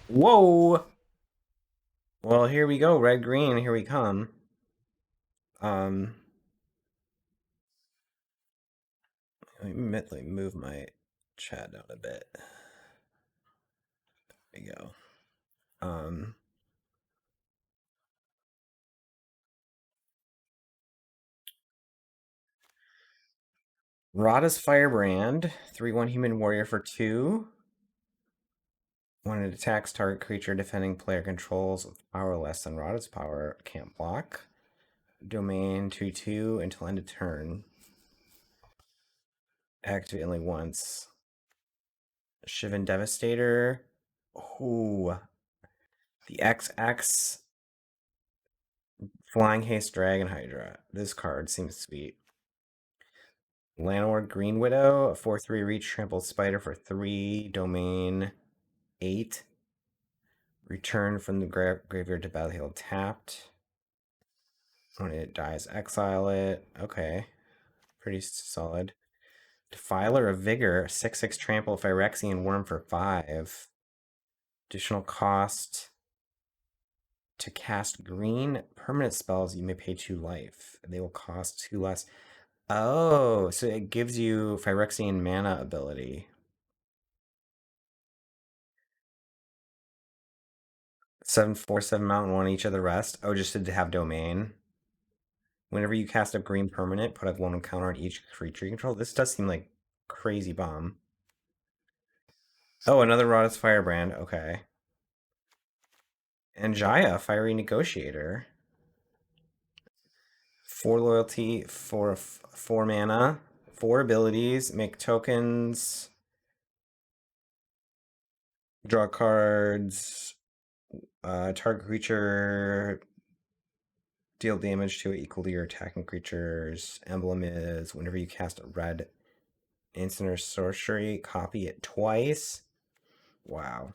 Whoa! Well, here we go. Red, green, here we come. Um, let me move my chat down a bit. There we go. Um, Rada's Firebrand, 3/1 human warrior for 2. When it attacks target creature defending player controls with power less than Rada's power, can't block. Domain 2/2 until end of turn. Activate only once. Shivan Devastator. Ooh. The XX Flying Haste Dragon Hydra. This card seems sweet. Landlord Green Widow, a 4/3 reach trampled spider for 3, domain 8. Return from the graveyard to battlefield tapped. When it dies, exile it. Okay. Pretty solid. Defiler of Vigor, 6/6 trample Phyrexian Worm for 5. Additional cost to cast green permanent spells, you may pay 2 life. They will cost 2 less. Oh, so it gives you Phyrexian mana ability. 7/4, 7 mount, and 1 each of the rest. Oh, just to have domain. Whenever you cast a green permanent, put a 1 counter on each creature you control. This does seem like crazy bomb. Oh, another Rod's Firebrand. Okay. And Jaya, Fiery Negotiator. 4 loyalty, 4 mana, 4 abilities, make tokens, draw cards, target creature, deal damage to it equal to your attacking creatures. Emblem is whenever you cast a red instant or sorcery, copy it twice. Wow.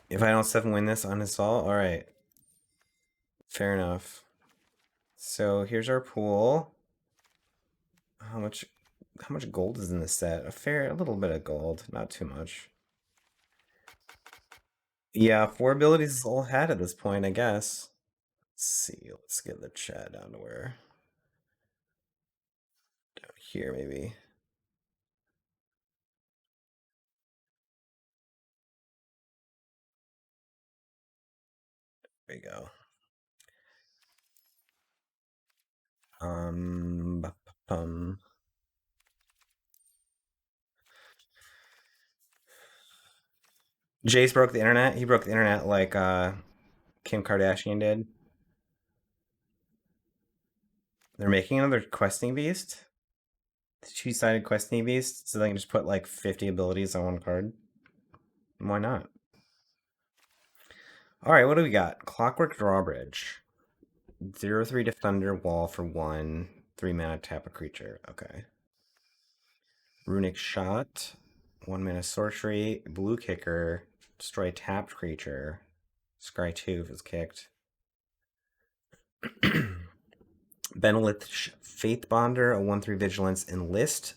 If I don't 7-win this, uninstall. All right. Fair enough. So here's our pool. How much gold is in this set? A little bit of gold, not too much. Yeah, 4 abilities is all had at this point, I guess. Let's see. Let's get the chat down to where? Down here, maybe. There we go. Jace broke the internet. He broke the internet like Kim Kardashian did. They're making another questing beast. Two-sided questing beast, so they can just put like 50 abilities on one card. Why not? All right, what do we got? Clockwork Drawbridge. 0/3 Defender Wall for 1. 3 mana, tap a creature. Okay. Runic Shot. 1 mana sorcery. Blue Kicker. Destroy tapped creature. Scry 2 if it's kicked. Benelith Faith Bonder, a 1/3 Vigilance. Enlist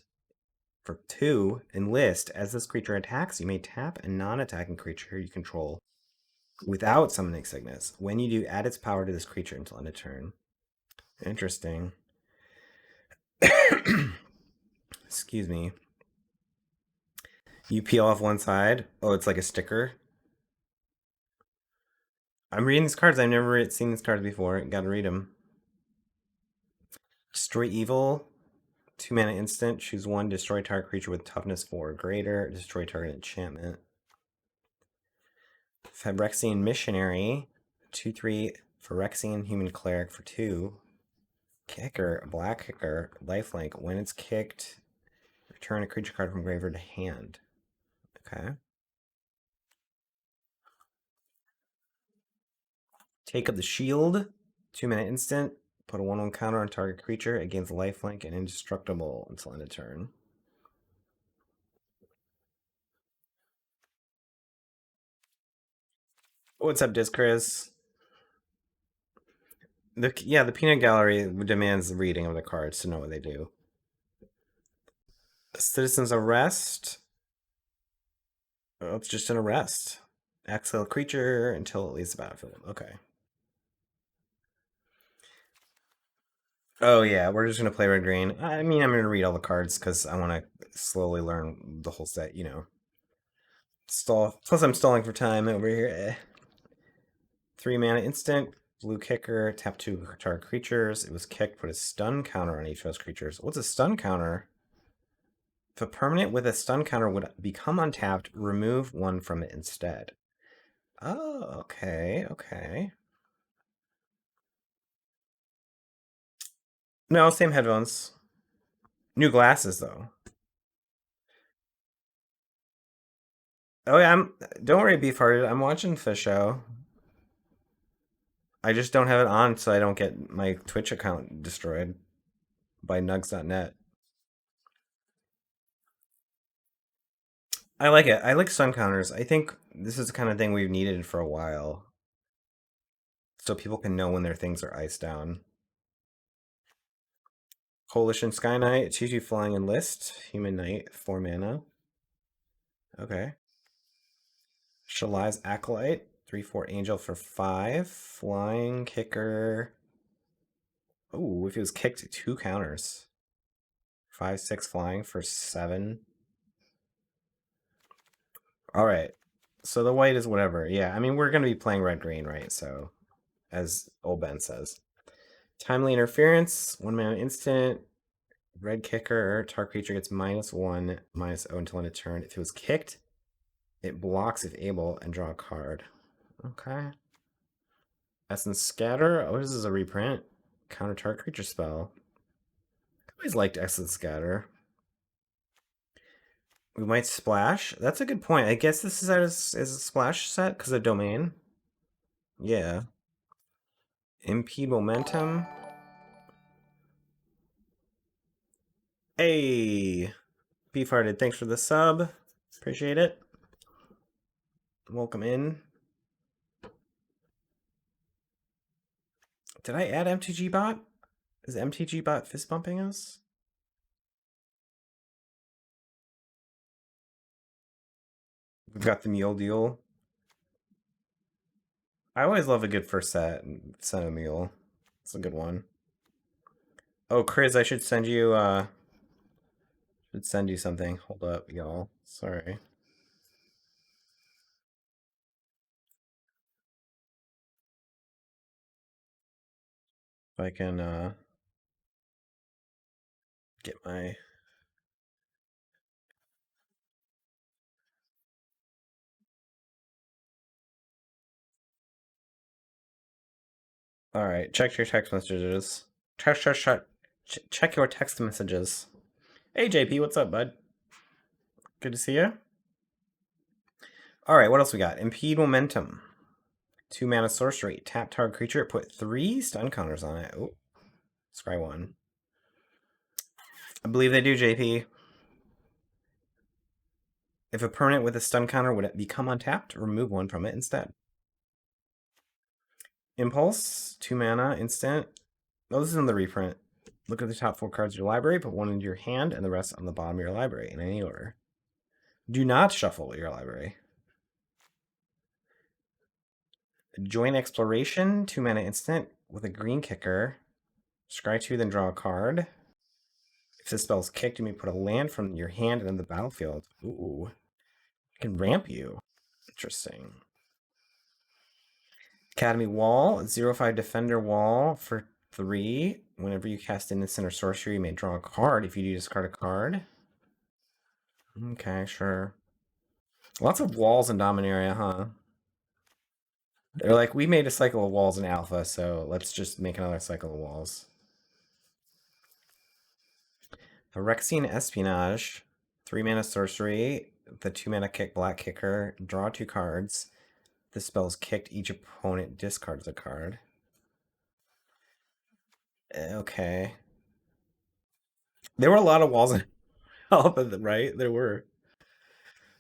for 2. Enlist. As this creature attacks, you may tap a non-attacking creature you control without summoning Cygnus. When you do, add its power to this creature until end of turn. Interesting. Excuse me. You peel off one side. Oh, it's like a sticker. I'm reading these cards. I've never seen these cards before. Gotta read them. Destroy Evil. 2 mana instant. Choose 1. Destroy target creature with toughness 4 or greater. Destroy target enchantment. Phyrexian Missionary. 2/3 Phyrexian Human Cleric for 2. Kicker. Black Kicker. Lifelink. When it's kicked, return a creature card from graveyard to hand. Okay. Take up the Shield. 2 mana instant. Put a 1/1 counter on target creature. It gains lifelink and indestructible until end of turn. What's up, Discris? The peanut gallery demands the reading of the cards to know what they do. Citizen's Arrest. Oh, it's just an arrest. Exile creature until it leaves the battlefield. Okay. Oh yeah, we're just gonna play red green. I mean, I'm gonna read all the cards because I want to slowly learn the whole set. You know, stall. Plus, I'm stalling for time over here. 3 mana instant. Blue kicker. Tap 2 target creatures. It was kicked. Put a stun counter on each of those creatures. What's a stun counter? If a permanent with a stun counter would become untapped, remove one from it instead. Oh, okay, okay. No, same headphones. New glasses though. Oh yeah, I'm. Don't worry, Beefhearted. I'm watching the show. I just don't have it on so I don't get my Twitch account destroyed by nugs.net. I like it. I like stun counters. I think this is the kind of thing we've needed for a while. So people can know when their things are iced down. Coalition Sky Knight, 2/2 flying enlist. Human Knight, 4 mana. Okay. Shalai's Acolyte, 3/4 angel for 5. Flying kicker. Oh, if it was kicked, 2 counters. 5/6 flying for 7. All right. So the white is whatever. Yeah, I mean, we're going to be playing red-green, right? So, as old Ben says. Timely interference, 1 mana instant. Red kicker, target creature gets -1, -0 until end of turn. If it was kicked, it blocks if able and draw a card. Okay. Essence Scatter. Oh, this is a reprint. Counter target creature spell. I always liked Essence Scatter. We might splash. That's a good point. I guess this is a splash set because of domain. Yeah. Impede momentum. Hey, Beefhearted, thanks for the sub. Appreciate it. Welcome in. Did I add MTG bot? Is MTG bot fist bumping us? We've got the mule deal. I always love a good first set. Send a mule. It's a good one. Oh, Chris, I should send you something. Hold up, y'all. Sorry. If I can get my All right, check your text messages. Check your text messages. Hey JP, what's up, bud? Good to see you. All right, what else we got? Impede momentum. 2 mana sorcery. Tap target creature. Put 3 stun counters on it. Oh, scry 1. I believe they do, JP. If a permanent with a stun counter would become untapped, remove one from it instead. Impulse. 2 mana instant. Oh, this is in the reprint. Look at the top 4 cards of your library. Put 1 into your hand and the rest on the bottom of your library in any order. Do not shuffle your library. Join Exploration, 2 mana instant with a green kicker. Scry 2, then draw a card. If the spell is kicked, you may put a land from your hand and in the battlefield. Ooh. It can ramp you. Interesting. Academy Wall, 0/5 Defender Wall for 3. Whenever you cast an instant or sorcery, you may draw a card. If you do, discard a card. Okay, sure. Lots of walls in Dominaria, huh? They're like, we made a cycle of walls in Alpha, so let's just make another cycle of walls. Phyrexian Espionage, 3 mana sorcery, the 2 mana kick black kicker, draw 2 cards. The spell's kicked, each opponent discards a card. Okay. There were a lot of walls in Alpha, right? There were.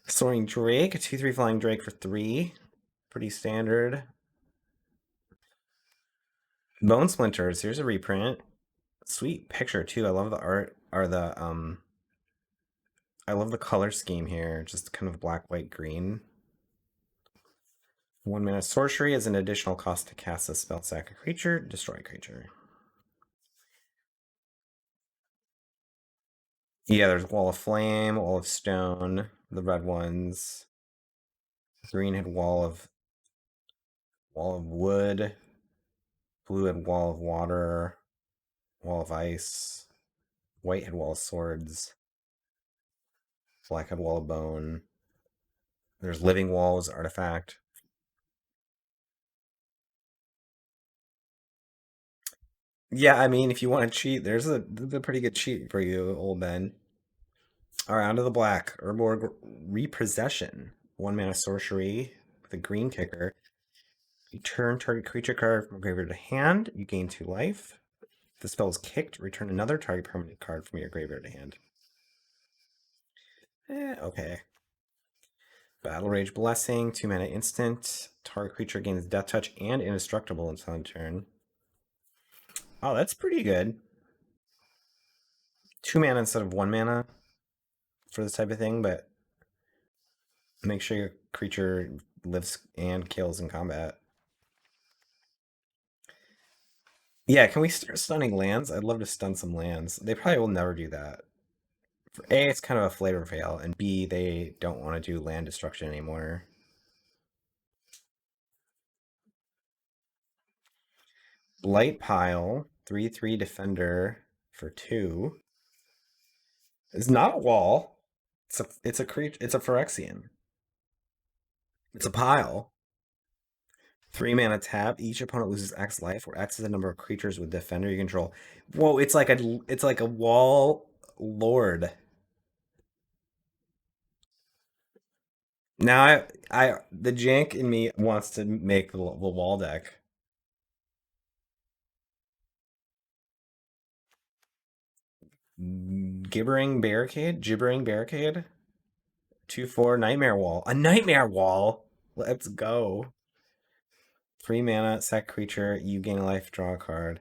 Soaring Drake, a 2/3 flying Drake for 3. Pretty standard. Bone Splinters, here's a reprint. Sweet picture too. I love the art or the I love the color scheme here. Just kind of black, white, green. 1 mana sorcery is an additional cost to cast a spell, sack a creature, destroy a creature. Yeah, there's Wall of Flame, Wall of Stone, the red ones. Green had Wall of Wood. Blue had Wall of Water, Wall of Ice. White had Wall of Swords. Black had Wall of Bone. There's Living Walls, Artifact. Yeah, I mean, if you want to cheat, there's a pretty good cheat for you, old Ben. All right, on to the black. Urborg Repossession. 1 mana sorcery with a green kicker. You turn target creature card from graveyard to hand. You gain 2 life. If the spell is kicked, return another target permanent card from your graveyard to hand. Okay. Battle Rage Blessing, 2 mana instant. Target creature gains Death Touch and Indestructible until end turn. Oh, that's pretty good. 2 mana instead of 1 mana for this type of thing, but make sure your creature lives and kills in combat. Yeah, can we start stunning lands? I'd love to stun some lands. They probably will never do that. For A, it's kind of a flavor fail, and B, they don't want to do land destruction anymore. Blight Pile, 3/3 defender for 2. It's not a wall. It's a creature. It's a Phyrexian. It's a pile. 3 mana tap. Each opponent loses X life, where X is the number of creatures with defender you control. Whoa! It's like a wall lord. Now the jank in me wants to make the wall deck. Gibbering barricade. 2/4 nightmare wall. A nightmare wall. Let's go. 3 mana, sack creature. You gain a life, draw a card.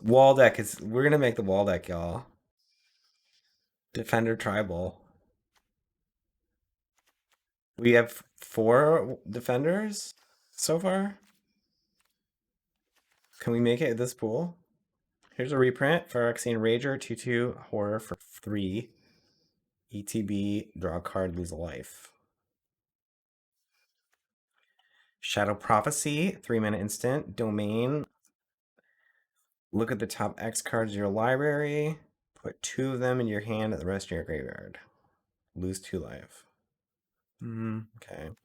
Wall deck is. We're gonna make the wall deck, y'all. Defender tribal. We have 4 defenders so far. Can we make it at this pool? Here's a reprint. Phyrexian Rager, 2/2 horror for 3. ETB, draw a card, lose a life. Shadow Prophecy, 3 mana instant. Domain. Look at the top X cards of your library. Put 2 of them in your hand and the rest in your graveyard. Lose 2 life. Okay.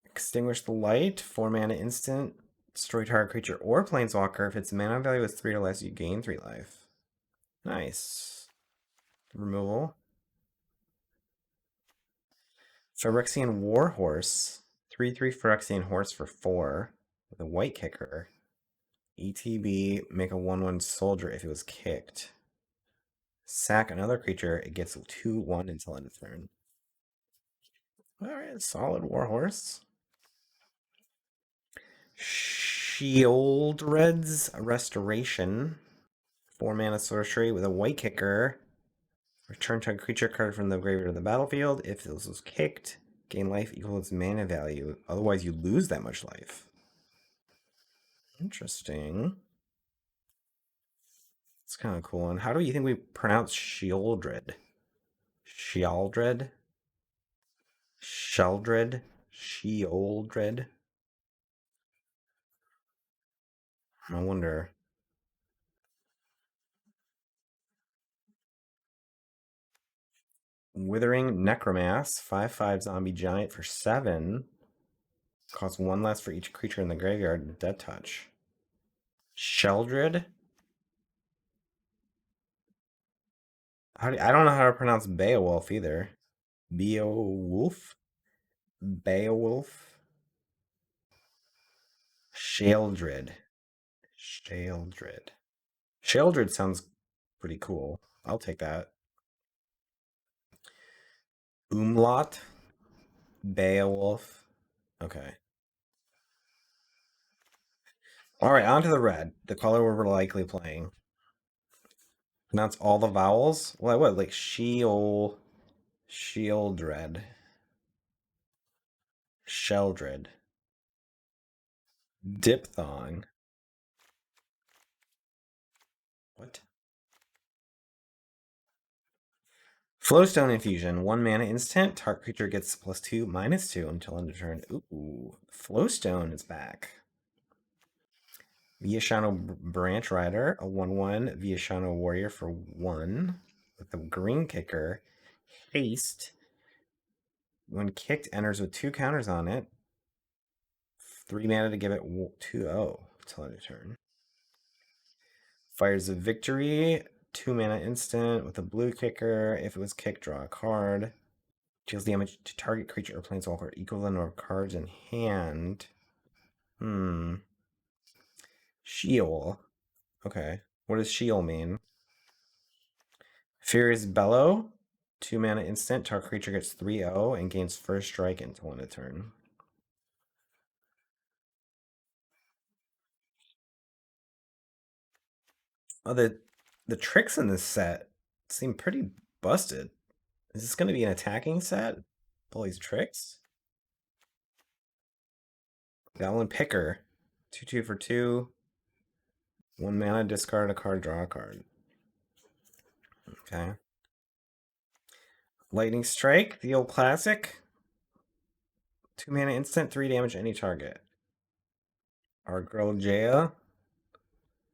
Extinguish the Light, 4 mana instant. Destroy target creature or planeswalker. If its mana value is 3 or less, you gain 3 life. Nice. Removal. Phyrexian Warhorse. 3/3 Phyrexian Horse for 4 with a white kicker. ETB, make a 1/1 soldier if it was kicked. Sack another creature, it gets 2/1 until end of turn. Alright, solid Warhorse. Shieldred's Restoration. 4 mana sorcery with a white kicker. Return target creature card from the graveyard to the battlefield. If this was kicked, gain life equal to its mana value. Otherwise, you lose that much life. Interesting. It's kind of cool. And how do you think we pronounce Shieldred? Shieldred? Sheldred? Shieldred? I wonder. Withering Necromass, 5/5 zombie giant for 7. Costs 1 less for each creature in the graveyard. Dead touch. Sheldred? I don't know how to pronounce Beowulf either. Beowulf? Beowulf? Sheldred. Sheldred. Sheldred sounds pretty cool. I'll take that. Umlaut? Beowulf? Okay. All right, on to the red, the color we're likely playing. Pronounce all the vowels? Well, what? Like Sheol, Shieldred, Sheldred, Diphthong. What? Flowstone Infusion. 1 mana instant. Target creature gets +2/-2 until end of turn. Ooh. Flowstone is back. Viashano Branch Rider. A 1/1 Viashano Warrior for 1. With the green kicker. Haste. When kicked, enters with 2 counters on it. 3 mana to give it 2/0 until end of turn. Fires of Victory. 2 mana instant with a blue kicker. If it was kicked, draw a card. Deals damage to target creature or planeswalker equal to the number of cards in hand. Sheol. Okay. What does Sheol mean? Furious Bellow. 2 mana instant. Target creature gets 3/0 and gains first strike until end of turn. Oh, the tricks in this set seem pretty busted. Is this going to be an attacking set? All these tricks? Goblin Picker. 2/2 for 2. 1 mana, discard a card, draw a card. Okay. Lightning Strike, the old classic. 2 mana instant, 3 damage any target. Our girl Jaya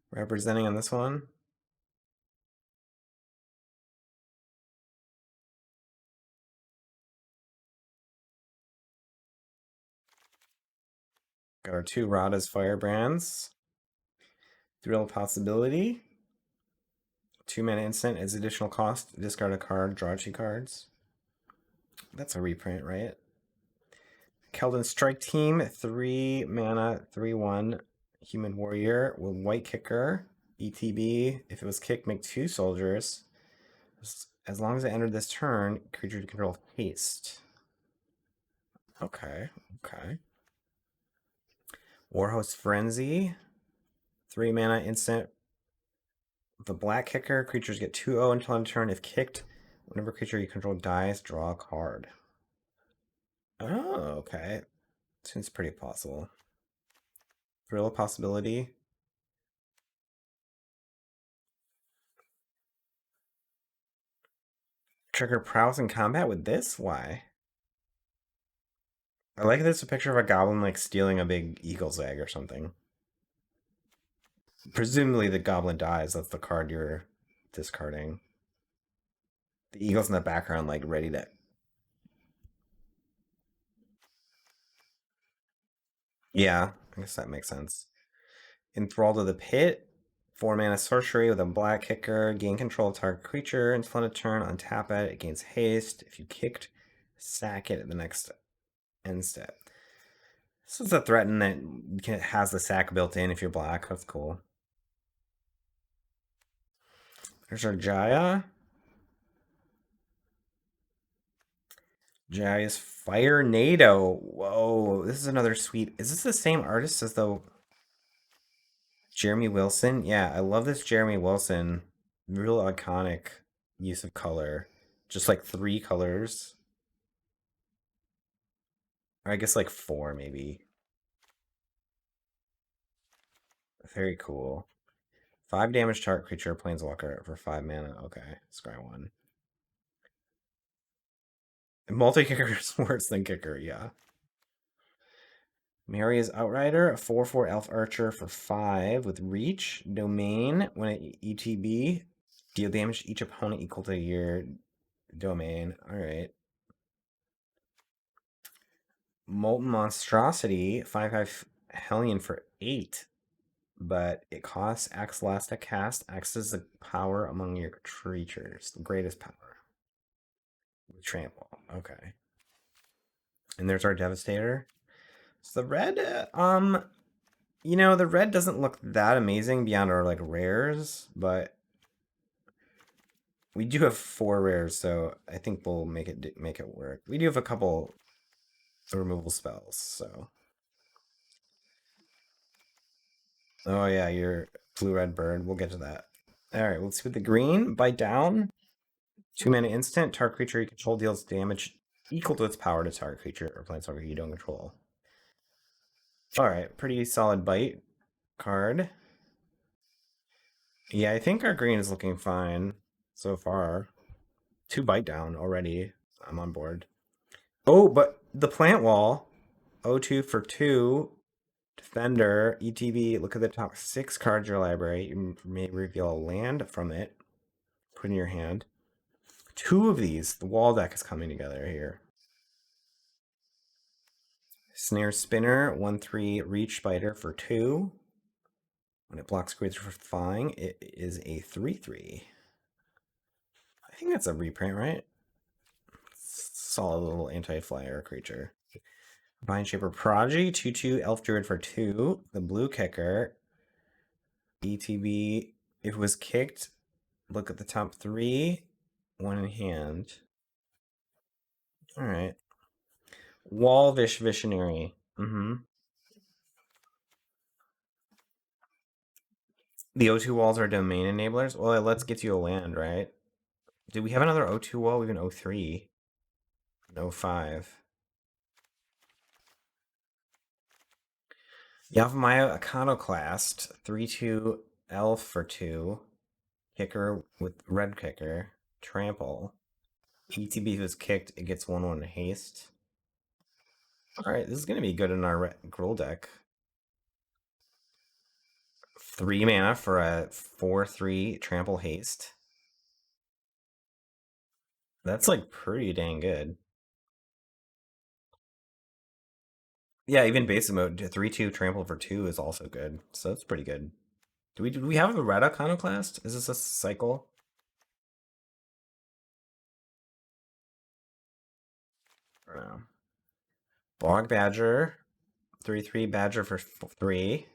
representing on this one. Got our 2 Radha's Firebrands. Thrill Possibility. 2 mana instant as additional cost. Discard a card, draw 2 cards. That's a reprint, right? Keldon Strike Team, 3 mana, 3/1 Human Warrior with White Kicker. ETB. If it was kicked, make 2 soldiers. As long as it entered this turn, creature to control haste. Okay, okay. Warhost Frenzy. 3 mana instant. The black kicker, creatures get 2/0 until end of turn. If kicked, whenever creature you control dies, draw a card. Oh, okay. Seems pretty possible. Thrill Possibility. Trigger prowess in combat with this? Why? I like this a picture of a goblin like stealing a big eagle's egg or something. Presumably the goblin dies. That's the card you're discarding. The eagle's in the background, like ready to. Yeah, I guess that makes sense. Enthralled to the Pit. 4 mana sorcery with a black kicker. Gain control of target creature until end of turn. Untap it. It gains haste. If you kicked, sack it at the next end step. This is a threaten that has the sack built in if you're black. That's cool. There's our Jaya. Jaya's Fire Nado. Whoa, this is another sweet. Is this the same artist as the Jeremy Wilson? Yeah, I love this Jeremy Wilson. Real iconic use of color. Just like 3 colors. Or I guess like 4 maybe. Very cool. 5 damage target creature, planeswalker for 5 mana. Okay, scry 1. Multi-kicker is worse than kicker, yeah. Maria's Outrider, a 4/4 Elf Archer for 5 with Reach. Domain, when it ETB, deal damage to each opponent equal to your domain. Alright. Molten Monstrosity, 5/5 Hellion for 8. But it costs X last to cast. X is the power among your creatures. The greatest power. With Trample. Okay. And there's our Devastator. So the red, the red doesn't look that amazing beyond our like rares, but we do have 4 rares, so I think we'll make it work. We do have a couple removal spells, so. Oh yeah, your blue red bird. We'll get to that. Alright, let's see with the green. Bite down. 2-mana instant. Target creature you control deals damage equal to its power to target creature or planeswalker you don't control. Alright, pretty solid bite card. Yeah, I think our green is looking fine so far. 2 bite down already. I'm on board. Oh, but the plant wall. 0-2 for 2. Defender. ETB. Look at the top 6 cards in your library. You may reveal a land from it. Put in your hand. 2 of these. The wall deck is coming together here. Snare Spinner. 1-3 Reach Spider for 2. When it blocks creatures for flying, it is a 3-3. I think that's a reprint, right? Solid little anti-flyer creature. Vine Shaper Prodigy, 2-2 Elf Druid for 2. The blue kicker. ETB. If it was kicked, look at the top 3. 1 in hand. Alright. Walvish Visionary. The O2 walls are domain enablers. Well, let's get you a land, right? Did we have another O2 wall? We have an O3. An 05. Yavimaya Iconoclast. 3-2 Elf for 2. Kicker with red kicker. Trample. ETB was kicked, it gets 1-1 haste. Alright, this is going to be good in our Gruul deck. 3 mana for a 4-3 trample haste. That's like pretty dang good. Yeah, even basic mode, 3-2 trample for 2 is also good. So that's pretty good. Do we have a red Iconoclast? Is this a cycle? I don't know. Bog Badger. 3-3 Badger for 3.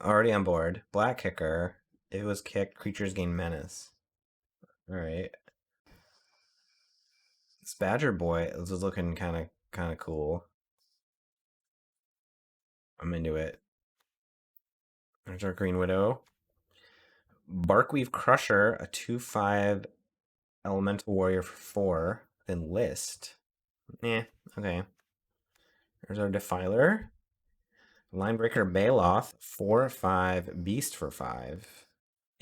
Already on board. Black Kicker. If it was kicked, creatures gain menace. Alright. This Badger boy is looking kind of cool. I'm into it. There's our Green Widow. Barkweave Crusher, a 2-5 Elemental Warrior for 4. Enlist. Eh, okay. There's our Defiler. Linebreaker Baloth, 4-5 Beast for 5.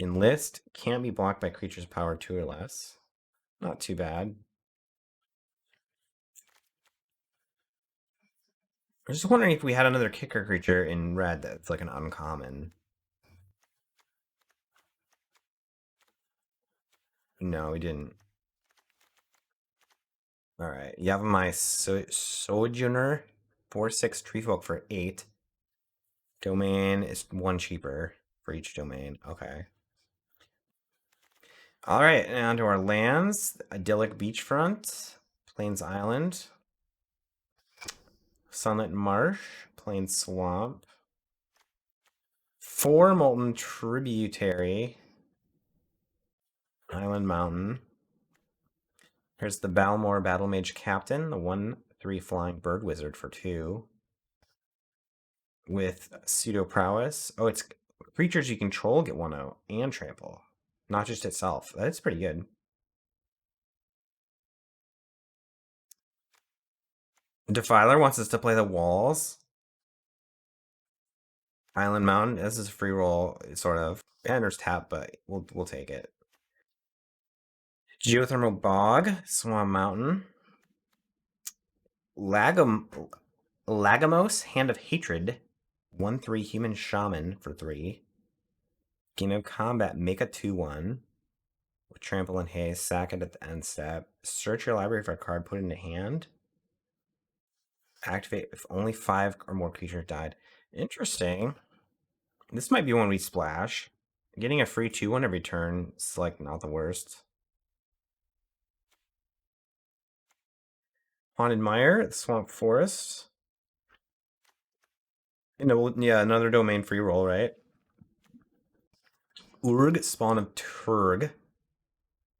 Enlist can't be blocked by creatures power 2 or less. Not too bad. I was just wondering if we had another kicker creature in red that's like an uncommon. No, we didn't. Alright, Yavimaya Sojourner, 4-6 Treefolk for 8. Domain is 1 cheaper for each domain. Okay. Alright, and on to our lands. Idyllic Beachfront, Plains Island, Sunlit Marsh, Plains Swamp, 4 Molten Tributary, Island Mountain. Here's the Balmore Battle Mage Captain, the 1-3 Flying Bird Wizard for 2. With Pseudo Prowess. Oh, it's creatures you control get 1-0 and trample. Not just itself. That's pretty good. Defiler wants us to play the walls. Island Mountain. This is a free roll, sort of. And there's tap, but we'll take it. Geothermal Bog, Swamp Mountain. Lagamos, Hand of Hatred. 1-3 Human Shaman for 3. Game of Combat, make a 2-1. With Trample and Haste, sack it at the end step. Search your library for a card, put it into hand. Activate if only 5 or more creatures died. Interesting. This might be one we splash. Getting a free 2-1 every turn is like not the worst. Haunted Mire, Swamp Forest. Yeah, another domain free roll, right? Urg, Spawn of Turg.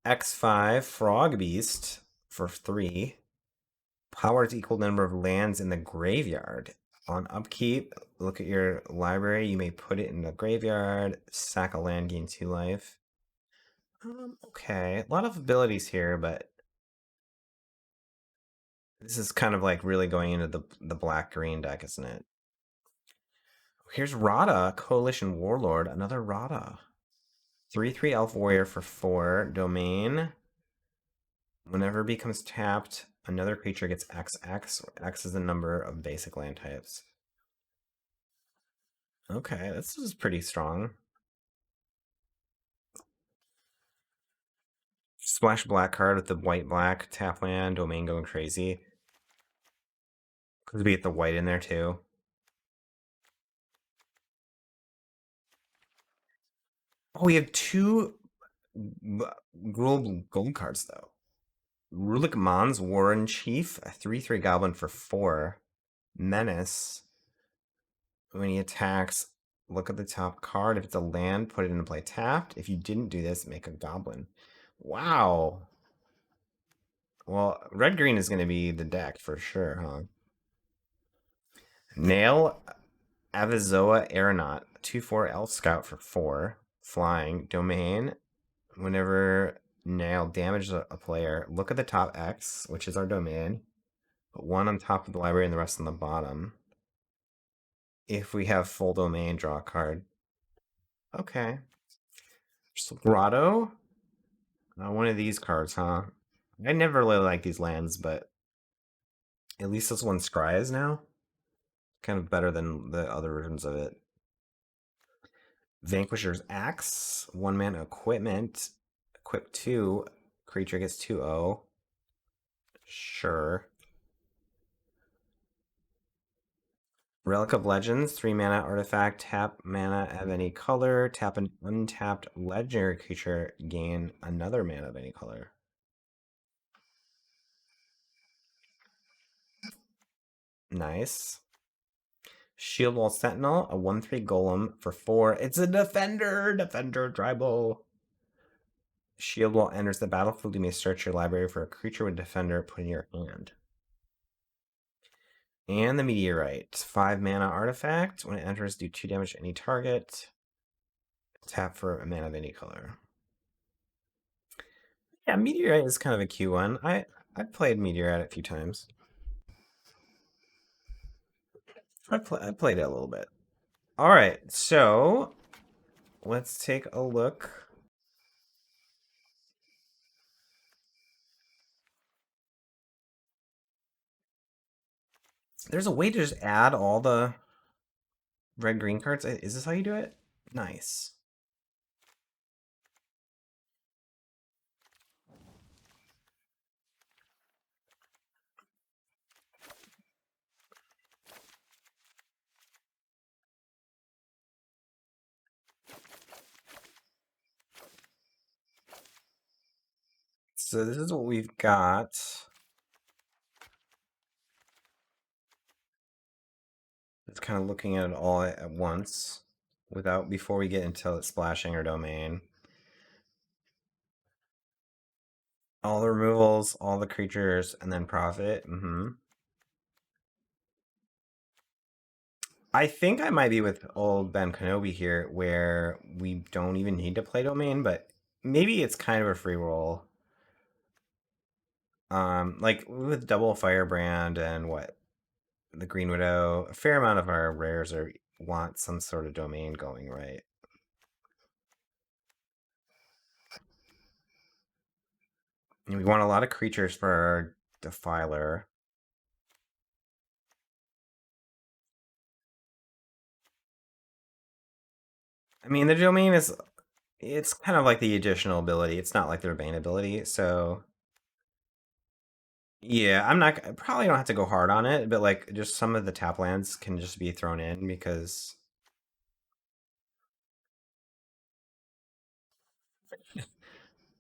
X5, Frog Beast for 3. Power is equal to number of lands in the graveyard. On upkeep, look at your library. You may put it in the graveyard. Sack a land, gain 2 life. Okay. A lot of abilities here, but this is kind of like really going into the black-green deck, isn't it? Here's Rada, Coalition Warlord. Another Rada. 3/3 Elf Warrior for 4. Domain. Whenever it becomes tapped, another creature gets XX. X is the number of basic land types. Okay, this is pretty strong. Splash black card with the white black tap land, domain going crazy. Could we get the white in there too? Oh, we have two Gruul gold cards though. Rulik Mons, Warren Chief, a 3/3 goblin for 4. Menace. When he attacks, look at the top card. If it's a land, put it into play tapped. If you didn't do this, make a goblin. Wow. Well, red green is going to be the deck for sure, huh? Nail Avizoa Aeronaut, 2/4 Elf Scout for 4. Flying. Domain. Whenever Nail damages a player, look at the top X, which is our domain. Put 1 on top of the library and the rest on the bottom. If we have full domain, draw a card. Okay. Grotto. One of these cards, huh? I never really like these lands, but at least this one scries now. Kind of better than the other versions of it. Vanquisher's Axe. 1-mana equipment. Equip 2. Creature gets 2/0. Sure. Relic of Legends. 3-mana artifact. Tap mana of any color. Tap an untapped legendary creature. Gain another mana of any color. Nice. Shield Wall Sentinel, a 1/3 golem for 4. It's a defender! Defender tribal. Shield Wall enters the battlefield. You may search your library for a creature with defender, put in your hand. And the Meteorite. 5-mana artifact. When it enters, do 2 damage to any target. Tap for a mana of any color. Yeah, Meteorite is kind of a cute one. I've played Meteorite a few times. I played it a little bit. All right, so let's take a look. There's a way to just add all the red-green cards. Is this how you do it? Nice. So this is what we've got. It's kind of looking at it all at once before we get into splashing our domain. All the removals, all the creatures, and then profit. I think I might be with old Ben Kenobi here, where we don't even need to play domain, but maybe it's kind of a free roll. Like with double Firebrand and the Green Widow, a fair amount of our rares want some sort of domain going, right? And we want a lot of creatures for our Defiler. I mean, the domain it's kind of like the additional ability. It's not like the Urbane ability, so yeah, I probably don't have to go hard on it, but like just some of the tap lands can just be thrown in because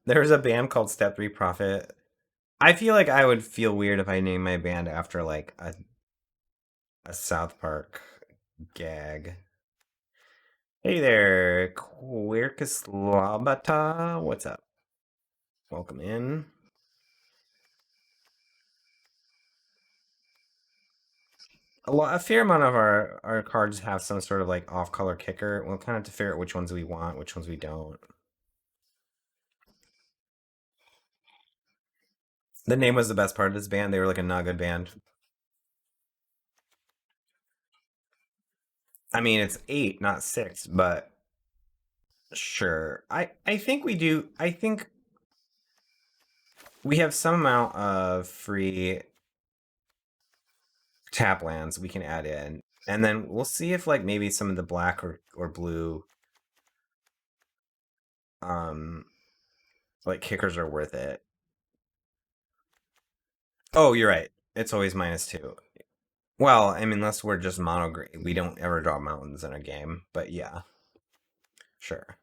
there's a band called Step 3 Prophet. I feel like I would feel weird if I named my band after like a South Park gag. Hey there, Quirkislabata. What's up? Welcome in. A fair amount of our cards have some sort of like off color kicker. We'll kind of have to figure out which ones we want, which ones we don't. The name was the best part of this band. They were like a not good band. I mean, it's eight, not six, but sure. I think we do. I think we have some amount of free tap lands we can add in, and then we'll see if like maybe some of the black or blue um like kickers are worth it. Oh, you're right. It's always -2. Well, I mean, unless we're just mono green, we don't ever draw mountains in a game. But yeah, sure.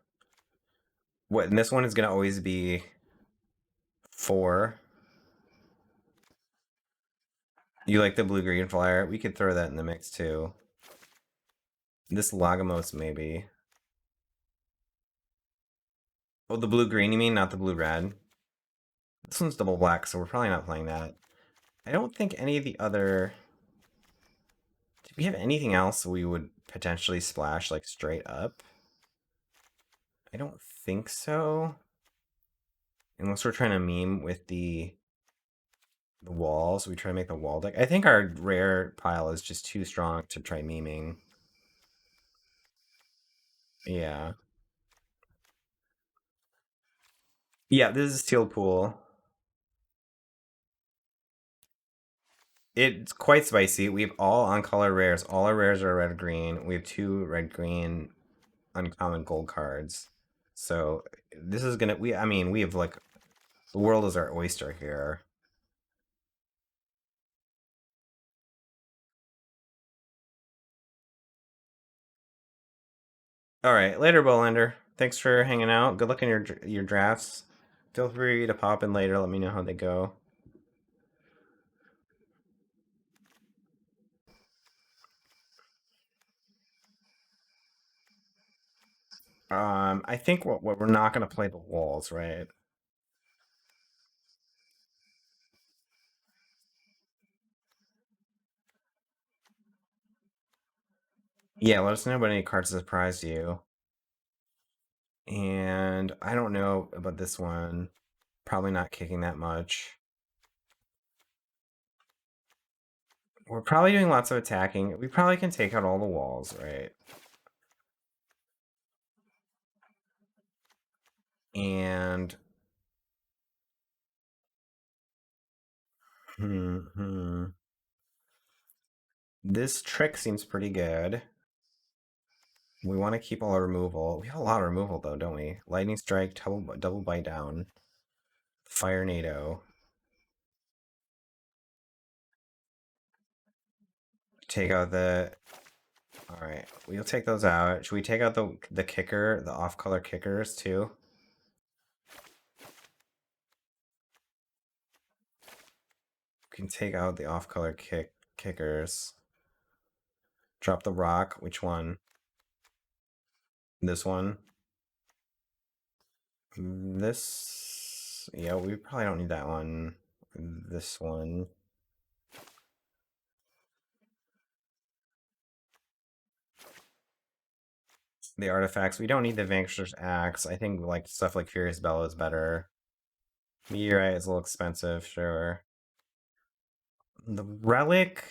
What? And this one is gonna always be four. You like the blue green flyer? We could throw that in the mix too. This Lagomos maybe. Oh, the blue green, you mean, not the blue red? This one's double black, so we're probably not playing that. I don't think any of the other. Do we have anything else we would potentially splash like straight up? I don't think so. Unless we're trying to meme with the walls, we try to make the wall deck. I think our rare pile is just too strong to try meming. Yeah. Yeah, this is Steel Pool. It's quite spicy. We have all on color rares. All our rares are red green. We have two red green uncommon gold cards. So this is gonna I mean we have like the world is our oyster here. All right, later, Bowlander. Thanks for hanging out. Good luck in your drafts. Feel free to pop in later. Let me know how they go. I think what we're not gonna play the walls, right? Yeah, let us know about any cards that surprised you. And I don't know about this one. Probably not kicking that much. We're probably doing lots of attacking. We probably can take out all the walls, right? And hmm. This trick seems pretty good. We want to keep all our removal. We have a lot of removal though, don't we? Lightning strike, double bite down, fire NATO. Take out the. All right, we'll take those out. Should we take out the kicker, the off color kickers too? We can take out the off color kickers. Drop the rock. Which one? This one. This. Yeah, we probably don't need that one. This one. The artifacts. We don't need the Vanquisher's Axe. I think like stuff like Furious Bellow is better. Meteorite is a little expensive, sure. The relic.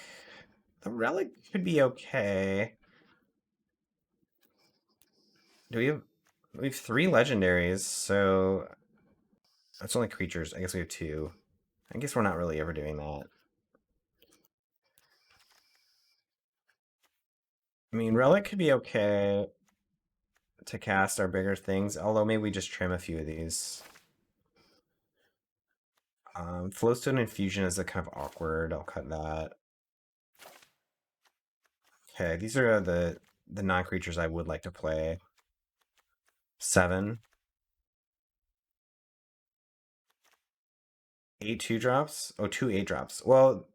The relic could be okay. Do we have three legendaries, so that's only creatures. I guess we have two. I guess we're not really ever doing that. I mean, relic could be okay to cast our bigger things, although maybe we just trim a few of these. Flowstone Infusion is a kind of awkward. I'll cut that. Okay, these are the non-creatures I would like to play. 7. 8 2-drops? Oh, 2 8-drops. Well,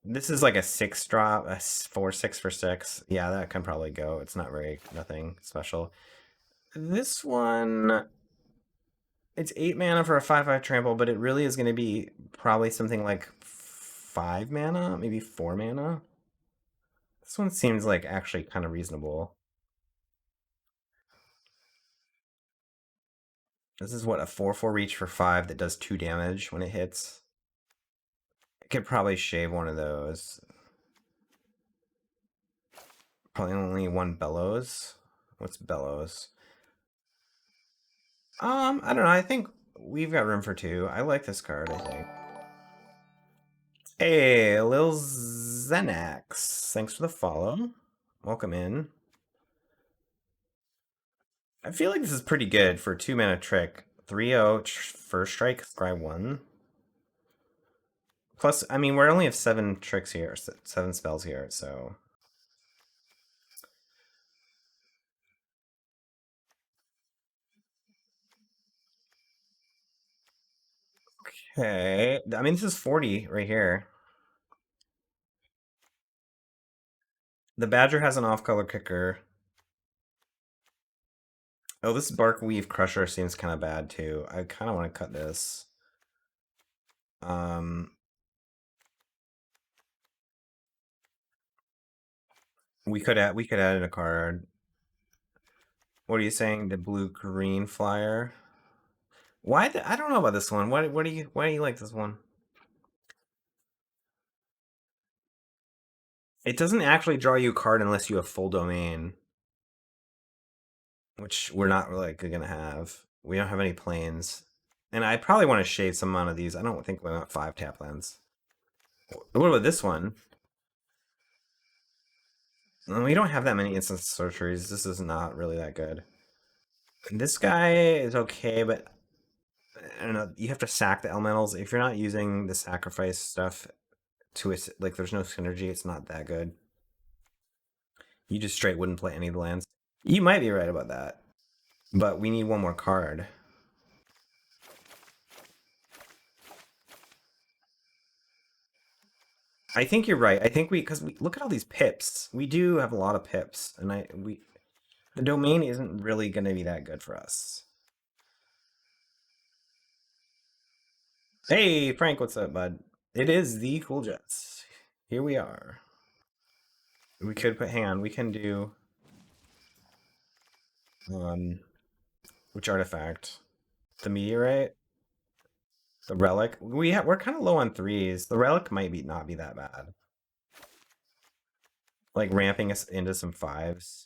this is like a 6-drop, a 4/6 for 6. Yeah, that can probably go. It's not very, nothing special. This one, it's 8 mana for a 5/5 trample, but it really is going to be probably something like 5 mana, maybe 4 mana. This one seems like actually kind of reasonable. This is what, a 4/4 reach for 5 that does 2 damage when it hits. I could probably shave one of those. Probably only one bellows. What's bellows? I don't know. I think we've got room for 2. I like this card, I think. Hey, Lil Xenax. Thanks for the follow. Welcome in. I feel like this is pretty good for a 2 mana trick. 3/0 first strike, scry 1. Plus, I mean, we only have 7 tricks here, 7 spells here, so. Okay. I mean, this is 40 right here. The Badger has an off-color kicker. Oh, this Bark Weave Crusher seems kind of bad, too. I kind of want to cut this. Um, we could add in a card. What are you saying? The blue-green flyer? Why? I don't know about this one. Why do you like this one? It doesn't actually draw you a card unless you have full domain, which we're not like gonna have. We don't have any planes, and I probably want to shave some amount of these. I don't think we want 5 tap lands. What about this one? We don't have that many instant sorceries. This is not really that good. This guy is okay, but I don't know. You have to sack the elementals. If you're not using the sacrifice stuff to it, like there's no synergy. It's not that good. You just straight wouldn't play any of the lands. You might be right about that, but we need one more card. I think you're right. I think because we look at all these pips. We do have a lot of pips, and the domain isn't really going to be that good for us. Hey, Frank, what's up, bud? It is the Cool Jets. Here we are. We could put, hang on, we can do, which artifact? The meteorite? The relic? We're kind of low on 3s. The relic might not be that bad. Like ramping us into some 5s.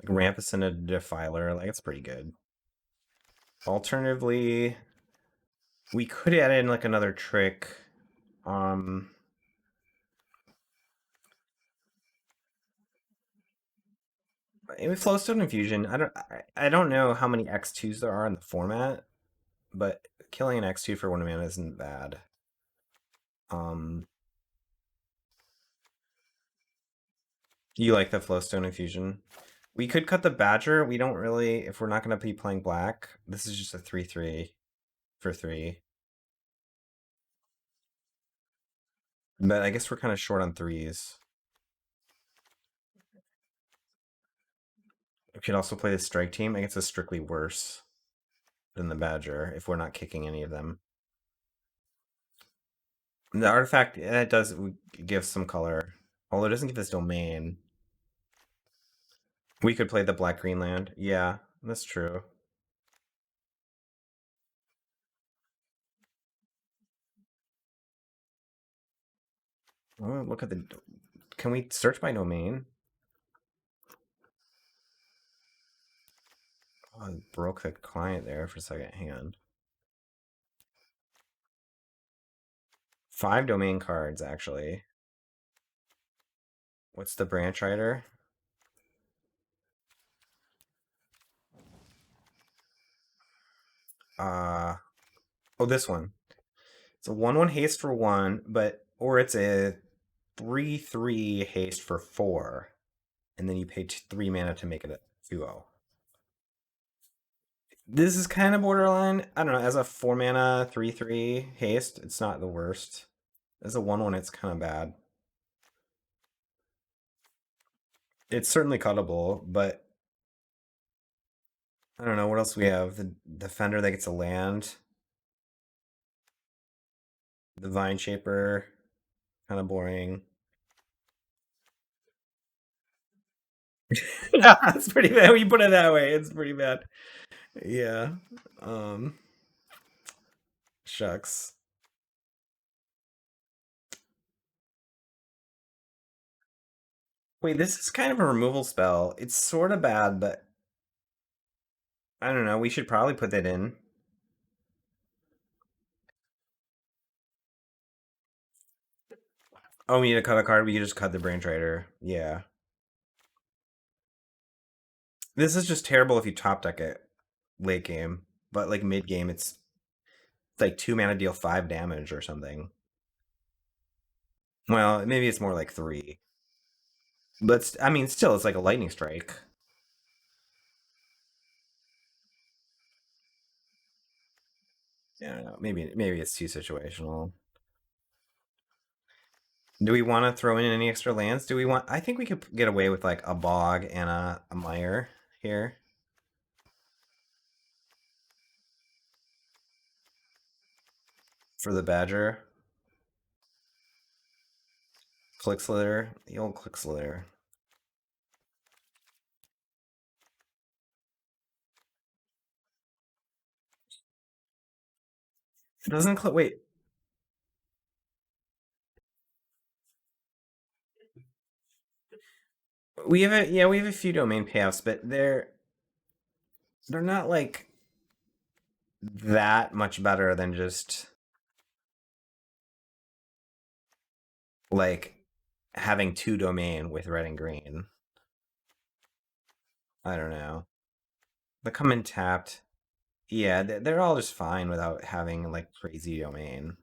Like ramp us into Defiler, like it's pretty good. Alternatively, we could add in like another trick. With Flowstone Infusion, I don't know how many X2s there are in the format, but killing an X2 for 1 mana isn't bad. You like the Flowstone Infusion? We could cut the Badger. We don't really, if we're not going to be playing black. This is just a 3/3 for 3. But I guess we're kind of short on 3s. We could also play the Strike Team. I guess it's strictly worse than the Badger if we're not kicking any of them. And the artifact, it does give some color, although it doesn't give us domain. We could play the black green land. Yeah, that's true. Oh, look at the. Can we search by domain? Oh, I broke the client there for a second. Hang on. 5 domain cards, actually. What's the branch rider? Oh, this one. It's a 1/1 haste for 1, or it's a 3/3 haste for 4, and then you pay 3 mana to make it a 2/0. This is kind of borderline. I don't know. As a 4 mana 3/3 haste, it's not the worst. As a 1/1, it's kind of bad. It's certainly cuttable, but I don't know what else we have. The Defender that gets a land, the Vine Shaper. Kind of boring. Yeah, it's pretty bad. When you put it that way, it's pretty bad. Yeah. Um, Shucks. Wait, this is kind of a removal spell. It's sort of bad, but I don't know. We should probably put that in. Oh, we need to cut a card. We can just cut the Brain Trader. Yeah. This is just terrible if you top deck it late game, but like mid game, it's like 2 mana deal 5 damage or something. Well, maybe it's more like 3. But I mean, still, it's like a lightning strike. Yeah, I don't know. Maybe it's too situational. Do we want to throw in any extra lands? Do we want? I think we could get away with like a bog and a mire here for the badger. Click slither, the old click slither. It doesn't click. Wait, we have a we have a few domain payoffs, but they're not like that much better than just like having 2 domain with red and green. I don't know. They come in tapped. Yeah, they're all just fine without having like crazy domain.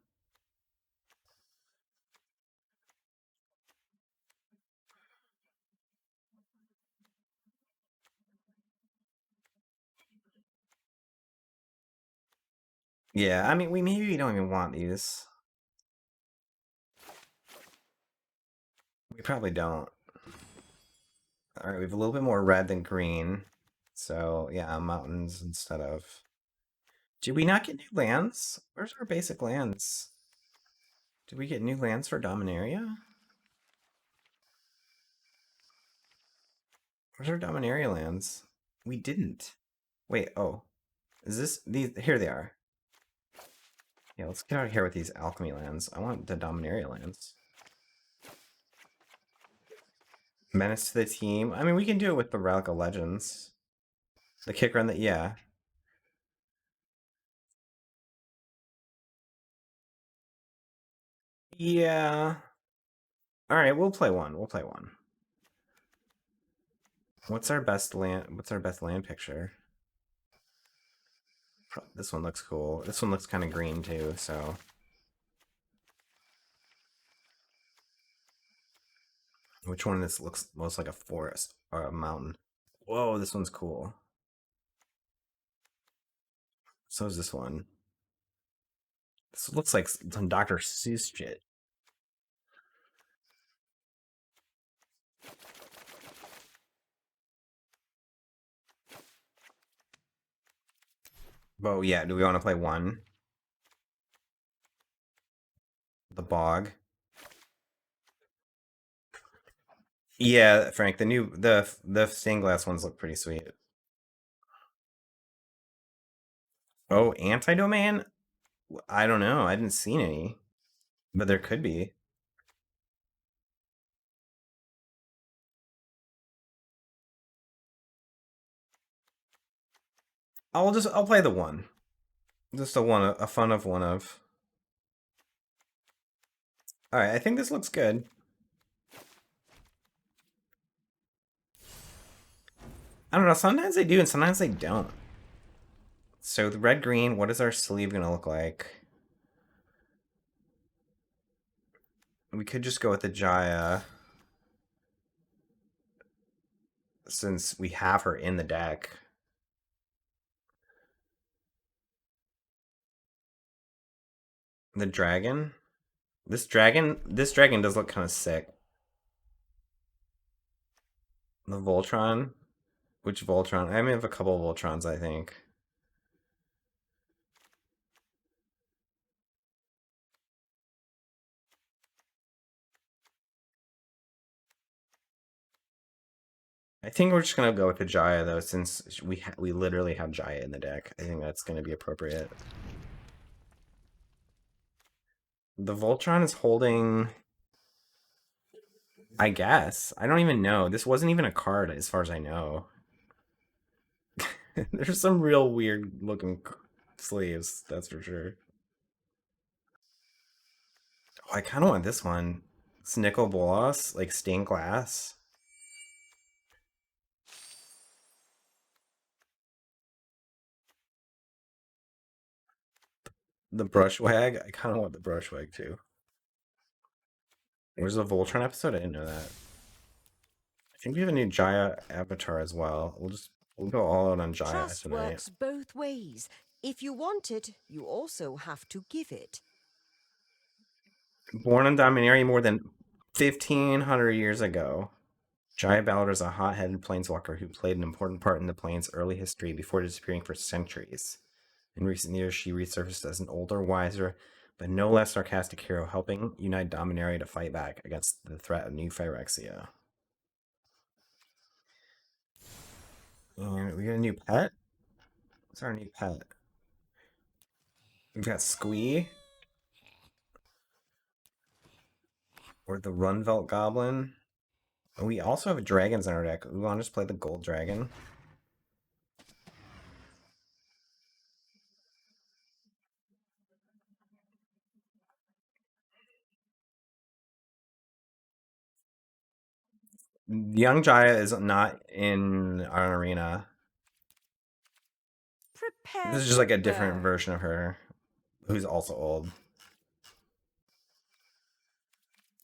Yeah, I mean, we maybe don't even want these. We probably don't. All right, we have a little bit more red than green. So, yeah, mountains instead of. Did we not get new lands? Where's our basic lands? Did we get new lands for Dominaria? Where's our Dominaria lands? We didn't. Wait, oh. Is this these here they are. Yeah, let's get out of here with these alchemy lands. I want the Dominaria lands. Menace to the team. I mean, we can do it with the Relic of Legends. The kicker on the yeah. Yeah. All right, we'll play one. We'll play one. What's our best land? What's our best land picture? This one looks cool. This one looks kind of green too. So which one of this looks most like a forest or a mountain? Whoa, this one's cool. So is this one. This looks like some Dr. Seuss shit. Oh yeah, do we want to play one? The bog. Yeah, Frank. The stained glass ones look pretty sweet. Oh, anti-domain? I don't know. I didn't see any, but there could be. I'll play the one. Just a fun of one of. All right, I think this looks good. I don't know. Sometimes they do, and sometimes they don't. So the red green. What is our sleeve gonna look like? We could just go with the Jaya, since we have her in the deck. The dragon. This dragon does look kind of sick. The Voltron. Which Voltron? I have a couple of Voltrons, I think. I think we're just gonna go with the Jaya though, since we literally have Jaya in the deck. I think that's gonna be appropriate. The Voltron is holding, I guess. I don't even know. This wasn't even a card as far as I know. There's some real weird looking sleeves, that's for sure. Oh, I kind of want this one. It's nickel bolas, like stained glass. The Brushwag. I kind of want the Brushwag too. There's a Voltron episode. I didn't know that. I think we have a new Jaya avatar as well. We'll go all out on Jaya Trust tonight. works both ways. If you want it, you also have to give it. Born on Dominaria more than 1,500 years ago, Jaya Ballard is a hot-headed planeswalker who played an important part in the plane's early history before disappearing for centuries. In recent years, she resurfaced as an older, wiser, but no less sarcastic hero, helping unite Dominaria to fight back against the threat of new Phyrexia. And we got a new pet? What's our new pet? We've got Squee. Or the Runvelt Goblin. We also have dragons in our deck. We want to just play the Gold Dragon. Young Jaya is not in our arena. Prepare This is just like a different version of her, who's also old.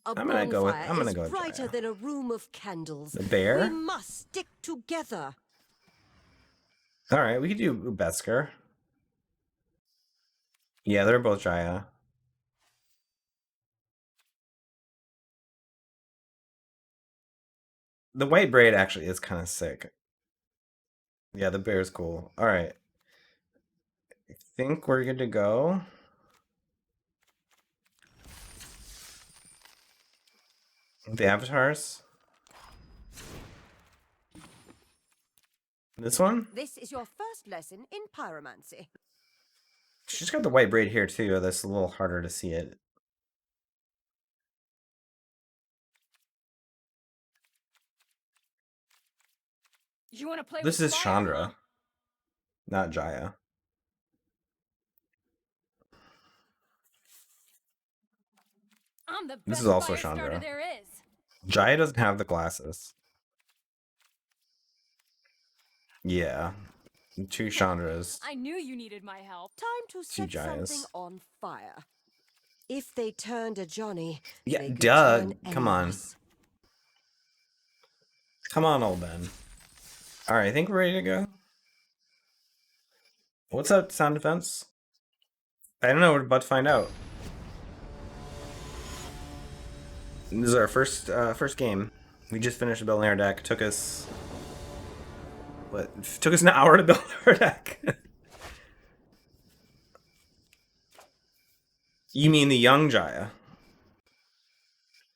I'm gonna go with brighter Jaya. than a room of candles. The bear? We must stick together. Alright, we could do Besker. Yeah, they're both Jaya. The white braid actually is kind of sick. Yeah, the bear is cool. Alright. I think we're good to go. The avatars. This one? This is your first lesson in pyromancy. She's got the white braid here too. That's a little harder to see it. You want to play This with is fire, Chandra, huh? not Jaya. I'm the best This is also fire starter Chandra. there is. Jaya doesn't have the glasses. Yeah. Two Chandras. I knew you needed my help. Time to set Jayas. something on fire. If they turned a Johnny, Yeah, they could Doug. turn any Come of on. us. Come on, old Ben. Alright, I think we're ready to go. What's up, sound defense? I don't know, we're about to find out. This is our first game. We just finished building our deck. Took us an hour to build our deck. You mean the young Jaya?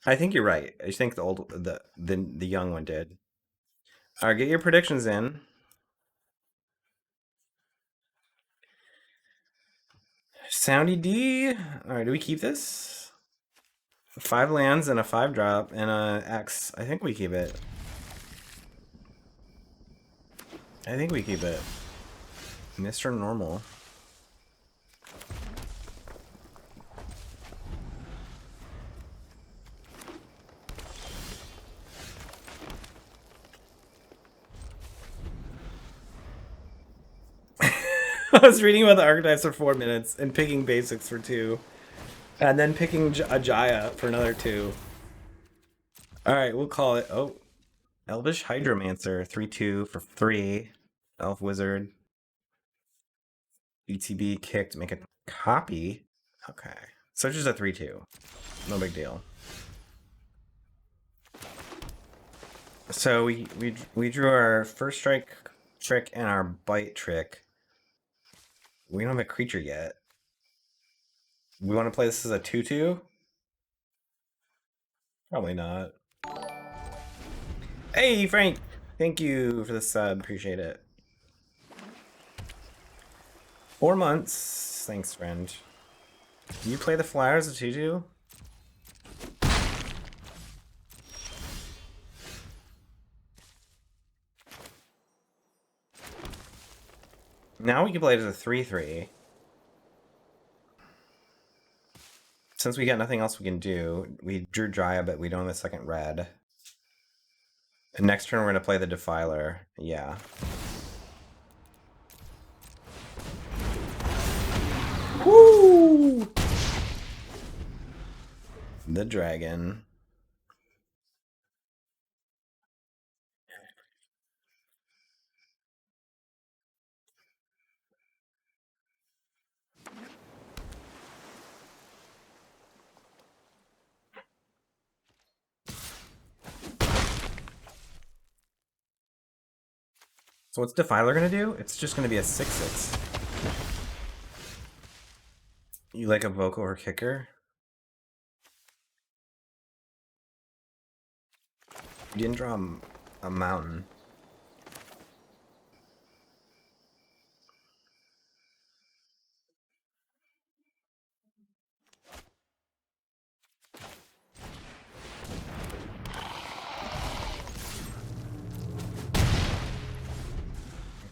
I think you're right. I think the young one did. All right, get your predictions in. Soundy D. All right, do we keep this? 5 lands and a 5-drop and a X. I think we keep it. I think we keep it. Mr. Normal. I was reading about the archetypes for 4 minutes and picking basics for 2. And then picking a Jaya for another 2. Alright, we'll call it... Oh. Elvish Hydromancer. 3/2 for 3. Elf Wizard. ETB kicked. Make a copy. Okay. So just a 3/2. No big deal. So we drew our first strike trick and our bite trick. We don't have a creature yet. We want to play this as a 2/2? Probably not. Hey, Frank! Thank you for the sub. Appreciate it. 4 months. Thanks, friend. You play the Flyers at 2-2? Now we can play it as a 3-3. Since we got nothing else we can do, we drew Jaya, but we don't have a second red. And next turn we're gonna play the Defiler. Yeah. Woo! The dragon. So what's Defiler gonna do? It's just gonna be a 6-6. You like a vocal or kicker? You didn't draw a mountain.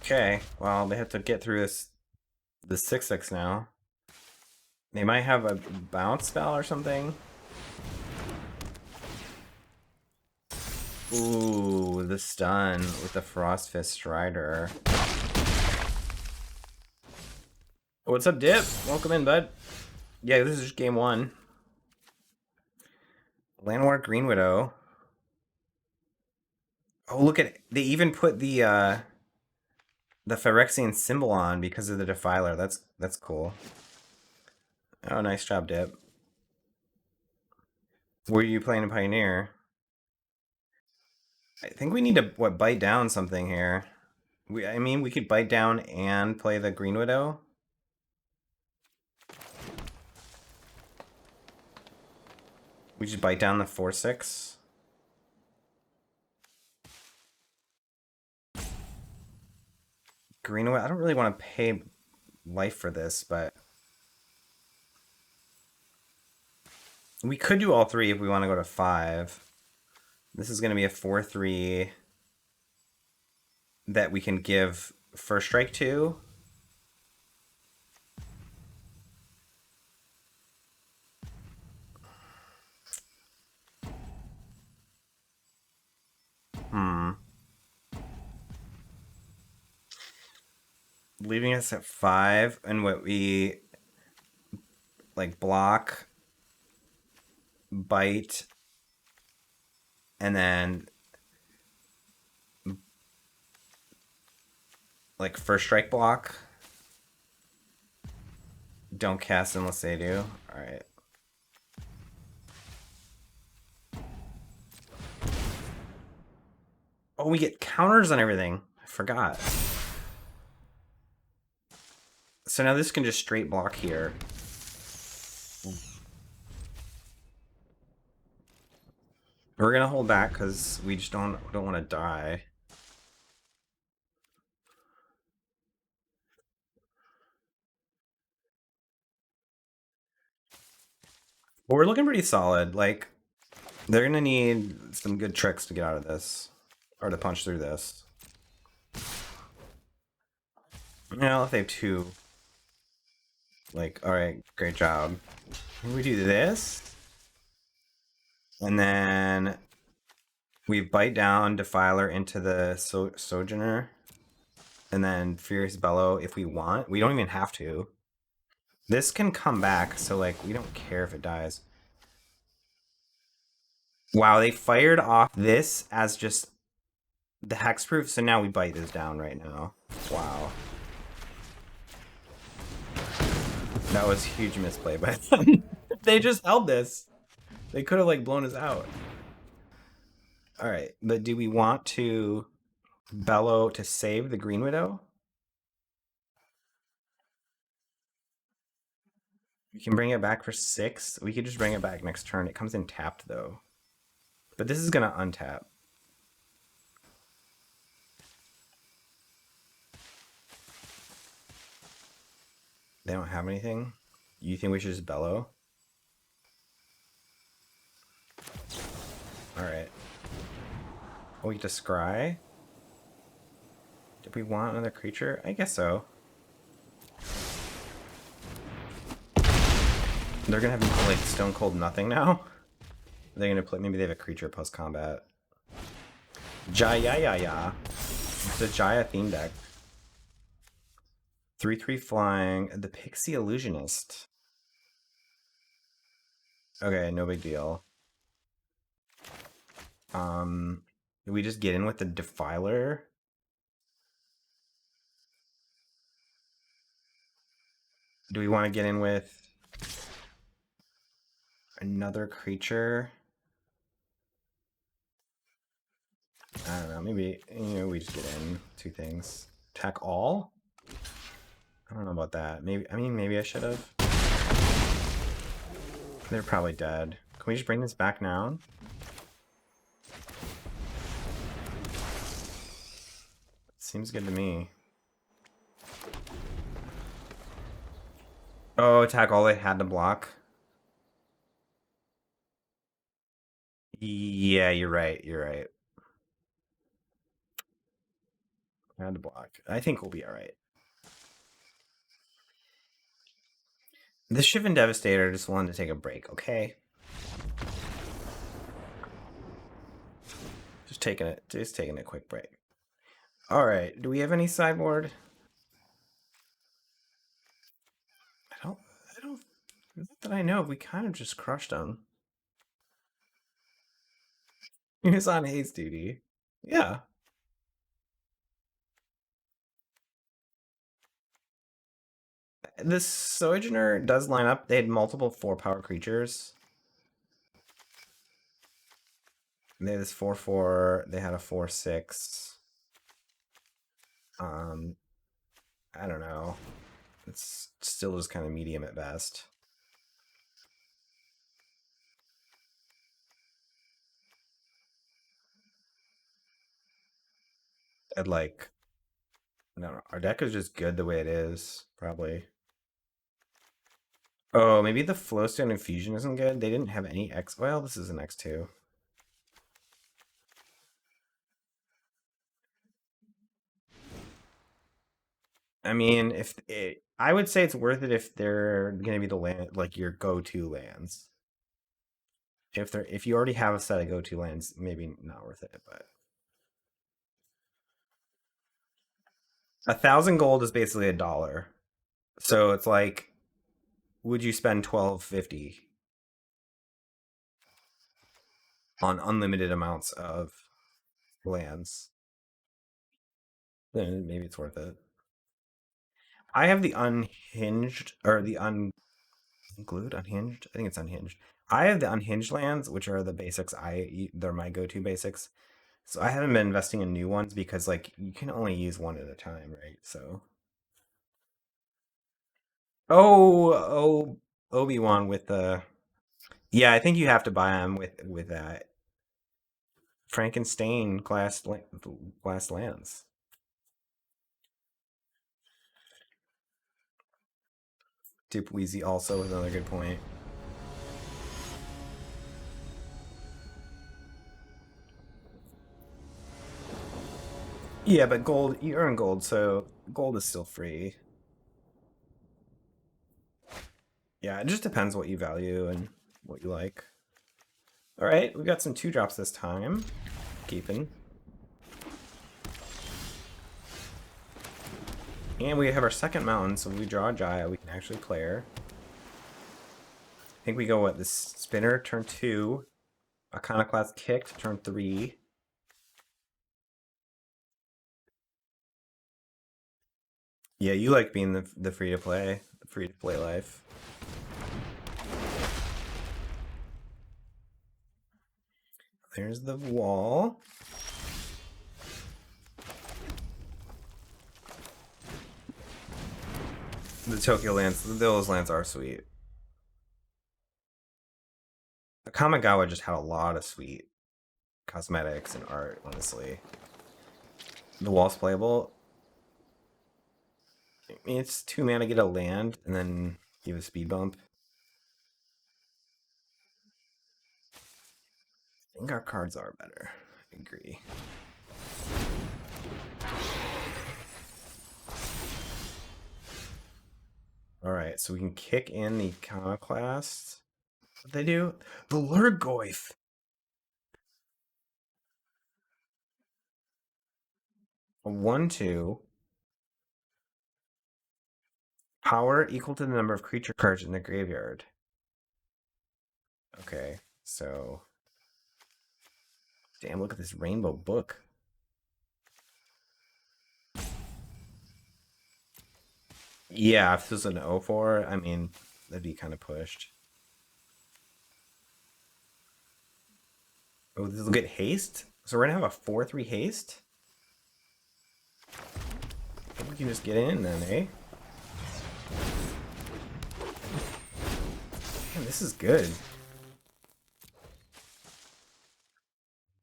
Okay, well, they have to get through the 6-6 now. They might have a bounce spell or something. Ooh, the stun with the Frostfist Strider. What's up, Dip? Welcome in, bud. Yeah, this is just game 1. Landwar Green Widow. Oh, look at it. They even put the Phyrexian symbol on because of the Defiler. That's cool. Oh, nice job, Dip. Were you playing a Pioneer? I think we need to, bite down something here. I mean, we could bite down and play the Green Widow. We just bite down the 4-6. Green Widow, I don't really want to pay life for this, but we could do all 3 if we want to go to 5. This is going to be a 4-3 that we can give first strike to. Leaving us at 5, and what we like block, bite, and then like first strike block. Don't cast unless they do. Alright. Oh, we get counters on everything. I forgot. So now this can just straight block here. We're gonna hold back because we just don't want to die. But we're looking pretty solid. Like, they're gonna need some good tricks to get out of this, or to punch through this. If they have 2. Like, alright, great job. We do this. And then we bite down Defiler into the Sojourner. And then Furious Bellow if we want. We don't even have to. This can come back, so like we don't care if it dies. Wow, they fired off this as just the hexproof, so now we bite this down right now. Wow. That was a huge misplay by them. They just held this. They could have like blown us out. Alright, but do we want to Bellow to save the Green Widow? We can bring it back for 6. We could just bring it back next turn. It comes in tapped though. But this is gonna untap. They don't have anything? You think we should just bellow? Alright. Oh, we get to scry? Did we want another creature? I guess so. They're gonna have like stone cold nothing now? They're gonna play, maybe they have a creature post combat. Jaya. It's a Jaya theme deck. 3/3 flying. The Pixie Illusionist. Okay, no big deal. Do we just get in with the Defiler? Do we want to get in with another creature? I don't know, maybe, we just get in 2 things. Attack all? I don't know about that. Maybe I should have. They're probably dead. Can we just bring this back now? Seems good to me. Oh, attack all they had to block. Yeah, you're right. I had to block. I think we'll be alright. The Shivan Devastator just wanted to take a break, okay? Just taking a quick break. Alright, do we have any sideboard? I don't not that I know, we kind of just crushed him. He was on haste duty. Yeah. This Sojourner does line up. They had multiple 4-power creatures. They had this 4/4. They had a 4/6. I don't know. It's still just kind of medium at best. And like, no, our deck is just good the way it is, probably. Oh, maybe the Flowstone Infusion isn't good. They didn't have any X. Well, this is an X2. I mean, I would say it's worth it if they're gonna be the land, like your go-to lands. If you already have a set of go-to lands, maybe not worth it. But 1,000 gold is basically $1. So it's like, would you spend $12.50 on unlimited amounts of lands? Then maybe it's worth it. I have the unhinged or the unglued, unhinged. I think it's unhinged. I have the unhinged lands, which are the basics. They're my go-to basics. So I haven't been investing in new ones because like you can only use one at a time, right? So oh Obi-Wan with the yeah, I think you have to buy them with that Frankenstein glass lands. Dip Weezy also is another good point. Yeah, but gold, you earn gold, so gold is still free. Yeah, it just depends what you value and what you like. All right, we got some 2-drops this time. Keeping. And we have our second mountain, so if we draw a Jaya, we can actually play her. I think we go, what, this spinner, turn 2. Iconoclast kicked, turn 3. Yeah, you like being the free-to-play life. There's the wall. The Tokyo lands, those lands are sweet. The Kamigawa just had a lot of sweet cosmetics and art, honestly. The wall's playable. I mean, it's 2 mana to get a land, and then give a speed bump. I think our cards are better. I agree. Alright, so we can kick in the Iconoclast. What they do? The Lurgoyf! A 1/2. Power equal to the number of creature cards in the graveyard. Okay, so... Damn, look at this rainbow book. Yeah, if this was an 0/4, I mean, that'd be kind of pushed. Oh, this will get haste? So we're gonna have a 4/3 haste? I think we can just get in then, eh? Man, this is good.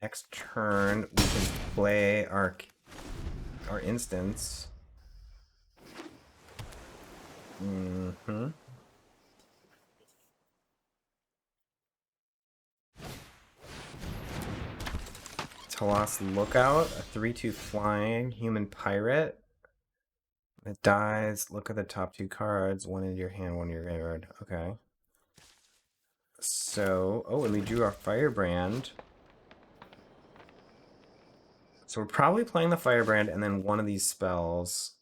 Next turn, we can play our instance. Talos Lookout, a 3/2 flying human pirate. It dies. Look at the top 2 cards. One in your hand, one in your graveyard. Okay. So, oh, and we drew our Firebrand. So we're probably playing the Firebrand and then one of these spells.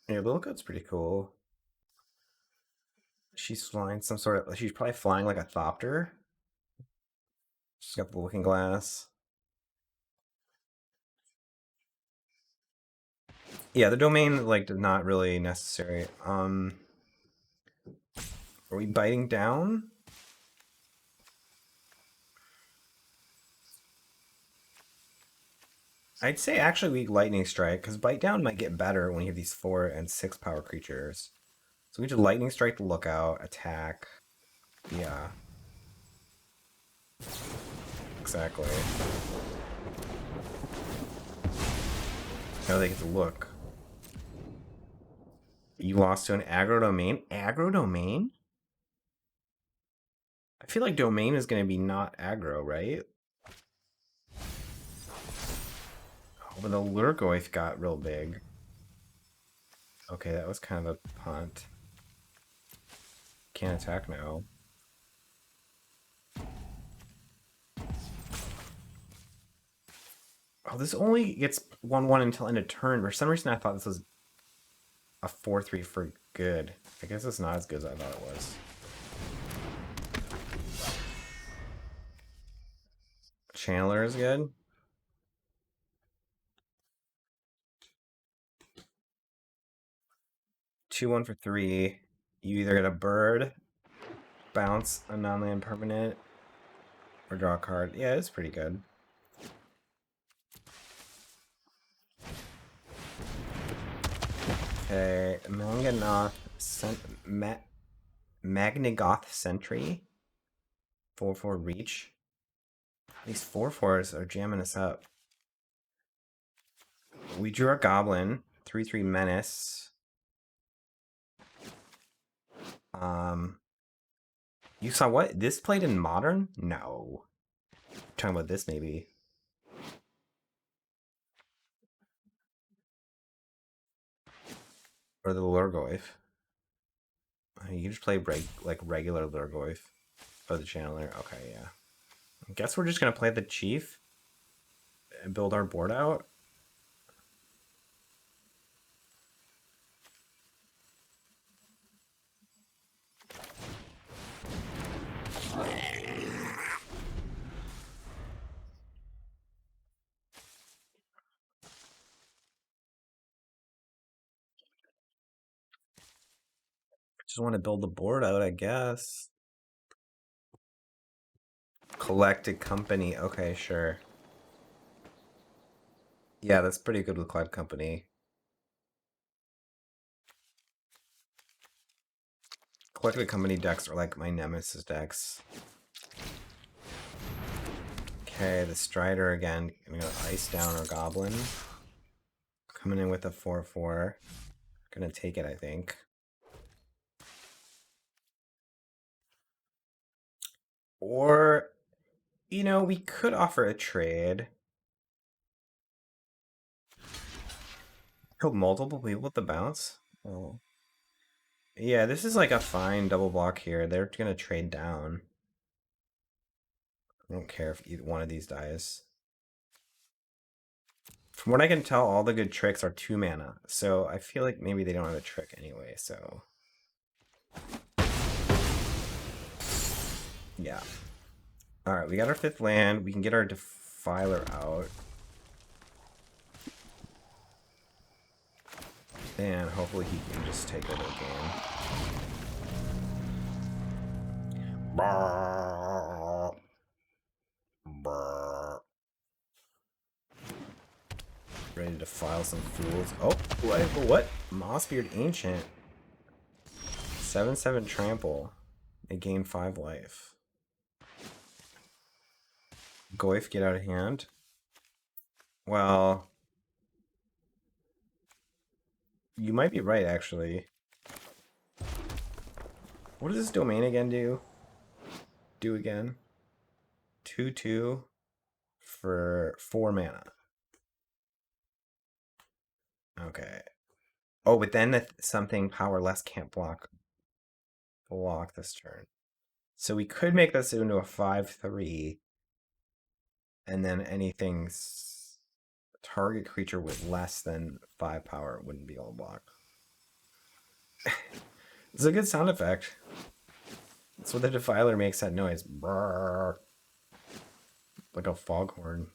Yeah, the Lookout's pretty cool. She's flying some sort of... She's probably flying like a Thopter. She's got the Looking Glass. Yeah, the domain, like, not really necessary. Are we biting down? I'd say actually we Lightning Strike, because Bite Down might get better when you have these 4 and 6 power creatures. So we just Lightning Strike the Lookout, attack. Yeah. Exactly. Now they get to look. You lost to an aggro domain? Aggro domain? I feel like domain is going to be not aggro, right? Oh, but the Lurgoyf got real big. Okay, that was kind of a punt. Can't attack now. Oh, this only gets 1/1 until end of turn. For some reason, I thought this was a 4/3 for good. I guess it's not as good as I thought it was. Channeler is good. Two 1 for 3. You either get a bird, bounce a non-land permanent, or draw a card. Yeah, it's pretty good. Okay, Magnagoth Sentry. 4/4 reach. These 4/4s are jamming us up. We drew our Goblin. 3/3 Menace. You saw what? This played in Modern? No. I'm talking about this maybe. Or the Lurgoyf. You can just play like regular Lurgoyf. Or the Channeler. Okay, yeah. I guess we're just gonna play the Chief and build our board out. Just want to build the board out, I guess. Collected Company. Okay, sure. Yeah, that's pretty good with Collected Company. Collected Company decks are like my nemesis decks. Okay, the Strider again. I'm gonna ice down our Goblin. Coming in with a 4/4. Gonna take it, I think. Or, you know, we could offer a trade. Killed multiple people with the bounce? Oh. Yeah, this is like a fine double block here. They're gonna trade down. I don't care if either one of these dies. From what I can tell, all the good tricks are 2 mana. So I feel like maybe they don't have a trick anyway, so... Yeah. Alright, we got our 5th land. We can get our Defiler out. And hopefully he can just take over the game. Brrr. Brrr. Ready to file some fools. Oh, what? Mossbeard Ancient. 7/7 trample. They gain 5 life. Goyf, get out of hand. Well, you might be right, actually. What does this domain again do? Do again? 2/2 for 4 mana. Okay. Oh, but then something powerless can't block this turn. So we could make this into a 5/3, and then anything's target creature with less than 5 power wouldn't be able to block. It's a good sound effect. That's what the Defiler makes, that noise. Brrr. Like a foghorn.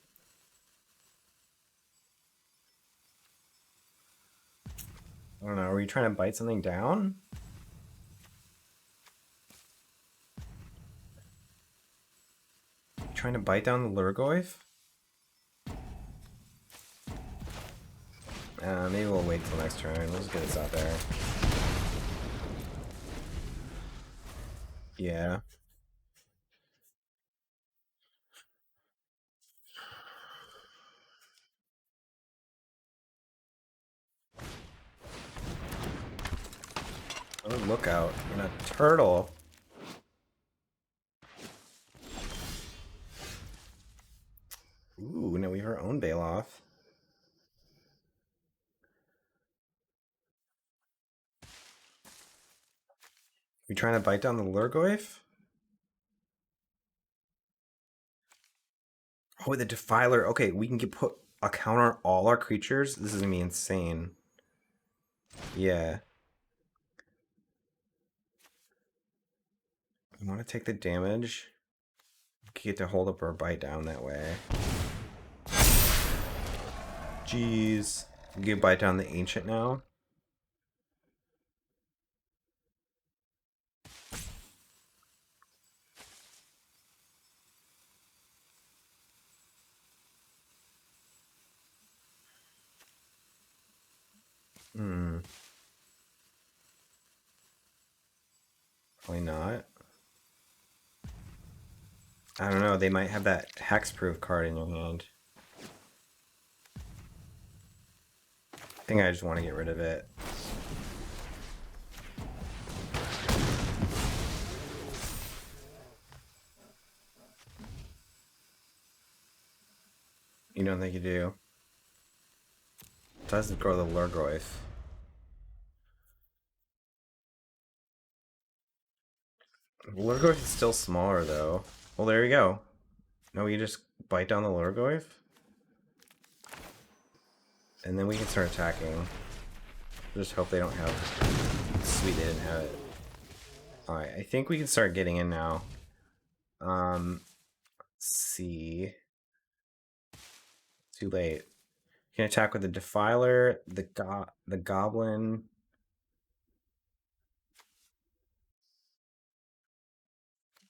I don't know, are you trying to bite something down? Trying to bite down the Lurgoyf? Maybe we'll wait till next turn. We'll just get this out there. Yeah. Oh, look out. And a turtle. Ooh, now we have our own Bailoff. We trying to bite down the Lurgoyf? Oh, the Defiler. Okay, we can put a counter on all our creatures. This is gonna be insane. Yeah. We want to take the damage. Get to hold up or bite down that way. Jeez. We can bite down the Ancient now. Probably not. I don't know, they might have that hexproof card in your hand. I think I just want to get rid of it. You don't think you do? It doesn't grow the Lurgoyf. Lurgoyf is still smaller though. Well, there you go. Now we just bite down the Lurgoyf. And then we can start attacking. Just hope they don't have... Sweet, they didn't have it. Alright, I think we can start getting in now. Let's see. Too late. You can attack with the Defiler, the Goblin.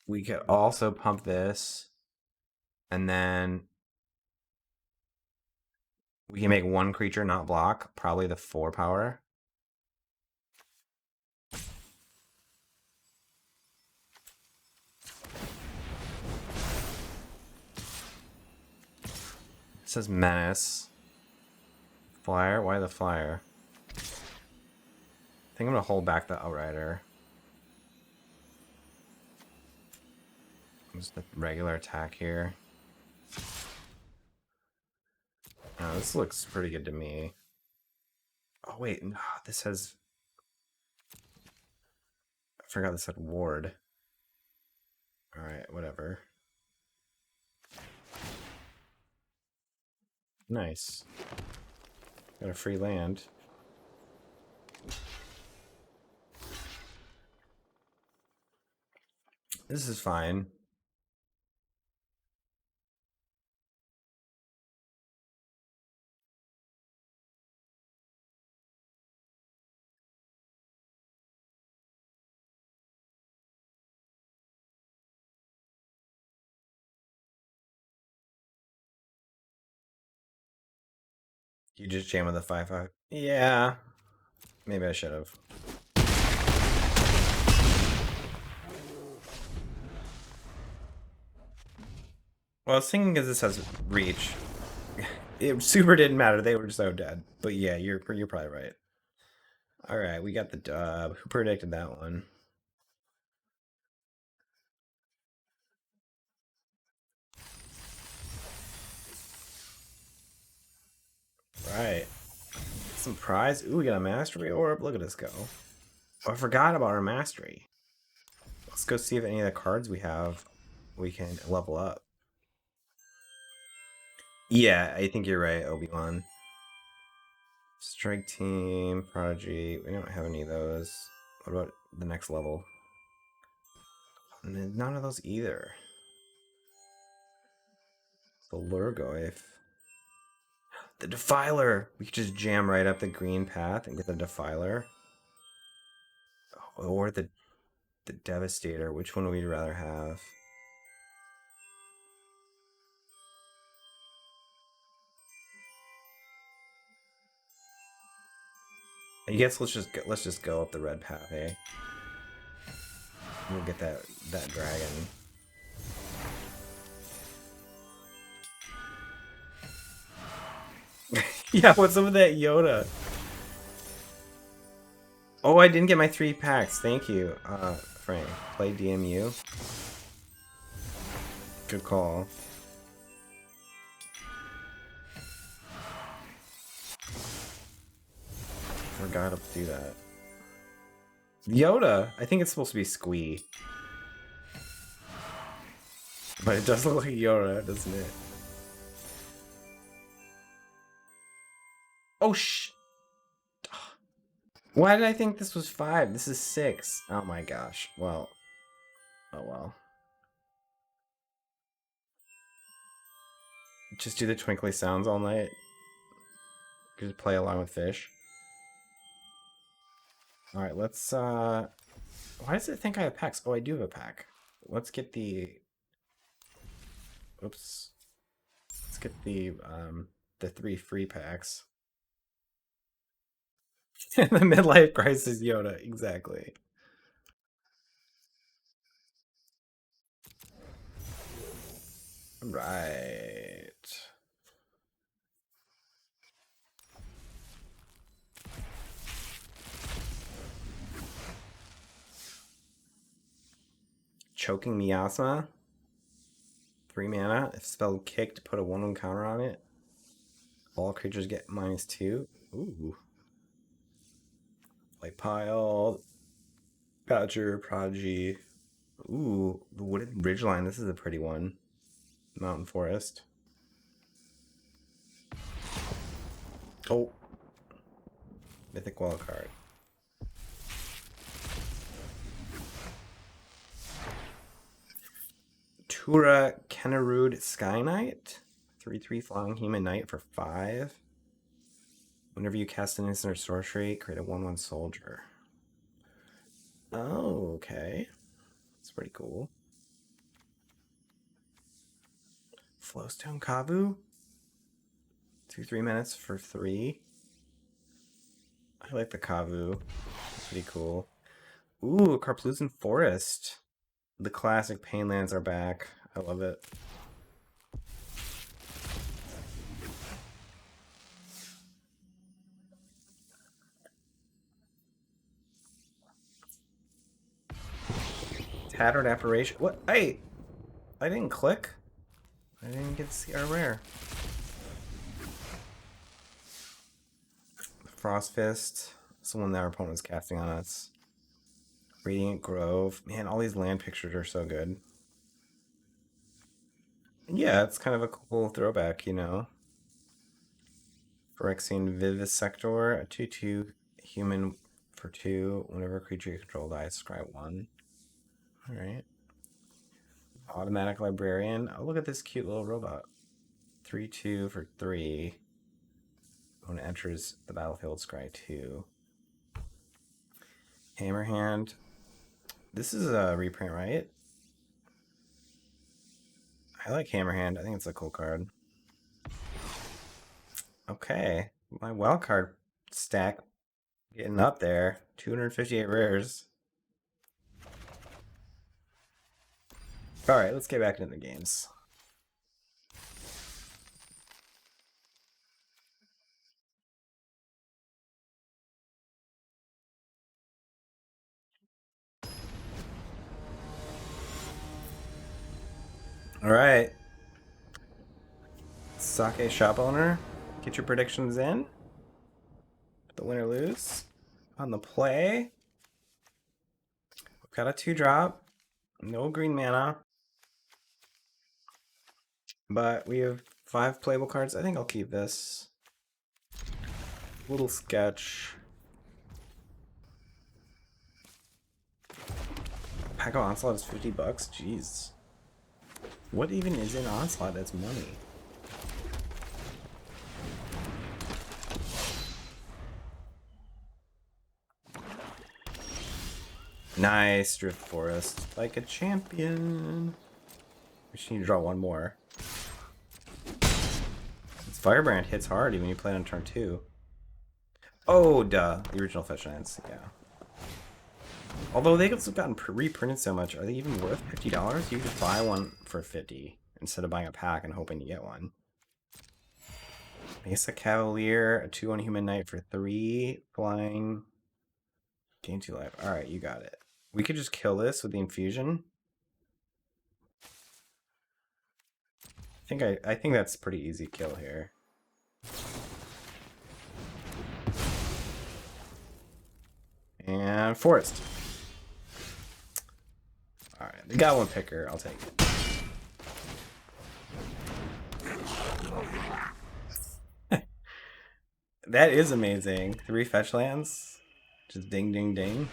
We could also pump this. And then we can make one creature not block, probably the 4 power. It says Menace. Flyer? Why the flyer? I think I'm gonna hold back the Outrider. Just the regular attack here. Oh, this looks pretty good to me. Oh wait, no, this has... I forgot this had ward. Alright, whatever. Nice. Got a free land. This is fine. You just jam with a 5/5. Yeah. Maybe I should have. Well, I was thinking because this has reach. It super didn't matter. They were so dead. But yeah, you're probably right. All right, we got the dub. Who predicted that one? Right. Some prize. Ooh, we got a mastery orb. Look at us go. Oh, I forgot about our mastery. Let's go see if any of the cards we have we can level up. Yeah, I think you're right, Obi-Wan. Strike Team, Prodigy. We don't have any of those. What about the next level? None of those either. The Lurgoyf. The Defiler! We could just jam right up the green path and get the Defiler. Or the Devastator. Which one would we rather have? I guess let's just go up the red path, eh? We'll get that dragon. Yeah, what's up with that Yoda? Oh, I didn't get my 3 packs. Thank you, Frank. Play DMU. Good call. Forgot to do that. Yoda! I think it's supposed to be Squee. But it does look like Yoda, doesn't it? Oh, why did I think this was 5? This is 6. Oh my gosh. Well. Oh well. Just do the twinkly sounds all night. Just play along with fish. Alright, let's, why does it think I have packs? Oh, I do have a pack. Let's get the... Oops. Let's get the 3 free packs. The midlife crisis Yoda, exactly. Right. Choking Miasma. 3 mana. If spelled kicked, put a 1/1 counter on it. All creatures get -2. Ooh. Light Pile. Badger, Prodigy. Ooh, the Wooded Ridgeline. This is a pretty one. Mountain Forest. Oh. Mythic Wildcard. Tura Kennerud Sky Knight. 3/3 Flying Human Knight for 5. Whenever you cast an instant or sorcery, create a 1/1 soldier. Oh, okay. That's pretty cool. Flowstone Kavu. 2/3 minutes for 3. I like the Kavu. It's pretty cool. Ooh, Karplusan Forest. The classic Painlands are back. I love it. Tattered apparition. What? Hey! I didn't click. I didn't get to see our rare. Frost Fist. It's the one that our opponent was casting on us. Radiant Grove. Man, all these land pictures are so good. Yeah, it's kind of a cool throwback, you know. Phyrexian Vivisector, a 2/2 human for 2. Whenever a creature you control dies, scry 1. Alright. Automatic Librarian. Oh, look at this cute little robot. 3/2 for 3. When it enters the battlefield, scry 2. Hammerhand. This is a reprint, right? I like Hammerhand. I think it's a cool card. Okay. My wildcard stack getting up there. 258 rares. Alright, let's get back into the games. Alright. Sake shop owner, get your predictions in. The win or lose. On the play. We've got a 2-drop. No green mana. But we have 5 playable cards. I think I'll keep this. Little sketch. Pack of Onslaught is $50. Jeez. What even is in Onslaught that's money? Nice, Drift Forest. Like a champion. We just need to draw one more. This Firebrand hits hard even when you play it on turn 2. Oh, duh. The original fetch lands, yeah. Although they've gotten reprinted so much, are they even worth $50? You could buy one for $50 instead of buying a pack and hoping to get one. Mesa Cavalier, a 2/1 Human Knight for 3, flying. Gain 2 life. Alright, you got it. We could just kill this with the infusion. I think that's a pretty easy kill here. And Forest. Alright, the Goblin Picker, I'll take it. That is amazing. 3 fetch lands. Just ding, ding, ding.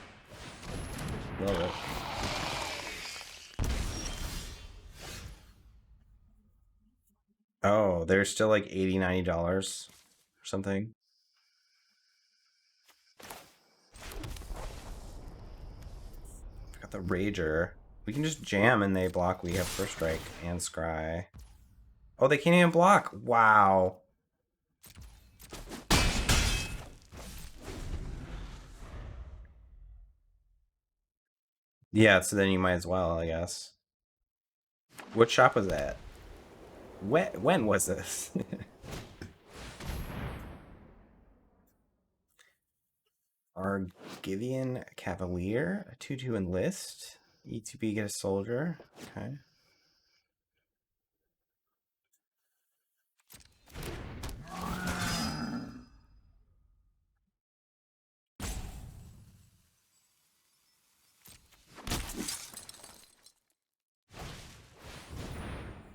Love it. Oh, they're still like $80, $90 or something. Got the Rager. We can just jam and they block. We have First Strike and Scry. Oh, they can't even block. Wow. Yeah, so then you might as well, I guess. What shop was that? When was this? Argivian Cavalier, a 2/2 enlist. E2B, get a soldier. Okay.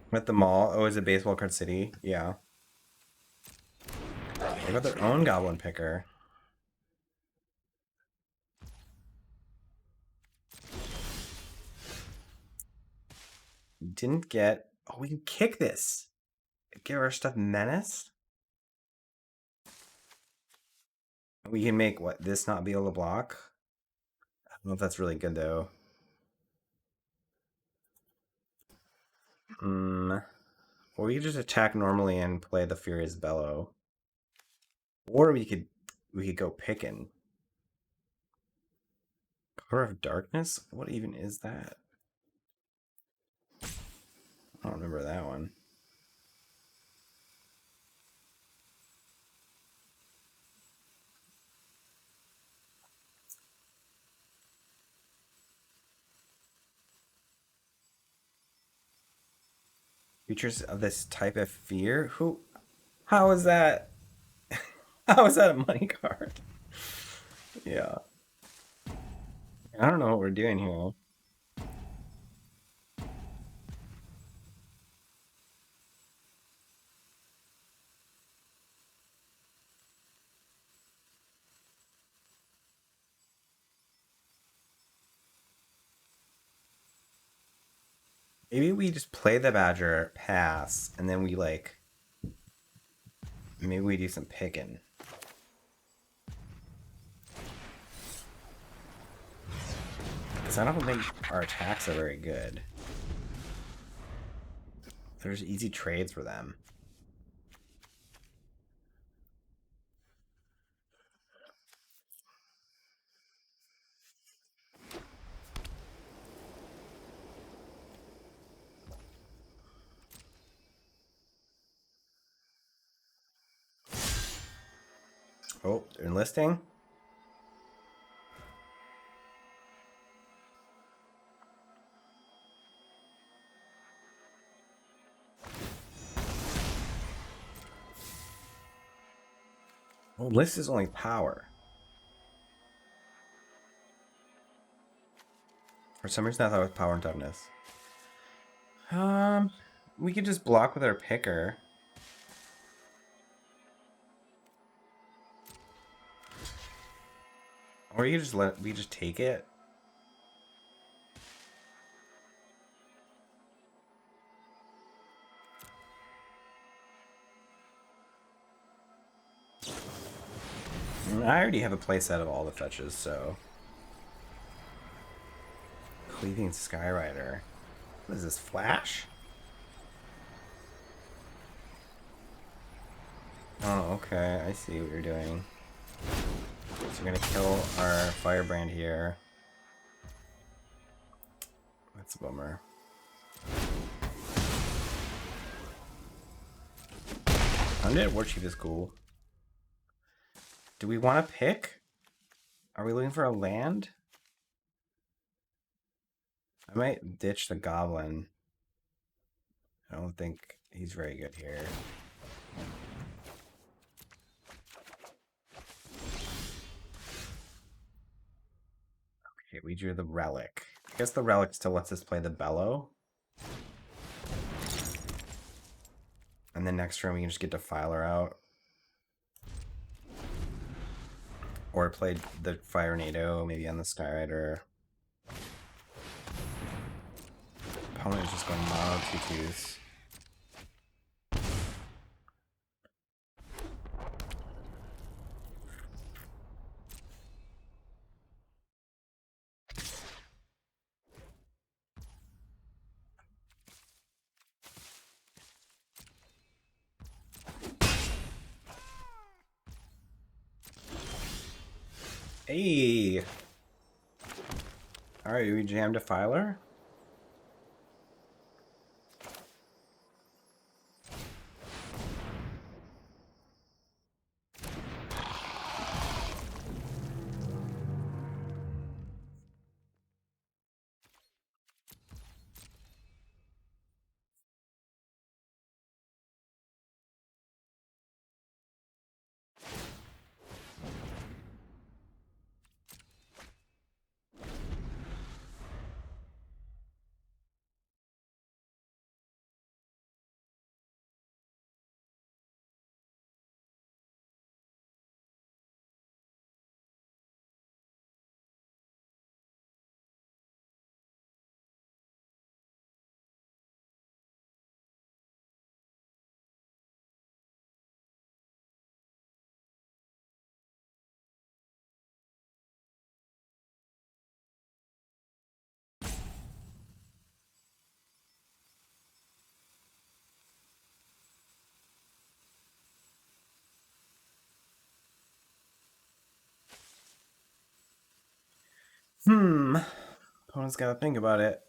I'm at the mall. Oh, is it Baseball Card City? Yeah. They got their own Goblin Picker. Didn't get... Oh, we can kick this. Give our stuff Menace. We can make, what, this not be able to block? I don't know if that's really good, though. Or we could just attack normally and play the Furious Bellow. Or we could go picking. Color of Darkness? What even is that? I don't remember that one. Creatures of this type of fear? Who? How is that? How is that a money card? Yeah. I don't know what we're doing here. Maybe we just play the Badger, pass, and then we like. Maybe we do some picking. Because I don't think our attacks are very good. There's easy trades for them. Oh, they're enlisting? Well, list is only power. For some reason I thought it was power and toughness. We could just block with our picker. Or you just we just take it. I already have a playset of all the fetches, so. Cleaving Skyrider. What is this, Flash? Oh, okay. I see what you're doing. So we're gonna kill our Firebrand here. That's a bummer. Undead Warchief is cool. Do we want to pick? Are we looking for a land? I might ditch the Goblin. I don't think he's very good here. Okay, we drew the Relic. I guess the Relic still lets us play the Bellow. And then next turn we can just get Defiler out. Or play the Fire Nado, maybe on the Skyrider. Opponent is just going mono 2/2s. Hey! Alright, we jam Defiler? Opponent's gotta think about it.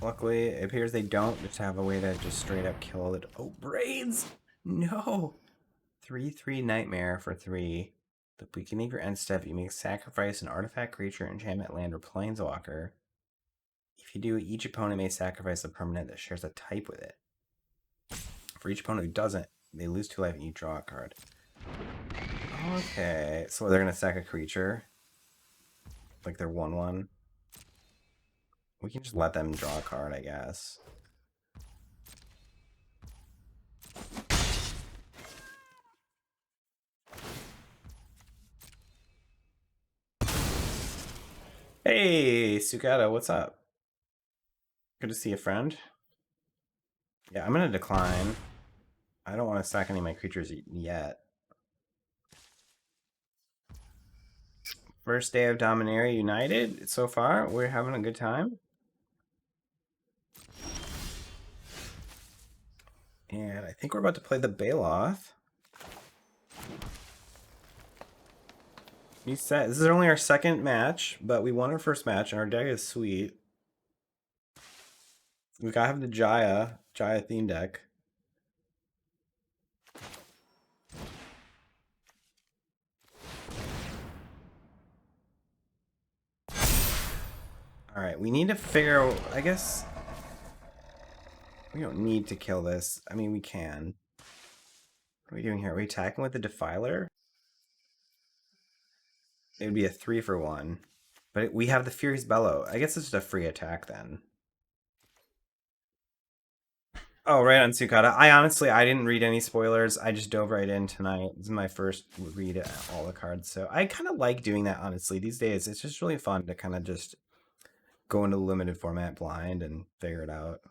Luckily, it appears they don't just have a way to just straight up kill it. Oh, Braids! No! 3/3 Nightmare for 3. The beginning of your end step, you may sacrifice an artifact, creature, enchantment, land, or planeswalker. If If you do, each opponent may sacrifice a permanent that shares a type with it. For each opponent who doesn't, they lose 2 life and you draw a card. Okay, so they're gonna sack a creature. Like they're 1/1. We can just let them draw a card, I guess. Hey, Sukata, what's up? Good to see a friend. Yeah, I'm gonna decline. I don't want to sack any of my creatures yet. First day of Dominaria United so far. We're having a good time. And I think we're about to play the Baloth. This is only our second match, but we won our first match, and our deck is sweet. We gotta have the Jaya theme deck. Alright, we need to figure out, I guess... We don't need to kill this. I mean, we can. What are we doing here? Are we attacking with the Defiler? It would be a 3-for-1. But we have the Furious Bellow. I guess it's just a free attack then. Oh, right on Sukata. I didn't read any spoilers. I just dove right in tonight. This is my first read of all the cards. So I kind of like doing that, honestly. These days, it's just really fun to kind of just go into the limited format blind and figure it out.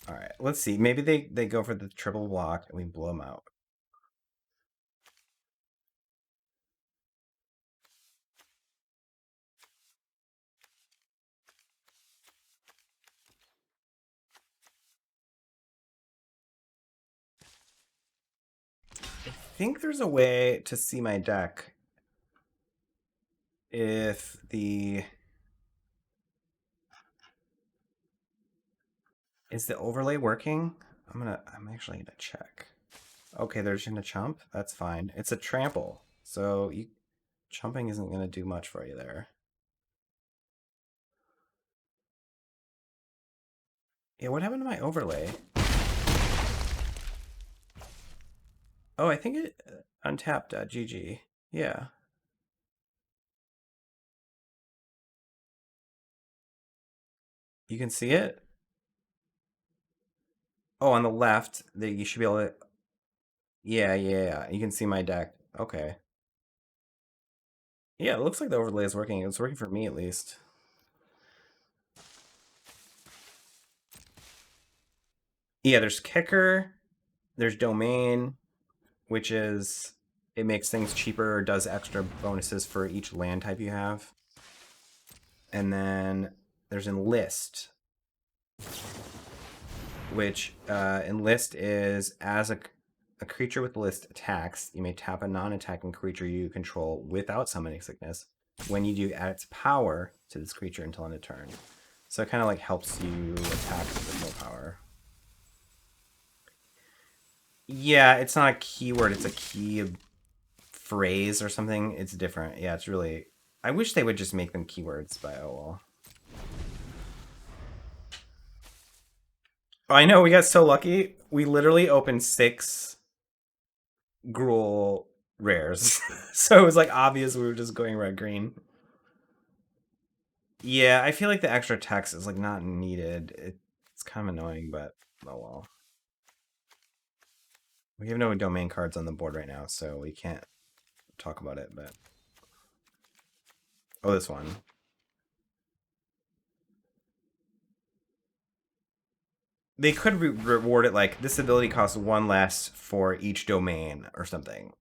All right, let's see. Maybe they go for the triple block and we blow them out. I think there's a way to see my deck if the... Is the overlay working? I'm actually gonna check. Okay, they're just gonna chump. That's fine. It's a trample, so chumping isn't gonna do much for you there. Yeah, what happened to my overlay? Oh, I think it untapped GG. Yeah. You can see it? Oh, on the left, you should be able to... Yeah. You can see my deck. Okay. Yeah, it looks like the overlay is working. It's working for me, at least. Yeah, there's Kicker. There's Domain, which is... It makes things cheaper or does extra bonuses for each land type you have. And then there's Enlist, which Enlist is as a creature with the list attacks, you may tap a non-attacking creature you control without summoning sickness. When you do, add its power to this creature until end of turn. So it kind of like helps you attack with no power. Yeah, it's not a keyword, it's a key phrase or something. It's different. Yeah, it's really... I wish they would just make them keywords, but oh well. I know, we got so lucky. We literally opened 6 Gruul rares. So it was like obvious we were just going red-green. Yeah, I feel like the extra text is like not needed. It's kind of annoying, but oh well. We have no domain cards on the board right now, so we can't talk about it, but... Oh, this one. They could reward it like, this ability costs 1 less for each domain or something.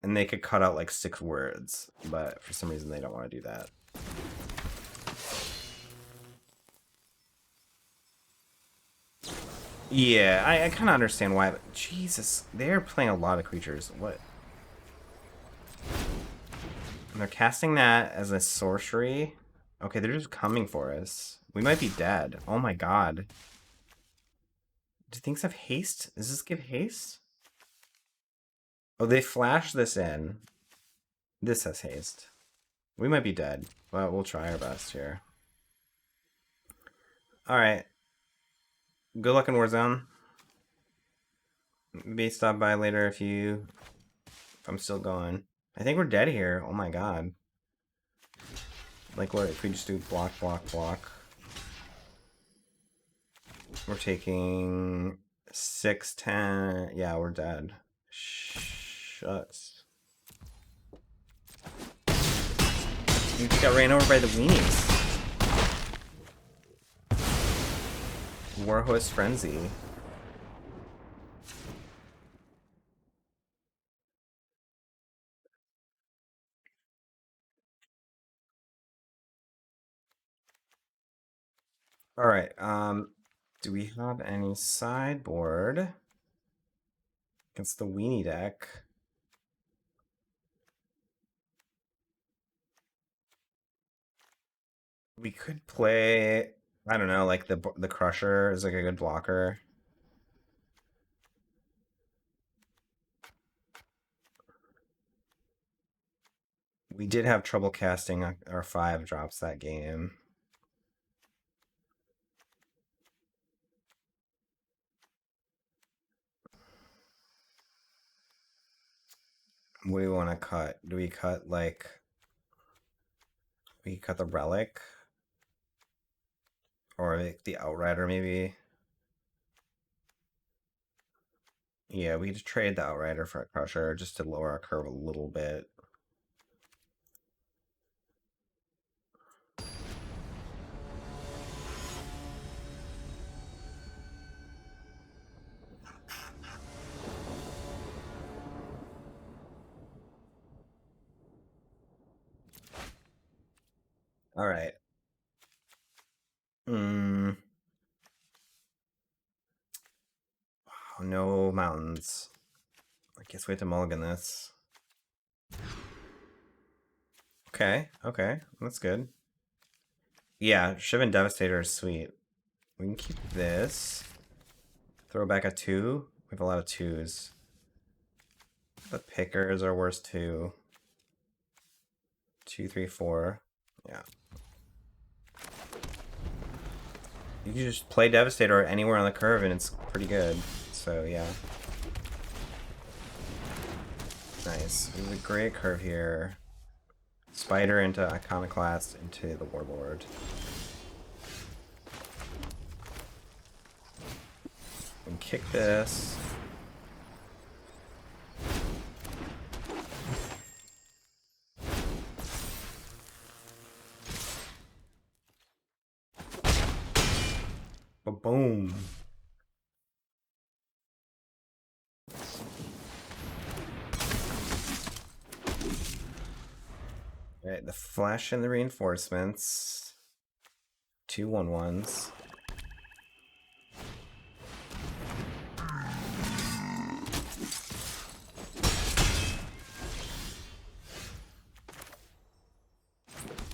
And they could cut out like 6 words, but for some reason they don't want to do that. Yeah, I kind of understand why, but Jesus, they're playing a lot of creatures. What? And they're casting that as a sorcery. Okay, they're just coming for us. We might be dead. Oh my god. Do things have haste? Does this give haste? Oh, they flash this in. This has haste. We might be dead, but we'll try our best here. Alright. Good luck in Warzone. Maybe stop by later if I'm still going. I think we're dead here. Oh my god. Like, what if we just do block, block, block? We're taking 6, 10. Yeah, we're dead. Shucks. You just got ran over by the weenies. Warhorse Frenzy. Alright, do we have any sideboard against the weenie deck? We could play, I don't know, like the Crusher is like a good blocker. We did have trouble casting our 5 drops that game. What do we want to cut? Do we cut like... We cut the Relic? Or like the Outrider maybe? Yeah, we just trade the Outrider for a Crusher just to lower our curve a little bit. Alright. Oh, no mountains. I guess we have to mulligan this. Okay, okay. That's good. Yeah, Shiv and Devastator is sweet. We can keep this. Throw back a 2. We have a lot of 2s. The Pickers are worse too. 2, 3, 4. Yeah. You can just play Devastator anywhere on the curve and it's pretty good. So, yeah. Nice. We have a great curve here. Spider into Iconoclast into the Warlord. And kick this. Ba-boom. Alright, the flash and the reinforcements. 2 1/1s.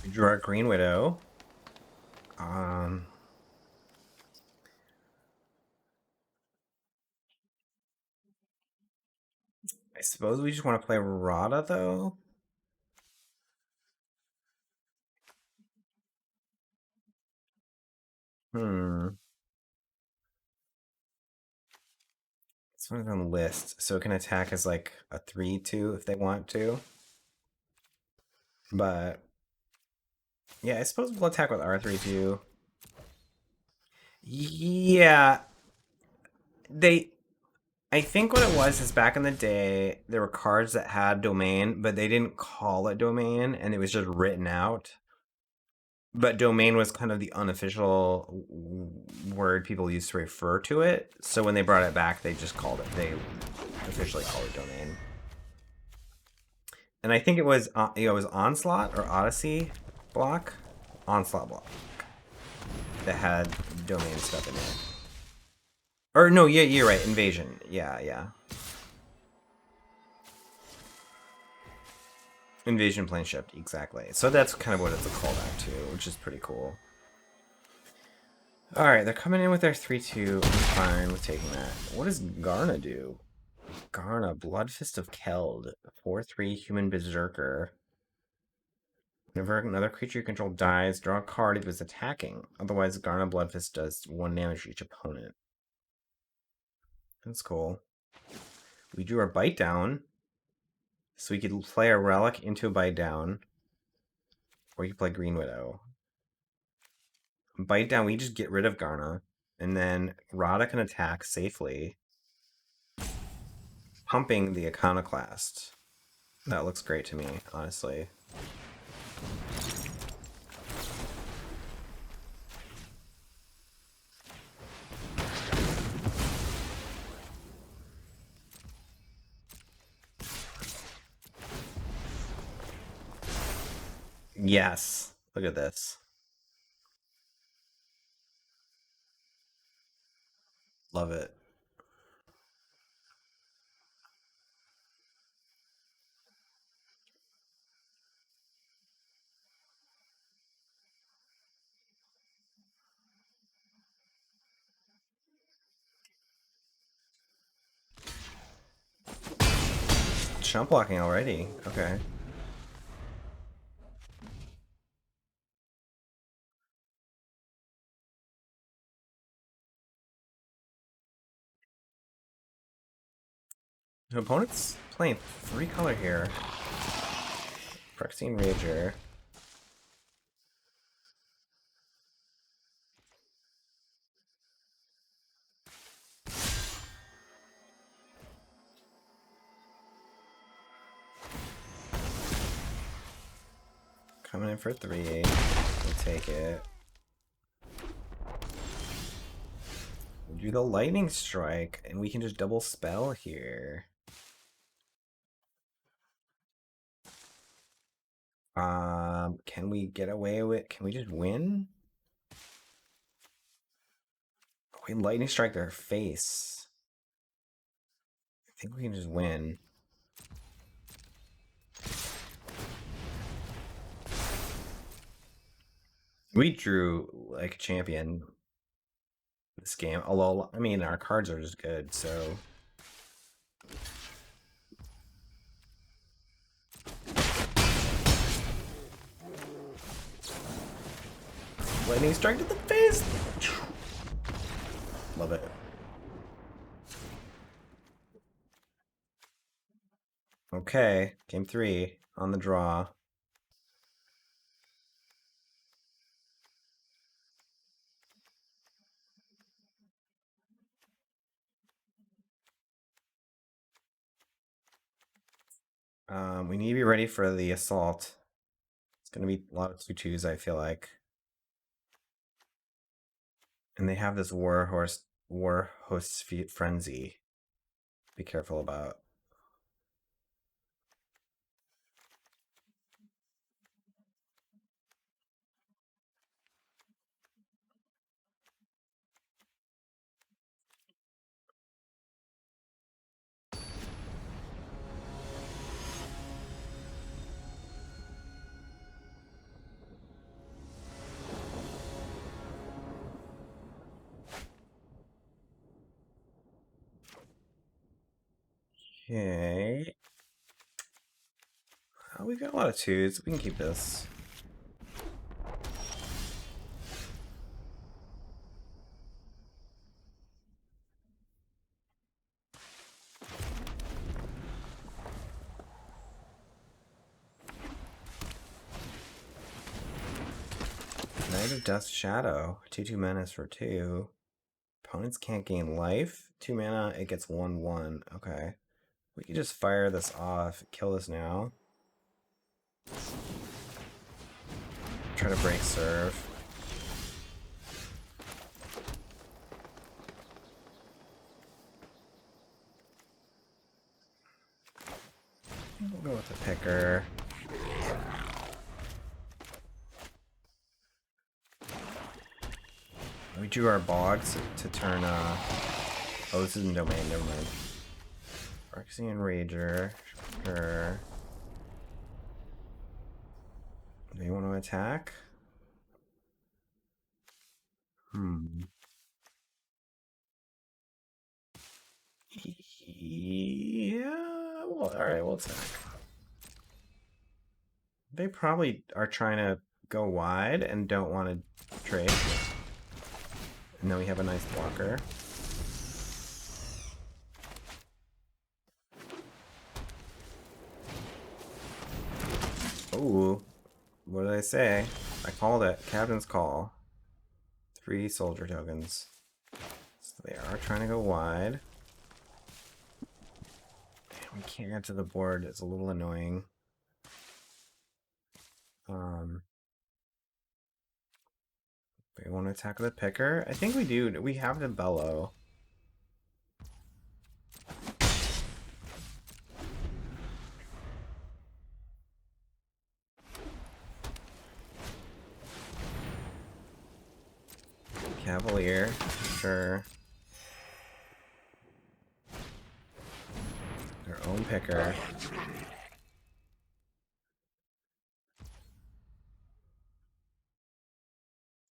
We drew our Green Widow. I suppose we just want to play Rada though. This one's on the list, so it can attack as like a 3/2 if they want to. But yeah, I suppose we'll attack with R3 too. Yeah. I think what it was is back in the day, there were cards that had domain, but they didn't call it domain, and it was just written out. But domain was kind of the unofficial word people used to refer to it. So when they brought it back, they officially called it domain. And I think it was Onslaught or Odyssey block? Onslaught block. That had domain stuff in it. Or no, yeah, you're right. Invasion. Yeah, yeah. Invasion plane shift, exactly. So that's kind of what it's a callback to, which is pretty cool. Alright, they're coming in with their 3/2. I'm fine with taking that. What does Garna do? Garna, Bloodfist of Keld. 4/3 human berserker. Whenever another creature you control dies, draw a card if it's attacking. Otherwise, Garna Bloodfist does 1 damage to each opponent. That's cool. We drew our Bite Down. So we could play a Relic into a Bite Down. Or you could play Green Widow. Bite Down, we just get rid of Garna. And then Rada can attack safely. Pumping the Iconoclast. That looks great to me, honestly. Yes. Look at this. Love it. Chump blocking already. Okay. The opponent's playing 3-color here. Phyrexian Rager. Coming in for 3. We'll take it. We'll do the Lightning Strike, and we can just double spell here. Can we get away with? Can we just win? We Lightning Strike their face. I think we can just win. We drew like a champion this game. Although, I mean, our cards are just good, so. Lightning strike to the face! Love it. Okay, game 3 on the draw. We need to be ready for the assault. It's gonna be a lot of 2/2s, I feel like. And they have this war host's frenzy. Be careful about. Okay. Oh, we got a lot of 2s. We can keep this. Knight of Death Shadow. 2/2 menace for 2. Opponents can't gain life. 2 mana, it gets 1/1. Okay. We can just fire this off. Kill this now. Try to break serve. We'll go with the picker. We drew our bogs to turn, oh, this isn't domain, never mind. Phyrexian Rager, sure. Do you want to attack? Yeah, well, alright, we'll attack. They probably are trying to go wide and don't want to trade. And then we have a nice blocker. Ooh, what did I say? I called it. Captain's call. 3 soldier tokens. So they are trying to go wide. We can't get to the board. It's a little annoying. We want to attack the picker. I think we do. We have the bellow. Cavalier, sure. Their own picker.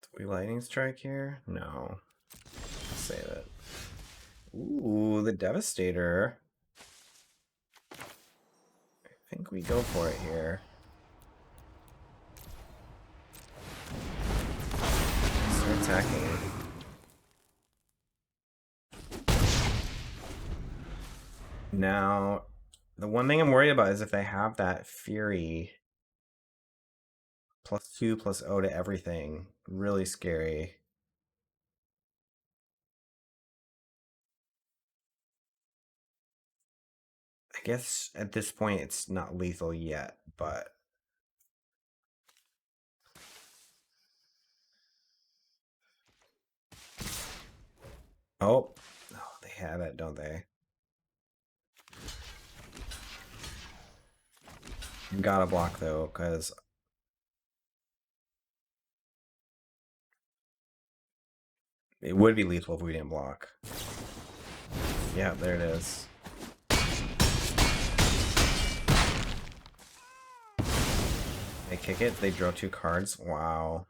Do we lightning strike here? No. I'll save it. Ooh, the Devastator. I think we go for it here. Start attacking. Now, the one thing I'm worried about is if they have that Fury +2/+0 to everything. Really scary. I guess at this point it's not lethal yet, but oh, they have it, don't they? Gotta block though, because it would be lethal if we didn't block. Yeah, there it is. They kick it, they draw 2 cards. Wow.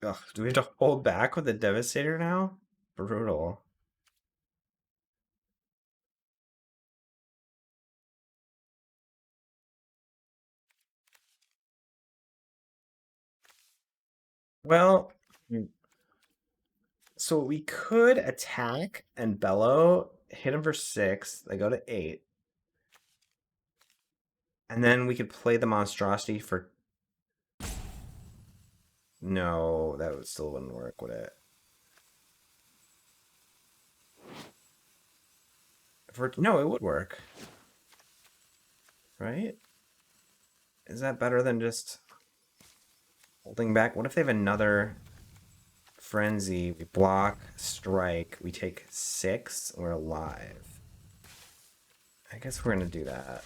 Ugh, do we have to hold back with the Devastator now? Brutal. Well, so we could attack and bellow, hit him for 6. They go to 8. And then we could play the monstrosity for... No, that still wouldn't work, would it? No, it would work. Right? Is that better than just holding back? What if they have another frenzy? We block, strike, we take 6, we're alive. I guess we're gonna do that.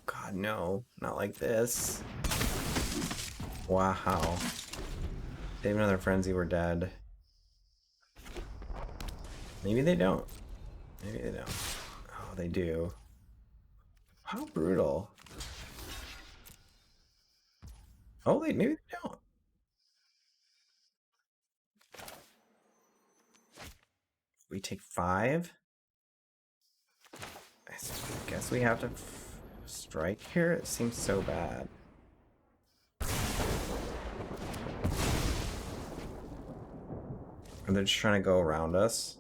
God, no, not like this. Wow. They have another frenzy, we're dead. Maybe they don't. Maybe they don't. Oh, they do. How brutal. Oh, maybe they don't. We take 5. I guess we have to strike here. It seems so bad. And they're just trying to go around us.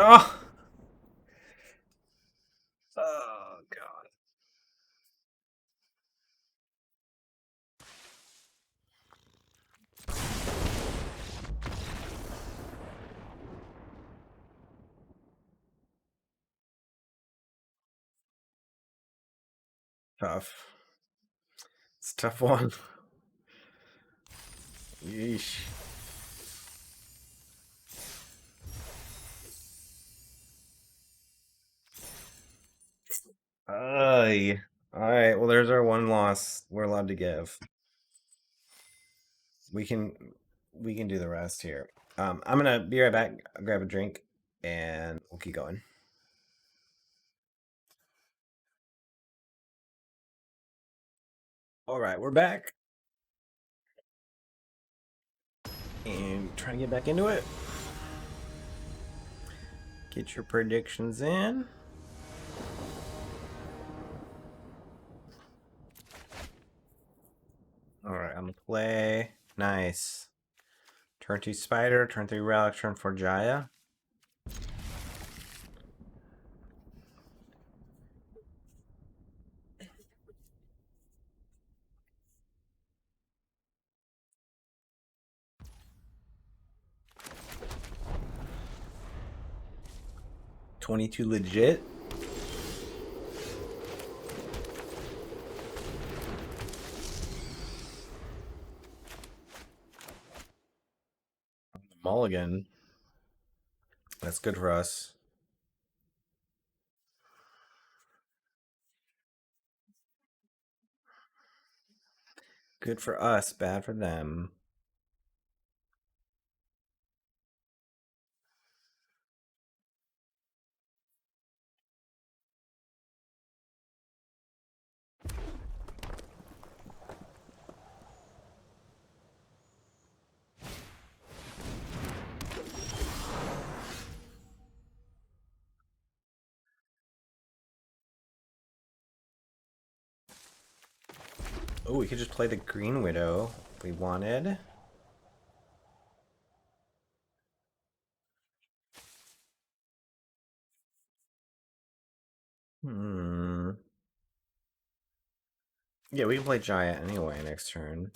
Oh! Oh, God. Tough. It's a tough one. Yeesh. Ay. Alright, well there's our one loss we're allowed to give. We can do the rest here. I'm gonna be right back, grab a drink, and we'll keep going. All right, we're back. And trying to get back into it. Get your predictions in. Alright, I'm gonna play. Nice. Turn 2 Spider, turn 3 Relic, turn 4 Jaya. $22 legit. Mulligan. That's good for us. Good for us, bad for them. Oh, we could just play the Green Widow if we wanted. Yeah, we can play Jaya anyway next turn.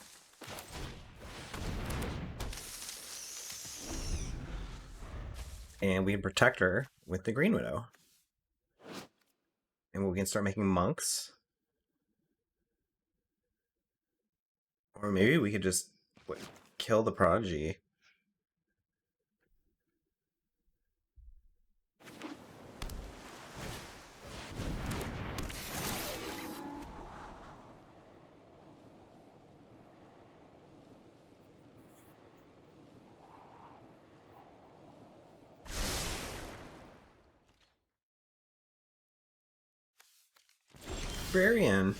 And we can protect her with the Green Widow. And we can start making monks. Or maybe we could just kill the Prodigy. Barbarian.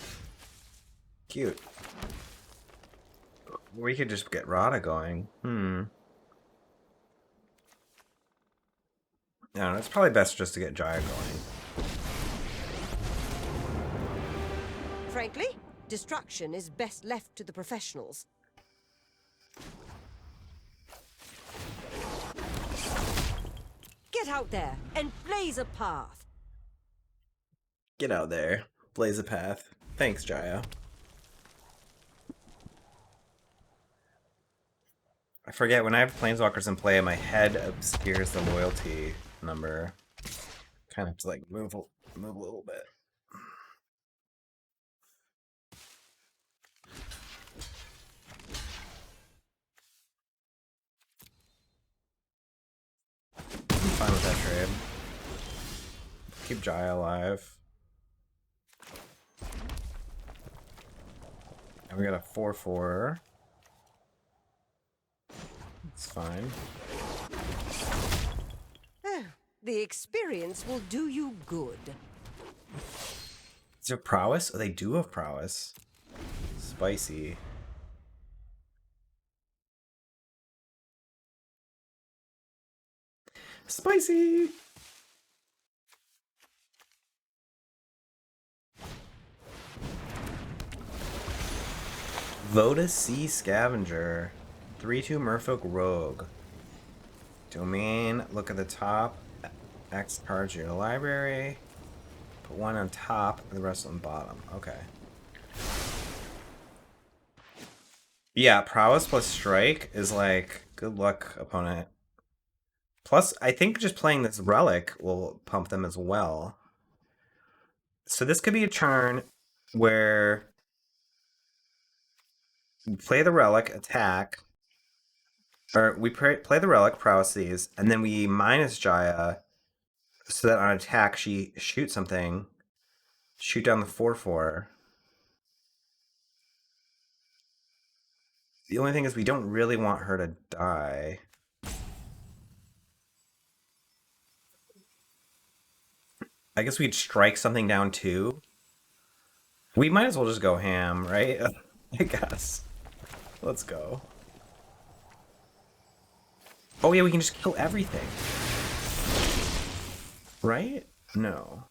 Cute. We could just get Rada going. No, it's probably best just to get Jaya going. Frankly, destruction is best left to the professionals. Get out there and blaze a path. Get out there. Blaze a path. Thanks, Jaya. I forget, when I have Planeswalkers in play, my head obscures the loyalty number. Kind of have to like move a little bit. I'm fine with that trade. Keep Jaya alive. And we got a 4/4. It's fine. Oh, the experience will do you good. Is there prowess? Oh, they do have prowess. Spicy. Spicy! Voda Sea Scavenger. 3/2 Merfolk Rogue. Domain, look at the top. X cards your library. Put one on top, and the rest on bottom. Okay. Yeah, prowess plus strike is like, good luck, opponent. Plus, I think just playing this relic will pump them as well. So this could be a turn where we play the relic, attack, or we play the relic, prowess these, and then we minus Jaya, so that on attack she shoots something, shoot down the 4/4. The only thing is we don't really want her to die. I guess we'd strike something down too. We might as well just go ham, right? I guess. Let's go. Oh yeah, we can just kill everything. Right? No.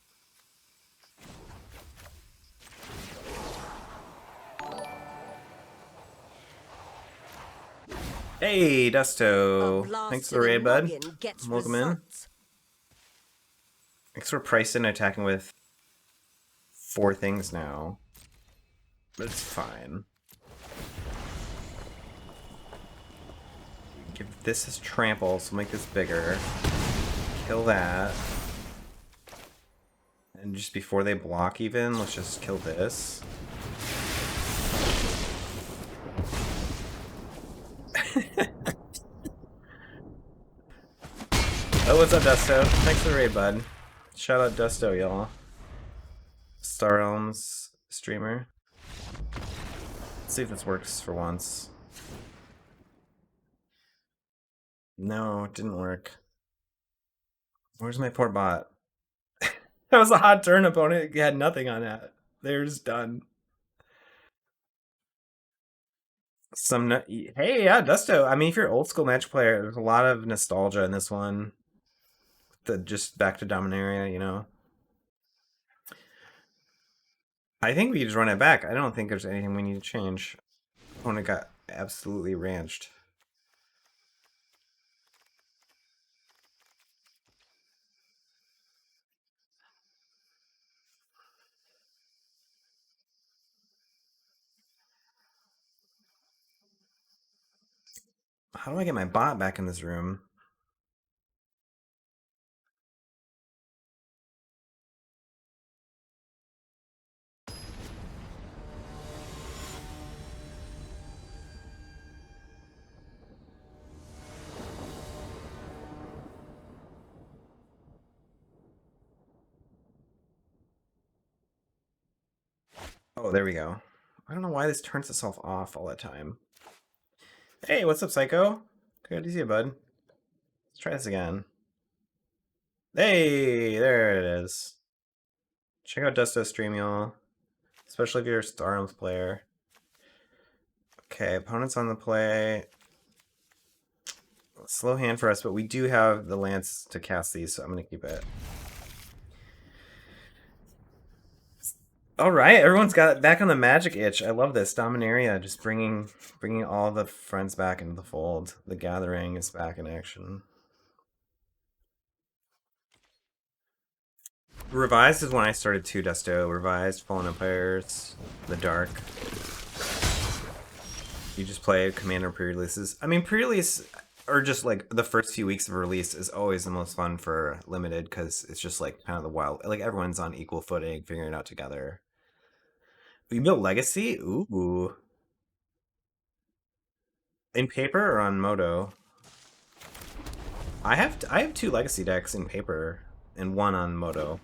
Hey, A Dusto. Thanks for the raid, blast-filling bud. noggin gets Welcome in. results. I guess we're priced in attacking with 4 things now. But it's fine. Give this as trample, so make this bigger. Kill that. And just before they block even, let's just kill this. Oh, what's up, Dusto? Thanks for the raid, bud. Shout out Dusto, y'all. Star Elms streamer. Let's see if this works for once. No, it didn't work. Where's my poor bot? That was a hot turn, opponent. You had nothing on that. They're just done. Hey, yeah, Dusto. I mean, if you're an old school match player, there's a lot of nostalgia in this one. Just back to Dominaria, you know. I think we just run it back. I don't think there's anything we need to change. Opponent got absolutely ranched. How do I get my bot back in this room? Oh, there we go. I don't know why this turns itself off all the time. Hey, what's up, Psycho? Good to see you, bud. Let's try this again. Hey, there it is. Check out Dusto's stream, y'all. Especially if you're a Star Realms player. Okay, opponent's on the play. Slow hand for us, but we do have the lance to cast these, so I'm gonna keep it. All right, everyone's got back on the magic itch. I love this Dominaria, just bringing all the friends back into the fold. The Gathering is back in action. Revised is when I started too, Dusto. Revised, Fallen Empires, The Dark. You just play Commander pre-releases. I mean, pre-release, or just like the first few weeks of release, is always the most fun for Limited because it's just like kind of the wild. Like everyone's on equal footing, figuring it out together. We built Legacy? Ooh. In paper or on Moto? I have 2 Legacy decks in paper and 1 on Moto.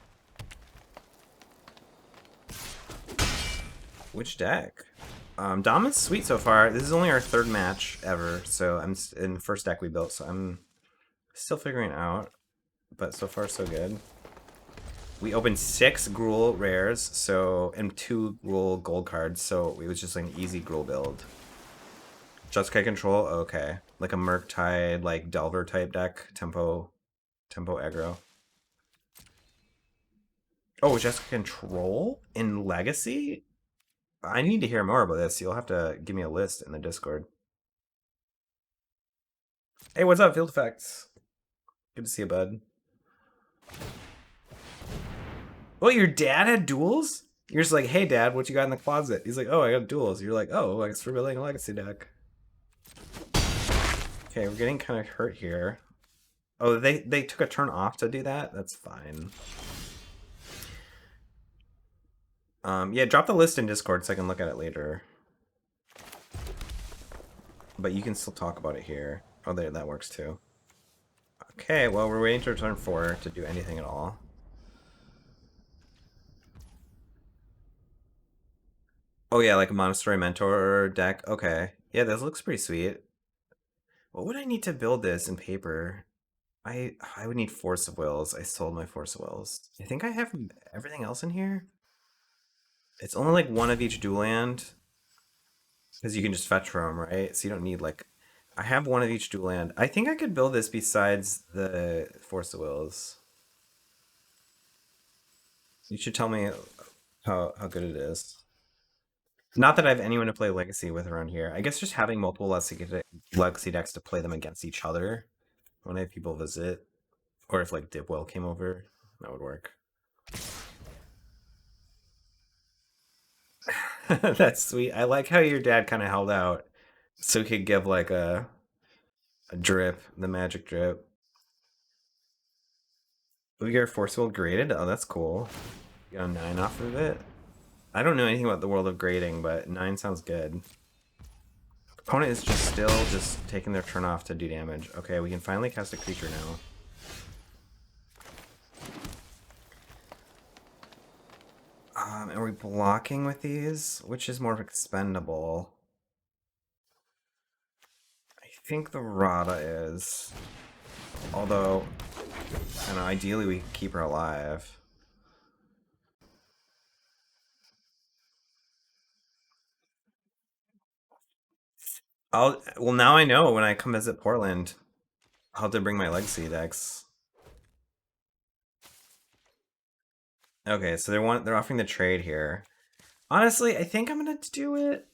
Which deck? Dom is sweet so far. This is only our 3rd match ever, so I'm in the first deck we built, so I'm still figuring it out. But so far, so good. We opened 6 Gruul rares, so and 2 Gruul gold cards, so it was just like an easy Gruul build. Jeskai control, okay. Like a Murktide, like Delver type deck, tempo aggro. Oh, Jeskai control in Legacy? I need to hear more about this. You'll have to give me a list in the Discord. Hey, what's up, Field Effects? Good to see you, bud. Oh, your dad had duels? You're just like, hey, Dad, what you got in the closet? He's like, oh, I got duels. You're like, oh, I guess we're building a Legacy deck. Okay, we're getting kind of hurt here. Oh, they took a turn off to do that? That's fine. Yeah, drop the list in Discord so I can look at it later. But you can still talk about it here. Oh, there, that works too. Okay, well, we're waiting to turn 4 to do anything at all. Oh yeah, like a Monastery Mentor deck. Okay. Yeah, this looks pretty sweet. What would I need to build this in paper? I would need Force of Wills. I sold my Force of Wills. I think I have everything else in here. It's only like one of each dual land. Because you can just fetch from them, right? So you don't need like... I have one of each dual land. I think I could build this besides the Force of Wills. You should tell me how good it is. Not that I have anyone to play Legacy with around here. I guess just having multiple Legacy decks to play them against each other when I have people visit. Or if like Dipwell came over, that would work. That's sweet. I like how your dad kind of held out so he could give like a drip, the magic drip. We get our force will graded. Oh, that's cool. You got a 9 off of it. I don't know anything about the world of grading, but 9 sounds good. Opponent is just still just taking their turn off to do damage. Okay, we can finally cast a creature now. Are we blocking with these? Which is more expendable? I think the Rada is. Although, I don't know, ideally we could keep her alive. Well, now I know when I come visit Portland, I'll have to bring my Legacy decks. Okay, so they're offering the trade here. Honestly, I think I'm gonna do it.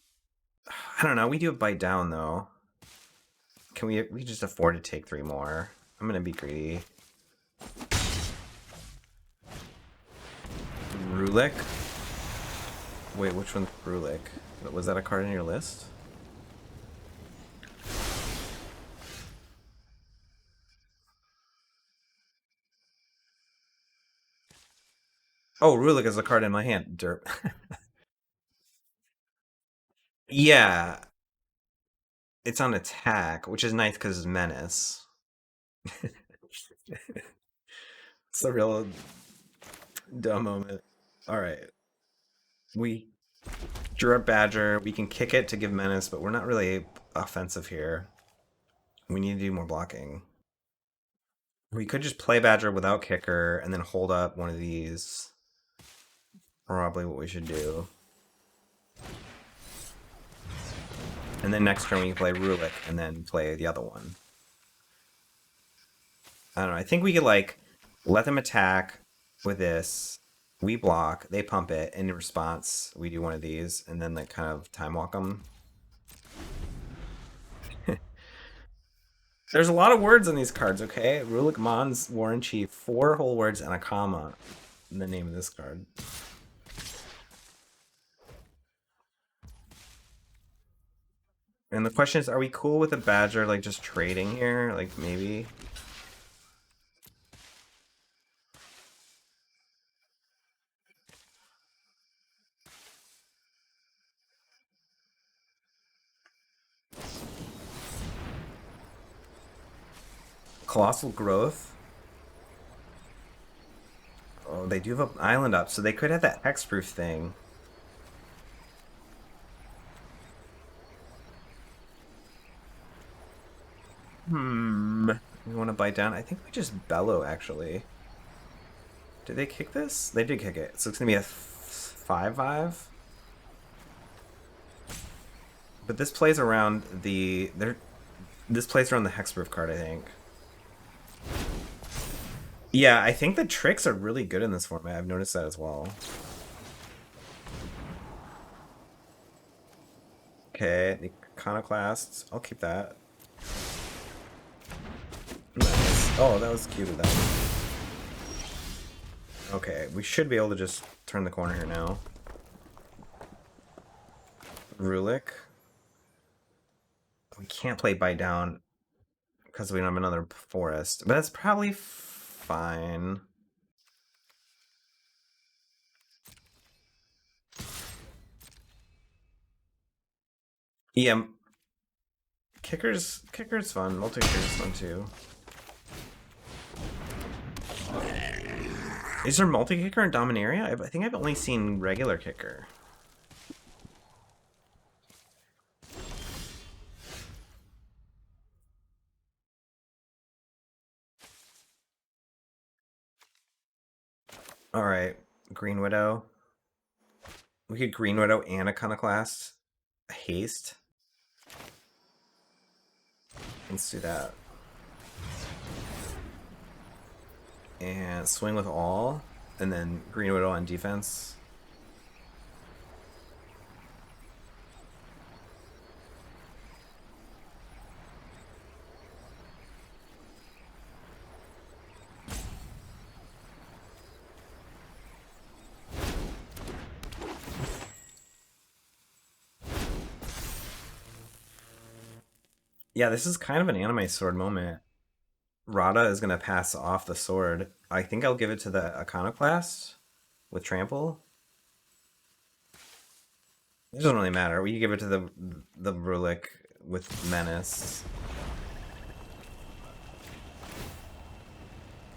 I don't know. We do a bite down though. Can we just afford to take 3 more? I'm gonna be greedy. Rulik. Wait, which one's Gruul? Was that a card in your list? Oh, Rulik is a card in my hand. Derp. Yeah, it's on attack, which is nice because it's menace. It's a real dumb moment. All right, we drew a Badger. We can kick it to give menace, but we're not really offensive here. We need to do more blocking. We could just play Badger without kicker and then hold up one of these. Probably what we should do. And then next turn we can play Rulik and then play the other one. I don't know. I think we could like let them attack with this. We block, they pump it, and in response we do one of these, and then like kind of time walk them. There's a lot of words on these cards, okay? Rulik Mon's War in Chief, 4 whole words and a comma in the name of this card. And the question is, are we cool with a Badger like just trading here? Like maybe? Colossal Growth. Oh, they do have an island up, so they could have that hexproof thing. We want to bite down? I think we just bellow, actually. Did they kick this? They did kick it. So it's going to be a 5/5. But this plays around the... This plays around the hexproof card, I think. Yeah, I think the tricks are really good in this format. I've noticed that as well. Okay, the Iconoclasts. I'll keep that. Nice. Oh, that was cute of them. Okay, we should be able to just turn the corner here now. Rulik. We can't play Bite Down because we don't have another forest, but that's probably fine. Yeah, kicker's fun. Multi-kicker's fun too. Is there multi-kicker in Dominaria? I think I've only seen regular kicker. All right, Green Widow. We could Green Widow and Iconoclast. Haste. Let's do that. And swing with all, and then Green Widow on defense. Yeah, this is kind of an anime sword moment. Rada is going to pass off the sword. I think I'll give it to the Iconoclast with Trample. It doesn't really matter. We give it to the Brulik with Menace.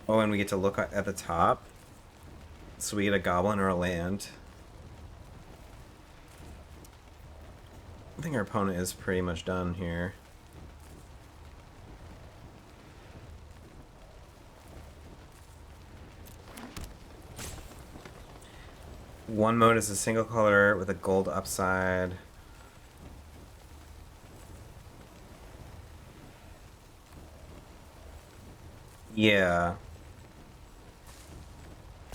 Oh, and we get to look at the top. So we get a Goblin or a land. I think our opponent is pretty much done here. One mode is a single color with a gold upside. Yeah.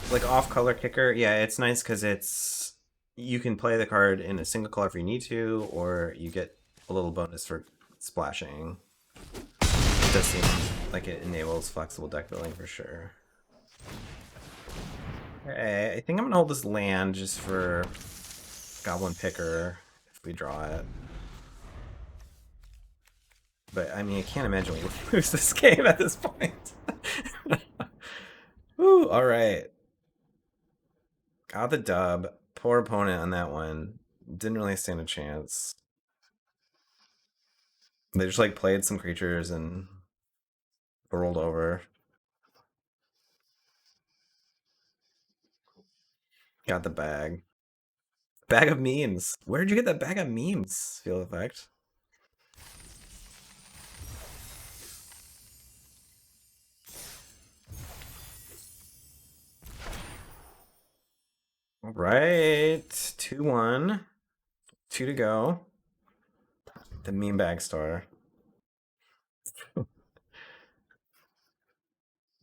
Like off color kicker, yeah, it's nice because it's you can play the card in a single color if you need to, or you get a little bonus for splashing. It does seem like it enables flexible deck building for sure. Okay, I think I'm gonna hold this land just for Goblin Picker if we draw it. But I mean, I can't imagine we lose this game at this point. Ooh, all right. Got the dub. Poor opponent on that one. Didn't really stand a chance. They just like played some creatures and rolled over. Got the bag. Bag of memes. Where did you get that bag of memes? Field effect. All right, 2-1. 2 to go. The meme bag star.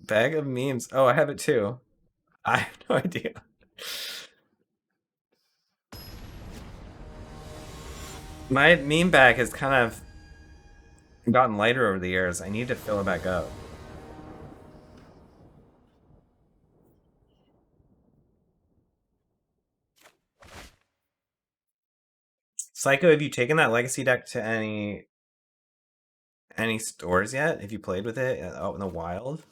Bag of memes. Oh, I have it too. I have no idea. My meme bag has kind of gotten lighter over the years. I need to fill it back up. Psycho, have you taken that legacy deck to any stores yet? Have you played with it out in the wild?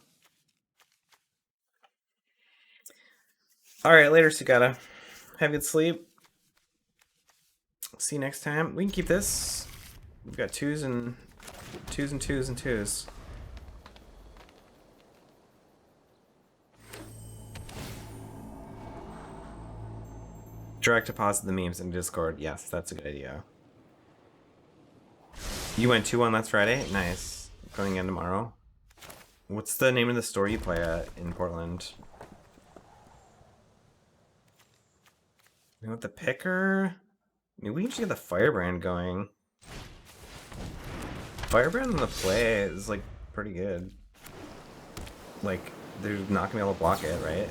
All right, later, Sugata. Have a good sleep. See you next time. We can keep this. We've got twos and twos and twos and twos. Direct deposit the memes in Discord. Yes, that's a good idea. You went 2-1 last Friday? Nice. Going in tomorrow. What's the name of the store you play at in Portland? You want the picker? Maybe we can just get the Firebrand going. Firebrand on the play is like pretty good. Like, they're not gonna be able to block it, right?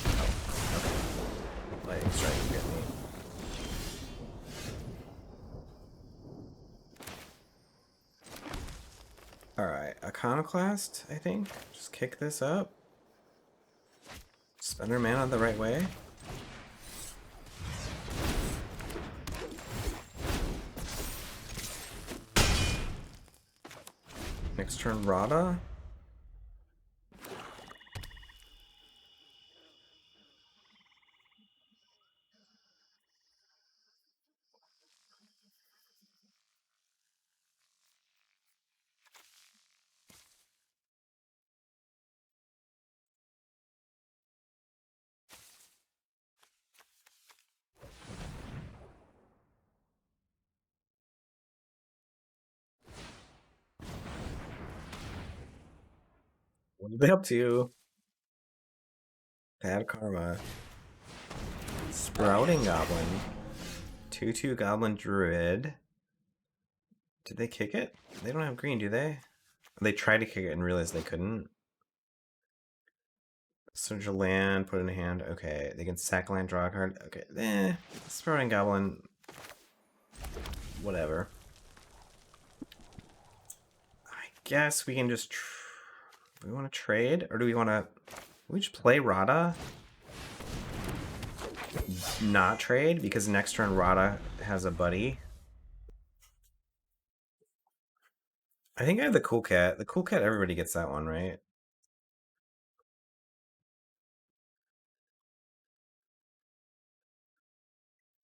Oh, okay. Lightning strike will get me. Alright, Iconoclast, I think. Just kick this up. Spend our mana the right way. Next turn, Rada. What are they up to? Bad karma. Sprouting Goblin. 2/2 Goblin Druid. Did they kick it? They don't have green, do they? They tried to kick it and realized they couldn't. Search a land, put it in a hand. Okay, they can sack land, draw a card. Okay, Sprouting Goblin. Whatever. I guess we can just... do we want to trade? Or do we want to... we just play Rada? Not trade? Because next turn Rada has a buddy. I think I have the Cool Cat. The Cool Cat, everybody gets that one, right?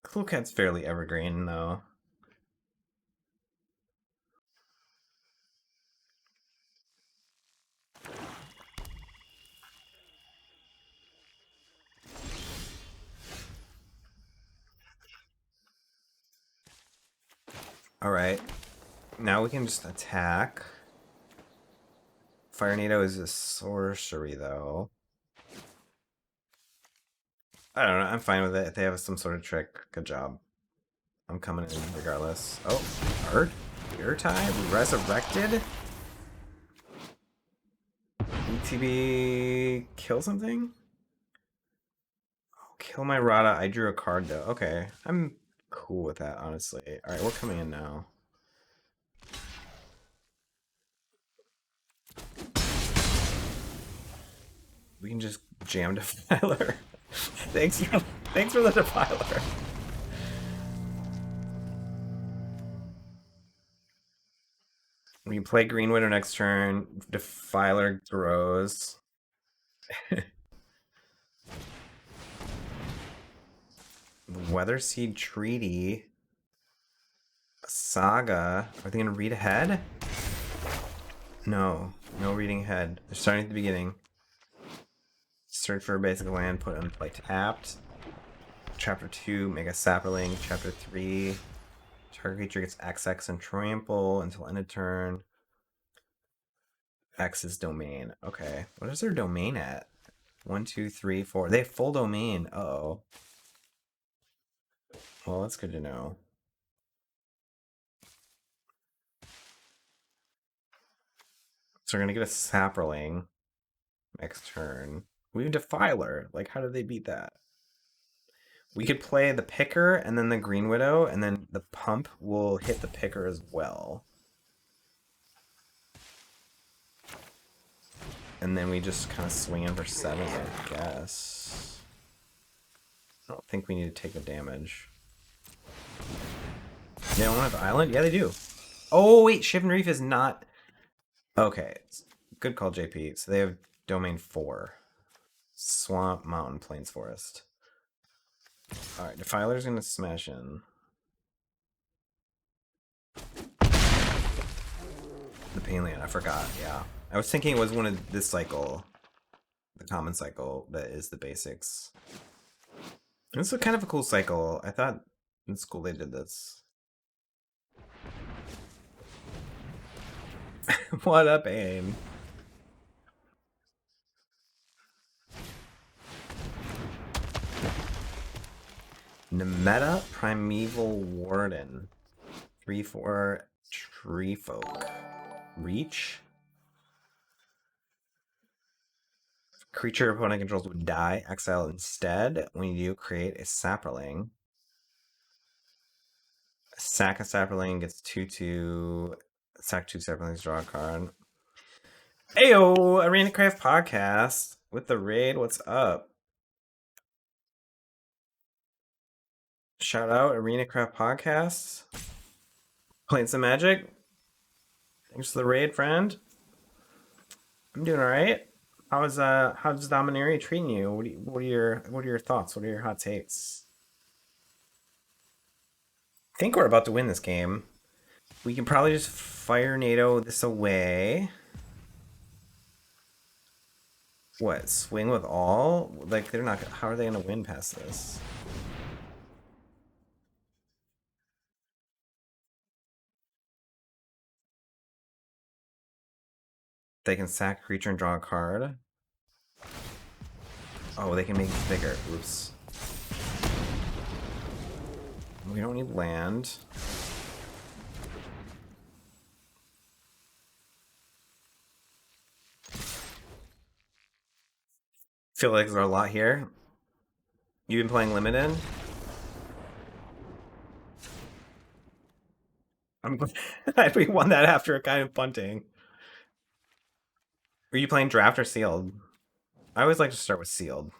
Cool Cat's fairly evergreen, though. Alright. Now we can just attack. Fire Nado is a sorcery, though. I don't know. I'm fine with it. If they have some sort of trick, good job. I'm coming in regardless. Oh, Art? Urtai? Resurrected? ETB kill something? Oh, kill my Rada. I drew a card, though. Okay. I'm cool with that, honestly. Alright, we're coming in now. We can just jam Defiler. thanks for the Defiler. We can play Green Widow next turn. Defiler grows. Weather Seed Treaty. Saga. Are they gonna read ahead? No. No reading ahead. They're starting at the beginning. Search for a basic land, put in play tapped. Chapter 2, make a sapling. Chapter 3, target creature gets XX and trample until end of turn. X is domain. Okay. What is their domain at? 1, 2, 3, 4. They have full domain. Uh-oh. Well, that's good to know. So we're gonna get a sapling next turn. We have Defiler. Like, how did they beat that? We could play the Picker and then the Green Widow, and then the Pump will hit the Picker as well. And then we just kind of swing in for 7, I guess. I don't think we need to take the damage. They don't have Island? Yeah, they do. Oh, wait, Shivan Reef is not... Okay, good call, JP. So they have Domain 4. Swamp, Mountain, Plains, Forest. Alright, Defiler's gonna smash in. The Painland, I forgot, yeah. I was thinking it was one of this cycle. The common cycle that is the basics. This is kind of a cool cycle. I thought it's cool they did this. What up, Aim? Nemeta Primeval Warden. 3/4 Tree Folk. Reach. Creature opponent controls would die. Exile instead. When you do, create a sapling. Sack a sapling, gets 2/2. Sack 2 saplings, draw a card. Ayo! Arena Craft Podcast with the raid. What's up? Shout out Arena Craft Podcast. Playing some Magic. Thanks for the raid, friend. I'm doing all right. How's Dominaria treating you? What are your thoughts? What are your hot takes? I think we're about to win this game. We can probably just fire NATO this away. What, swing with all? Like, they're not... How are they going to win past this? They can sack a creature and draw a card. Oh, they can make it bigger. Oops. We don't need land. Feel like there's a lot here. You've been playing limited? I'm glad we won that after a kind of punting. Are you playing draft or sealed? I always like to start with sealed.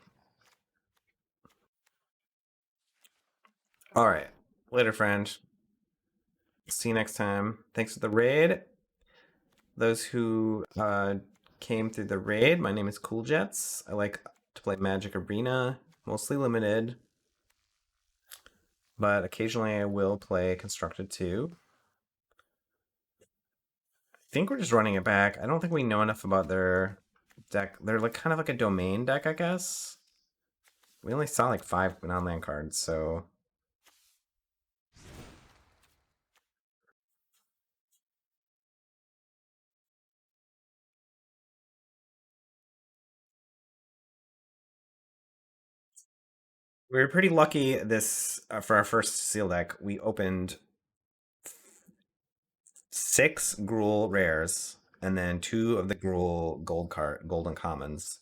Alright. Later, friend. See you next time. Thanks for the raid. Those who came through the raid, my name is Cool Jets. I like to play Magic Arena, mostly limited. But occasionally I will play Constructed too. I think we're just running it back. I don't think we know enough about their deck. They're like kind of like a domain deck, I guess. We only saw like 5 non-land cards, so we were pretty lucky this for our first seal deck. We opened 6 Gruul rares and then 2 of the Gruul golden commons.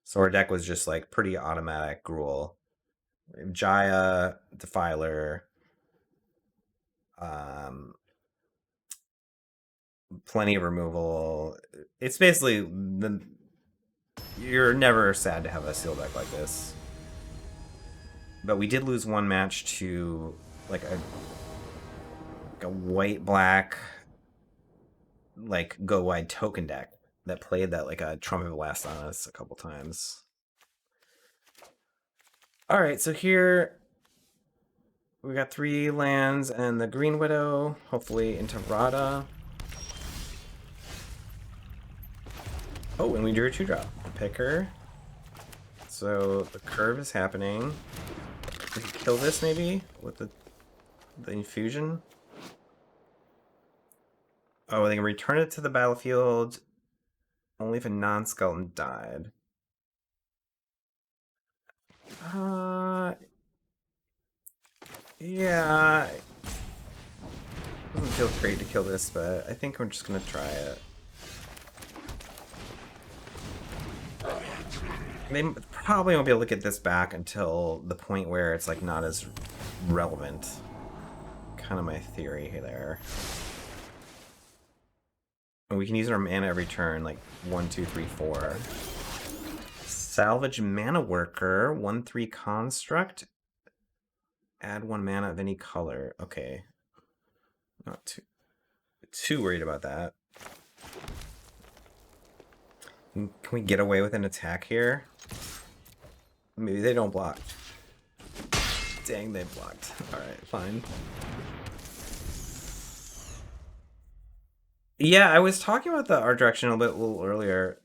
So our deck was just like pretty automatic Gruul. Jaya, Defiler, plenty of removal. It's basically you're never sad to have a seal deck like this. But we did lose one match to like a white black like go wide token deck that played that like a Trumpet Blast on us a couple times. All right, so here we got 3 lands and the Green Widow, hopefully into Rada. Oh, and we drew a 2-drop. Picker. So the curve is happening. We can kill this maybe with the infusion. Oh, they can return it to the battlefield only if a non-skeleton died. Yeah. It doesn't feel great to kill this, but I think we're just gonna try it. They probably won't be able to get this back until the point where it's like not as relevant. Kind of my theory there. And we can use our mana every turn, like 1, 2, 3, 4. Salvage Mana Worker, 1/3 construct. Add 1 mana of any color. Okay. Not too worried about that. Can we get away with an attack here? Maybe they don't block. Dang, they blocked. Alright, fine. Yeah, I was talking about the art direction a little earlier.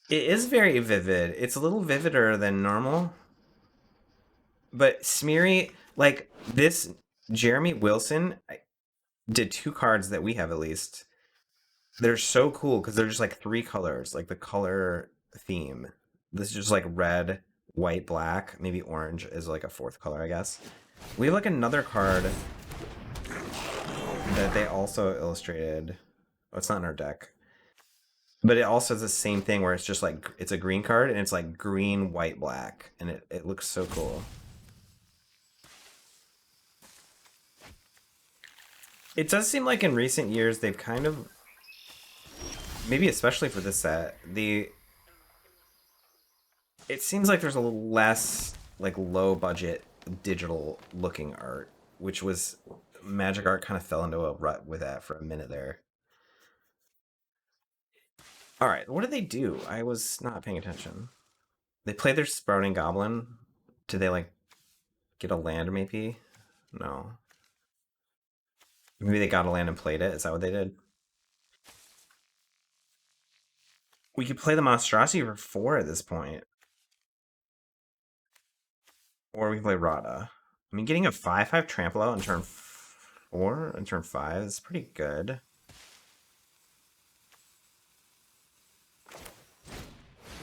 It is very vivid. It's a little vivider than normal. But Smeary, like this Jeremy Wilson did 2 cards that we have at least. They're so cool because they're just like 3 colors, like the color theme. This is just like red, white, black. Maybe orange is like a 4th color, I guess. We have like another card that they also illustrated. Oh, it's not in our deck. But it also has the same thing where it's just like, it's a green card and it's like green, white, black. And it looks so cool. It does seem like in recent years they've kind of, maybe especially for this set, it seems like there's a little less like low budget digital looking art, which was Magic Art kind of fell into a rut with that for a minute there. All right, what did they do? I was not paying attention. They played their Sprouting Goblin. Did they like get a land maybe? No. Maybe they got a land and played it. Is that what they did? We could play the Monstrosity for 4 at this point. Or we can play Rada. I mean, getting a 5/5 trample out on turn 4 and turn 5 is pretty good.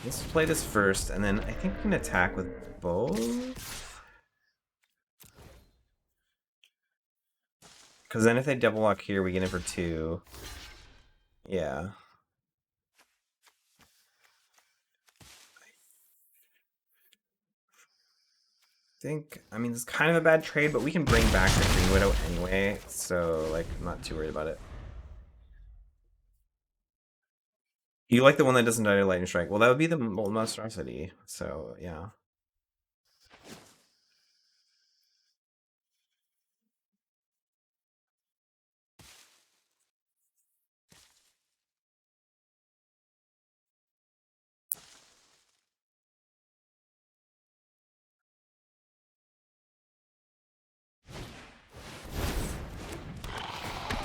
Let's play this first, and then I think we can attack with both. Because then if they double lock here, we get in for 2. Yeah. I mean, it's kind of a bad trade, but we can bring back the Green Widow anyway, so, like, I'm not too worried about it. You like the one that doesn't die to Lightning Strike? Well, that would be the monstrosity, so, yeah.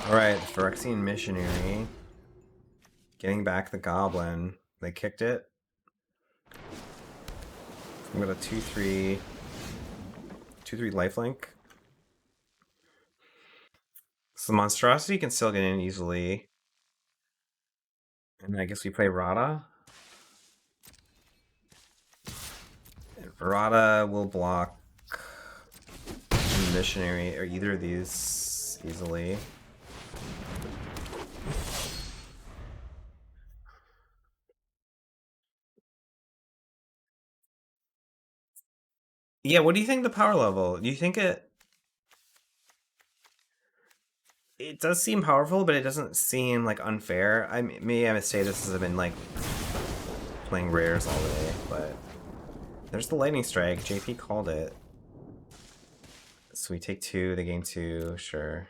Alright, the Phyrexian Missionary. Getting back the Goblin. They kicked it. I'm gonna 2-3 lifelink. So the monstrosity can still get in easily. And I guess we play Rada. And Rada will block the Missionary or either of these easily. Yeah, what do you think the power level? Do you think it does seem powerful, but it doesn't seem like unfair? Maybe I say this has been like playing rares all day, but there's the lightning strike. JP called it. So we take 2, they gain 2, sure.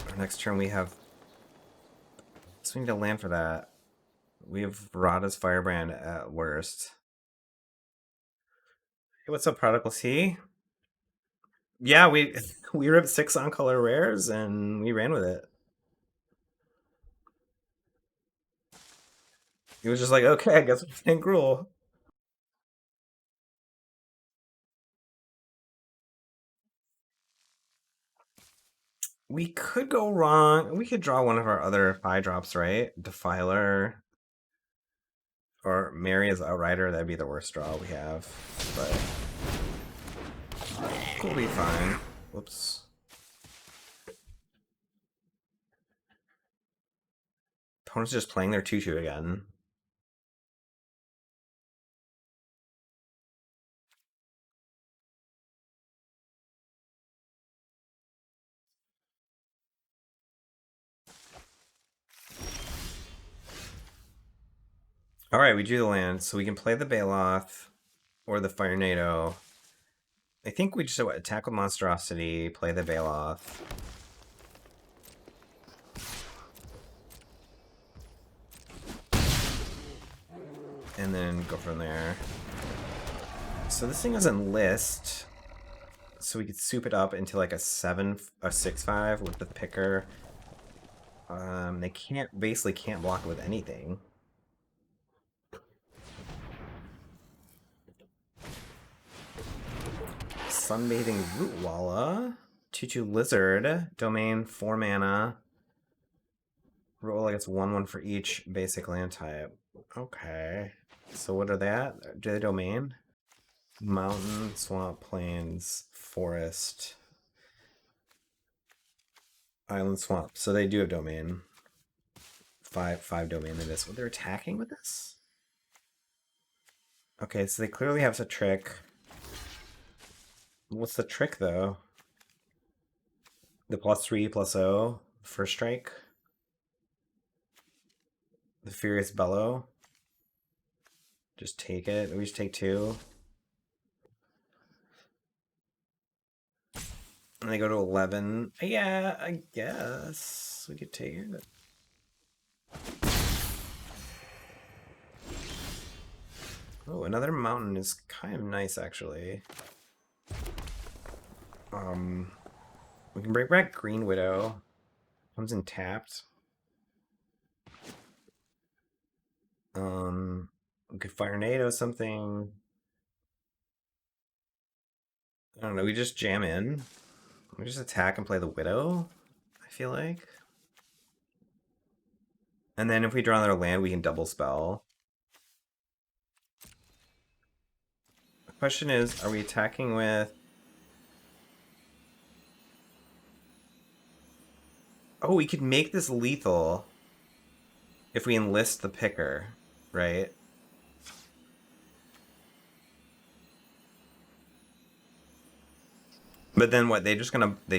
Our next turn we have. So we need to land for that. We have Rada's Firebrand at worst. Hey, what's up, Prodigal C? Yeah, we ripped 6 on color rares and we ran with it. It was just like, okay, I guess we're playing Gruul. We could go wrong. We could draw one of our other 5-drops, right? Defiler. Or Mary as Outrider, that'd be the worst draw we have. But we'll be fine. Whoops. Opponent's just playing their 2-2 again. Alright, we drew the land, so we can play the Baloth or the Fire NATO. I think we just attack with Monstrosity, play the Baloth. And then go from there. So this thing doesn't list. So we could soup it up into like a 6-5 with the picker. They basically can't block it with anything. Sunbathing Rootwalla. 2-2 Lizard. Domain, 4 mana. Roll like it's 1-1 for each basic land type. Okay. So what are they at? Do they domain? Mountain, swamp, plains, forest, island, swamp. So they do have domain. 5 domain in this. What, they're attacking with this? Okay, so they clearly have a trick. What's the trick though? The +3/+0 first strike. The Furious Bellow. Just take it. We just take 2. And they go to 11. Yeah, I guess we could take it. Oh, another mountain is kind of nice, actually. We can bring back Green Widow. Comes in tapped. We could Fire NATO something. I don't know, we just jam in. We just attack and play the Widow, I feel like. And then if we draw another land, we can double spell. The question is, are we attacking with... Oh, we could make this lethal if we enlist the picker, right? But then what? They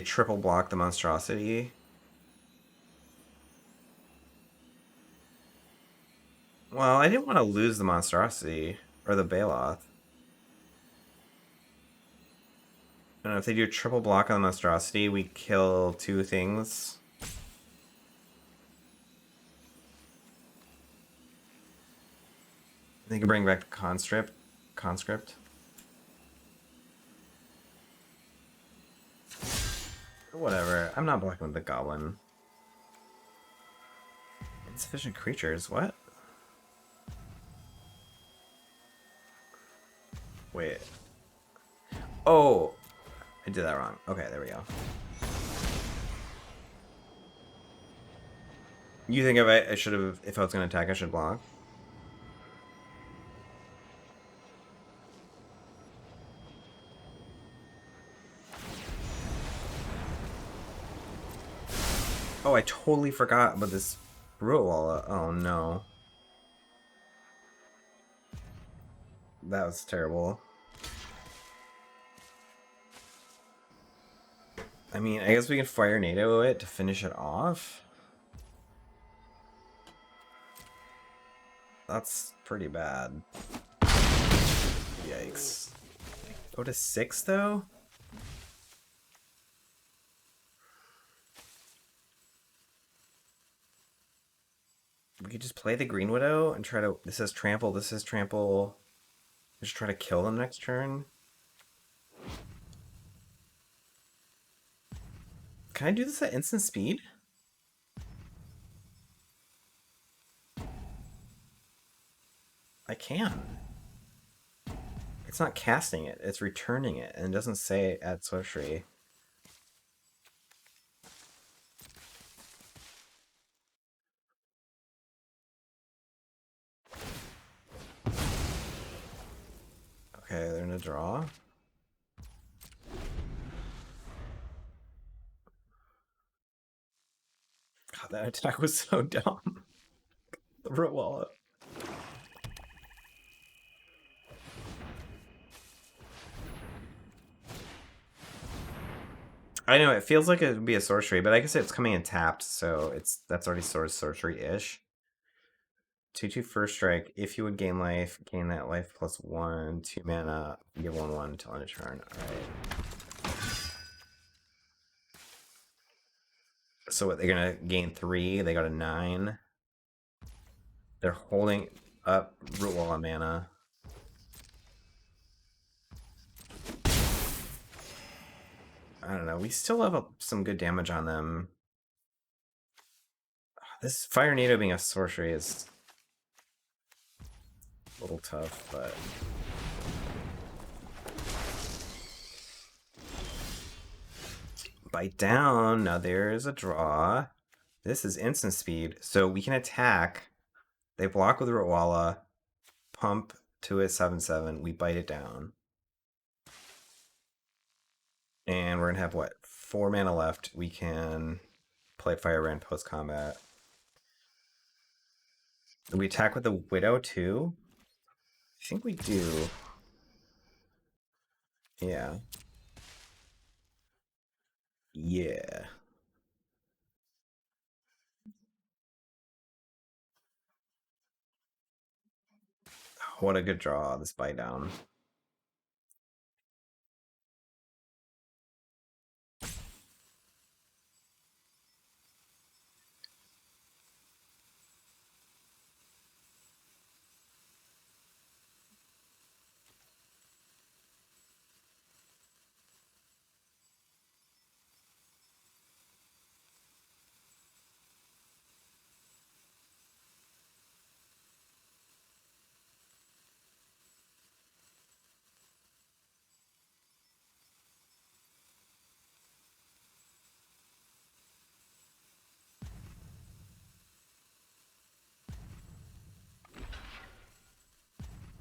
triple block the monstrosity? Well, I didn't want to lose the monstrosity or the Baloth. I don't know, if they do a triple block on the monstrosity, we kill two things. They can bring back the conscript. Whatever. I'm not blocking with the goblin. Insufficient creatures. What? Wait. Oh, I did that wrong. Okay, there we go. You think I should have, if I was going to attack, I should block? Oh, I totally forgot about this Gruul. Oh no. That was terrible. I mean, I guess we can Fire NATO it to finish it off. That's pretty bad. Yikes. Go to 6 though? We could just play the Green Widow and try to... This is trample, this is trample. Just try to kill them next turn. Can I do this at instant speed? I can. It's not casting it, it's returning it, and it doesn't say add sorcery. Okay, they're gonna draw. God, that attack was so dumb. The root wallet. I know, it feels like it would be a sorcery, but I guess it's coming in tapped, so that's already sort of sorcery-ish. 2/2 first strike. If you would gain life, gain that life plus 1, 2 mana, give 1/1 until end of turn. Alright. So what, they're gonna gain 3, they got a 9. They're holding up Root Wall on mana. I don't know, we still have some good damage on them. This Fire NATO being a sorcery is a little tough, but... Bite down. Now there's a draw. This is instant speed, so we can attack. They block with Rotwalla, pump to a 7/7. We bite it down. And we're going to have, what, 4 mana left. We can play Firebrand post-combat. We attack with the Widow, too? I think we do. Yeah. Yeah. What a good draw, this bite down.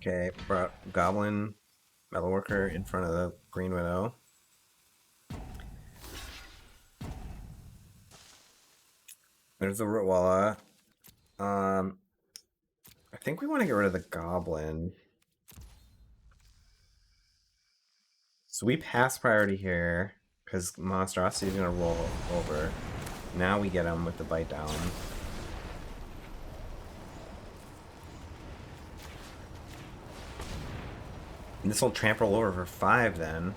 Okay, brought Goblin Metalworker in front of the Green Widow. There's the Rootwalla. I think we want to get rid of the Goblin. So we pass priority here because Monstrosity is going to roll over. Now we get him with the bite down. And this will trample over for 5 then.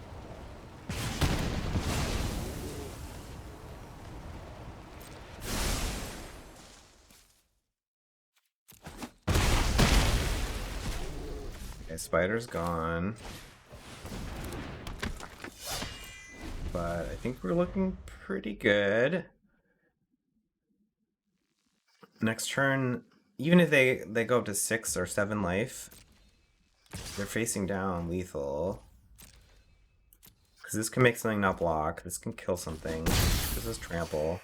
Okay, Spider's gone. But I think we're looking pretty good. Next turn, even if they go up to 6 or 7 life, they're facing down lethal. Because this can make something not block. This can kill something. This is trample.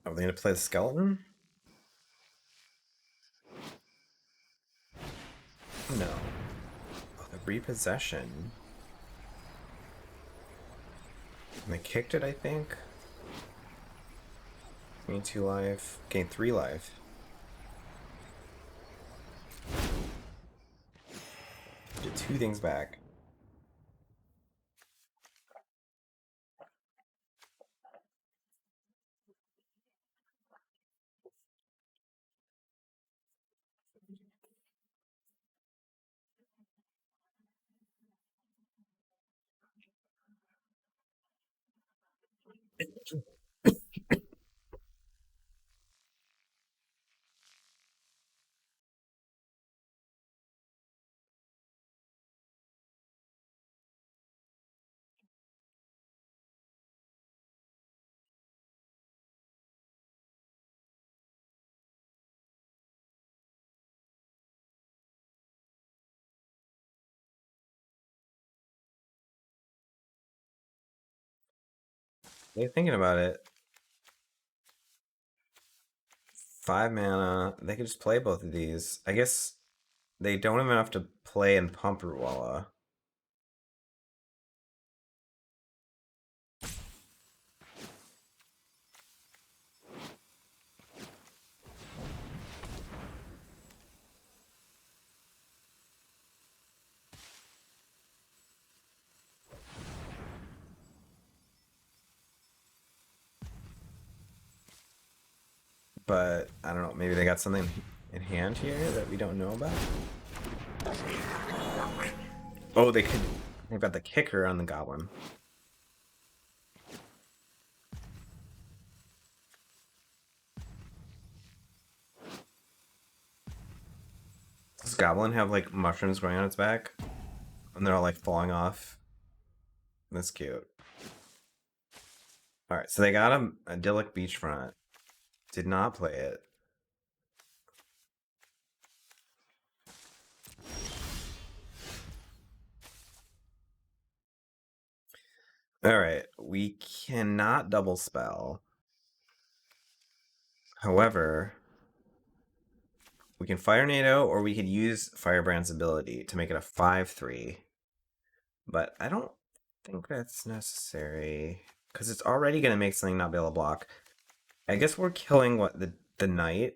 Are they going to play the skeleton? No. Oh, the repossession. And they kicked it, I think. Gain 2 life. Gain 3 life. Did 2 things back. They're thinking about it. 5 mana. They could just play both of these. I guess they don't have enough to play and pump Ruwala. But I don't know, maybe they got something in hand here that we don't know about? Oh, they've got the kicker on the goblin. Does goblin have like mushrooms growing on its back? And they're all like falling off? That's cute. Alright, so they got a idyllic beachfront. Did not play it. Alright, we cannot double spell. However, we can Fire NATO or we could use Firebrand's ability to make it a 5/3. But I don't think that's necessary. Because it's already going to make something not be able to block. I guess we're killing what the knight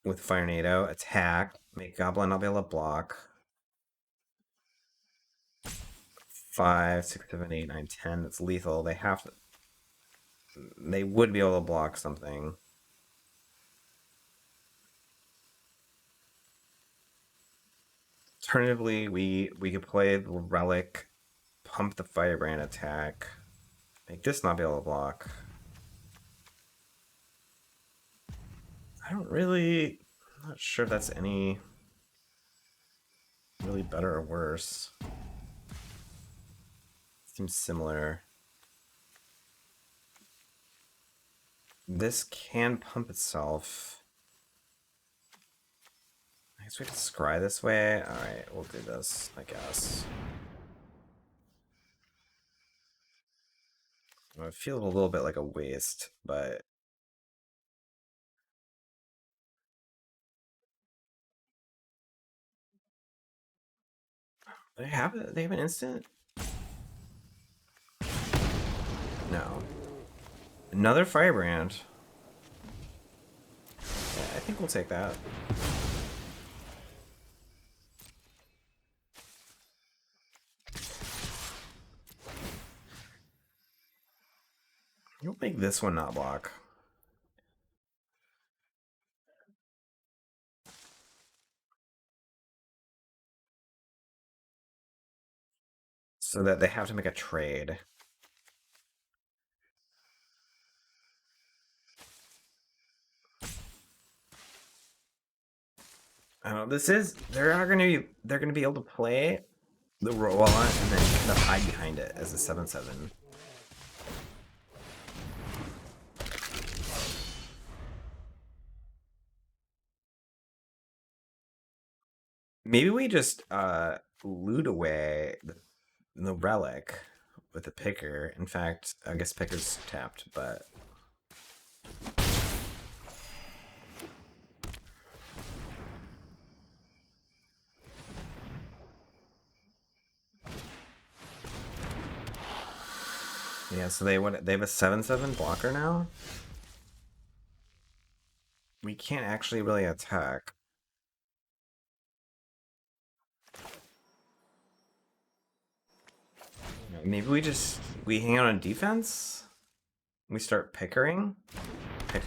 with Fire NATO. Attack. Make Goblin not be able to block. 5, 6, 7, 8, 9, 10. It's lethal. They have to. They would be able to block something. Alternatively, we could play the Relic, pump the Firebrand attack, make this not be able to block. I'm not sure if that's any really better or worse. Seems similar. This can pump itself. I guess we could scry this way. Alright, we'll do this, I guess. Well, it feels a little bit like a waste, but they have it. They have an instant? No. Another firebrand. Yeah, I think we'll take that. You'll make this one not block. So that they have to make a trade. I don't know. They're gonna be able to play the Rolla and then kind of hide behind it as a 7/7. Maybe we just loot away the relic with the picker. In fact, I guess picker's tapped, but yeah. So they have a 7/7 blocker now. We can't actually really attack. Maybe we hang out on defense. We start picking. I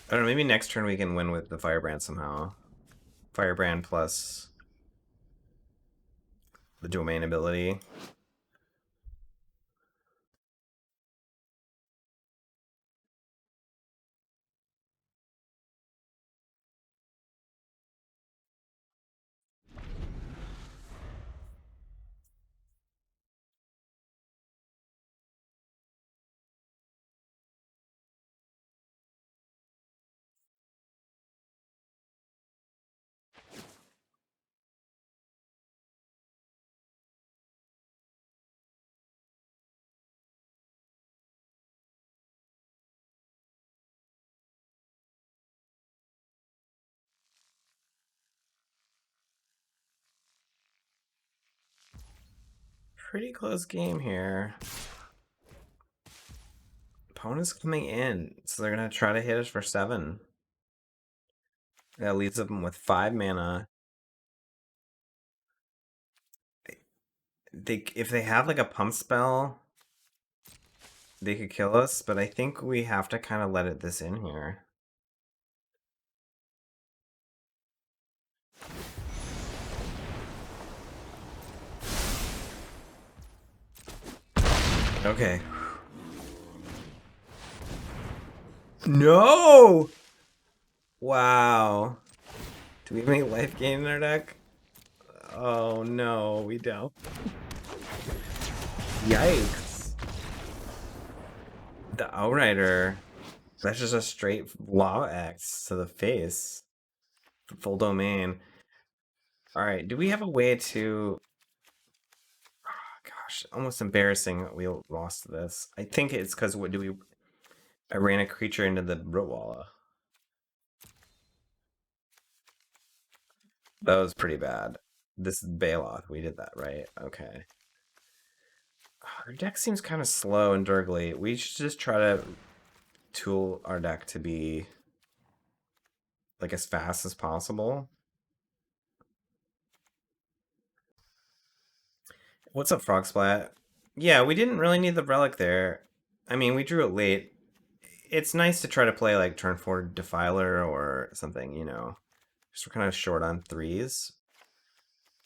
don't know, maybe next turn we can win with the Firebrand somehow. Firebrand plus the domain ability. Pretty close game here. Opponent's coming in, so they're gonna try to hit us for 7. That leaves them with 5 mana. If they have like a pump spell, they could kill us, but I think we have to kind of let this in here. Okay. No! Wow. Do we have any life gain in our deck? Oh no, we don't. Yikes. The Outrider. That's just a straight law X to the face. Full domain. Alright, do we have a way to... Oh, gosh, almost embarrassing that we lost this. I think it's because I ran a creature into the Rotwalla. That was pretty bad. This is Baloth. We did that, right? Okay. Our deck seems kind of slow and durgly. We should just try to tool our deck to be like as fast as possible. What's up, Frog Splat? Yeah, we didn't really need the relic there. I mean, we drew it late. It's nice to try to play like turn 4 Defiler or something, you know. Just we're kind of short on 3s.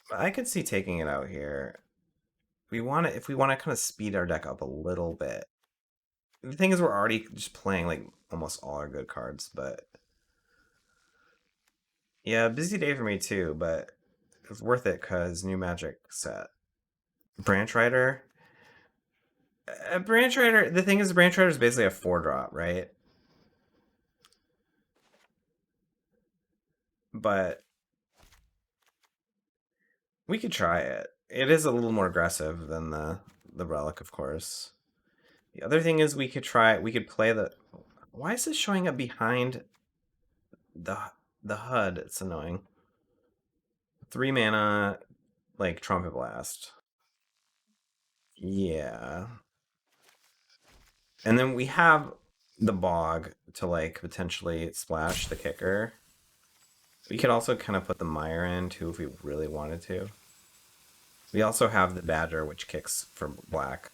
But I could see taking it out here. If we want to kind of speed our deck up a little bit. The thing is, we're already just playing like almost all our good cards, but yeah, busy day for me too, but it's worth it because new Magic set. Branch Rider. Branch Rider, the thing is, Branch Rider is basically a 4-drop, right? But we could try it. It is a little more aggressive than the Relic, of course. The other thing is we could try, we could play the... Why is this showing up behind the HUD? It's annoying. 3 mana, like, Trumpet Blast. Yeah. And then we have the Bog to, like, potentially splash the kicker. We could also kind of put the Mire in, too, if we really wanted to. We also have the Badger, which kicks for black.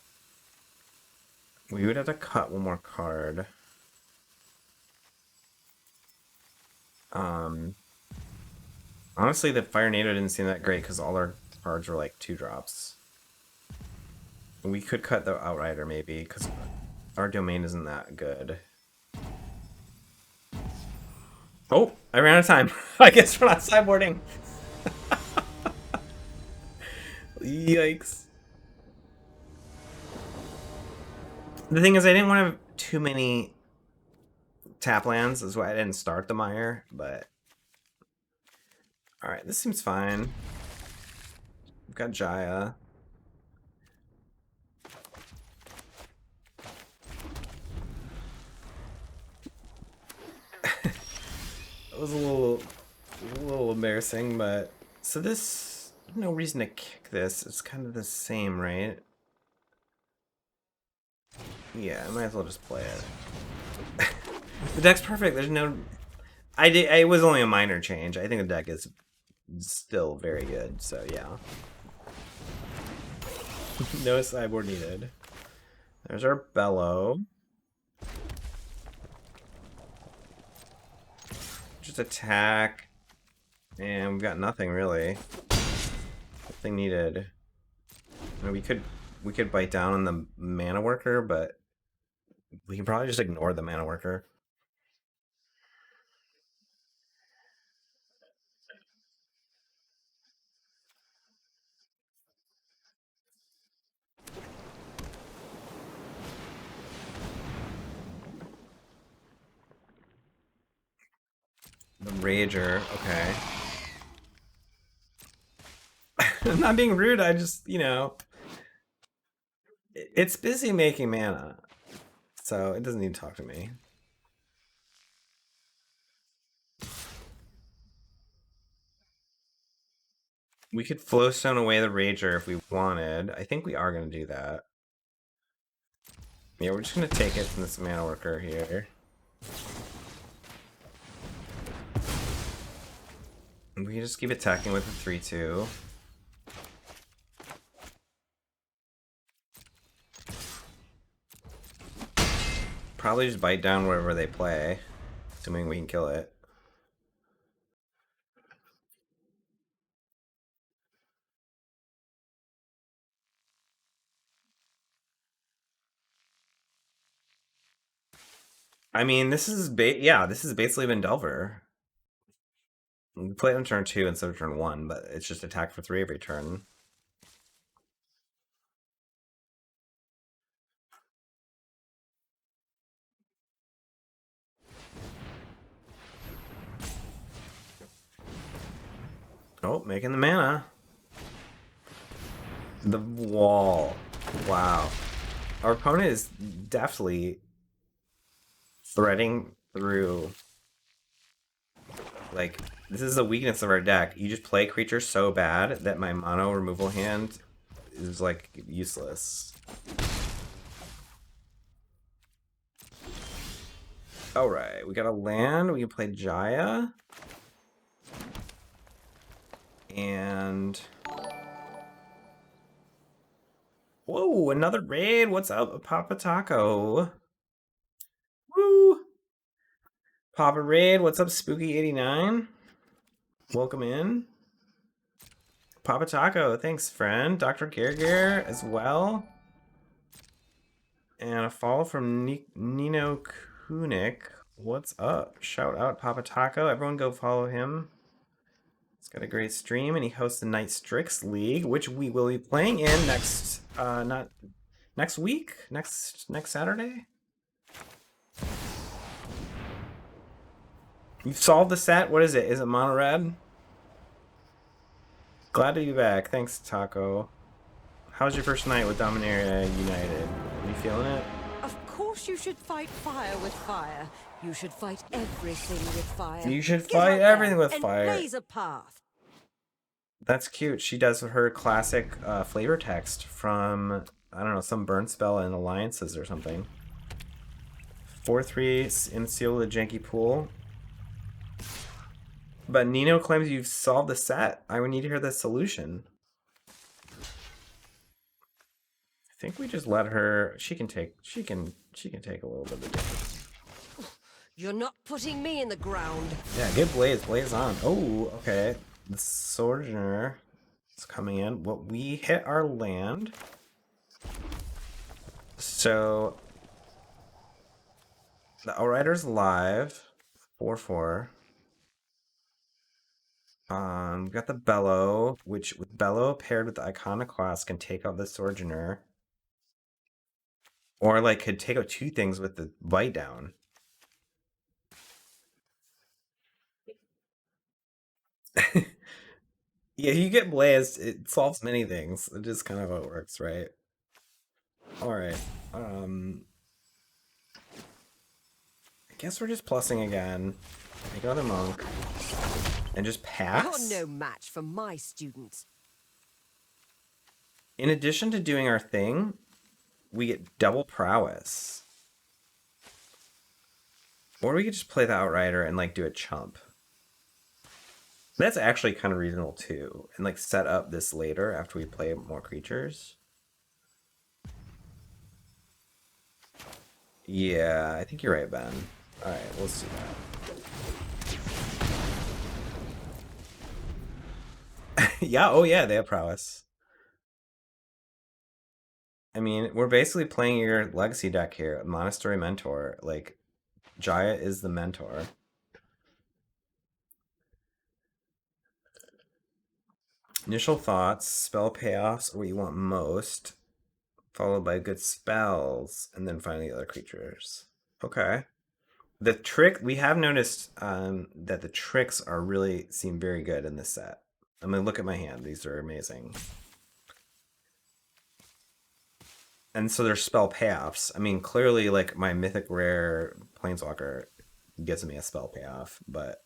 We would have to cut one more card. Honestly, the Fire Native didn't seem that great because all our cards were like 2-drops. We could cut the Outrider maybe because our domain isn't that good. Oh, I ran out of time. I guess we're not sideboarding. Yikes. The thing is, I didn't want to have too many tap lands. That's why I didn't start the Mire, but... Alright, this seems fine. We've got Jaya. It was a little embarrassing, but... So this... No reason to kick this. It's kind of the same, right? Yeah, I might as well just play it. The deck's perfect. There's no... It was only a minor change. I think the deck is still very good, so yeah. No sideboard needed. There's our Bellow. Just attack. And we've got nothing really. Nothing needed. And we could bite down on the Mana Worker, but we can probably just ignore the Mana Worker. The Rager, okay. I'm not being rude, I just, you know... It's busy making mana, so it doesn't need to talk to me. We could Flowstone away the Rager if we wanted. I think we are going to do that. Yeah, we're just going to take it from this Mana Worker here. And we can just keep attacking with the 3-2. Probably just bite down wherever they play, assuming we can kill it. I mean, this is this is basically Delver. We play it on turn 2 instead of turn 1, but it's just attack for 3 every turn. Oh, making the mana. The wall. Wow. Our opponent is definitely threading through. Like, this is a weakness of our deck. You just play creatures so bad that my mono removal hand is, like, useless. Alright, we got a land. We can play Jaya. And... Whoa, another raid. What's up, Papa Taco? Woo! Papa Raid, what's up, Spooky89? Welcome in. Papa Taco, thanks, friend. Dr. Gerger as well. And a follow from Nino Kunik. What's up? Shout out Papa Taco. Everyone go follow him. He's got a great stream, and he hosts the Night Strix League, which we will be playing in next, not Next week? Next Saturday? You've solved the set? What is it? Is it mono red? Glad to be back. Thanks, Taco. How's your first night with Dominaria United? Are you feeling it? Of course you should fight fire with fire. You should fight everything with fire. You should Get fight out there everything with and fire. blaze a path. That's cute. She does her classic flavor text from, I don't know, some burn spell and alliances or something. 4-3 in Seal the Janky Pool. But Nino claims you've solved the set. I would need to hear the solution. I think we just let her. She can take a little bit of damage. You're not putting me in the ground. Yeah, get Blaze on. Oh, okay. The Sojourner is coming in. Well, we hit our land. So the Outrider's live. 4-4. We got the Bellow, which with Bellow paired with the Iconoclast can take out the Sojourner. Or like could take out two things with the Bite Down. Yeah, you get blazed, it solves many things. It just kind of how it works, right? Alright. I guess we're just plussing again. Make another monk. And just pass. You're no match for my students. In addition to doing our thing, we get double prowess. Or we could just play the Outrider and like do a chump. That's actually kind of reasonable too. And like set up this later after we play more creatures. Yeah, I think you're right, Ben. Alright, let's do that. Yeah, oh yeah, they have prowess. I mean, we're basically playing your legacy deck here. Monastery Mentor. Like, Jaya is the mentor. Initial thoughts, spell payoffs are what you want most, followed by good spells, and then finally other creatures. Okay. The trick, we have noticed that the tricks are really seem very good in this set. I'm gonna look at my hand. These are amazing. And so there's spell payoffs. I mean, clearly, like, my mythic rare Planeswalker gives me a spell payoff, but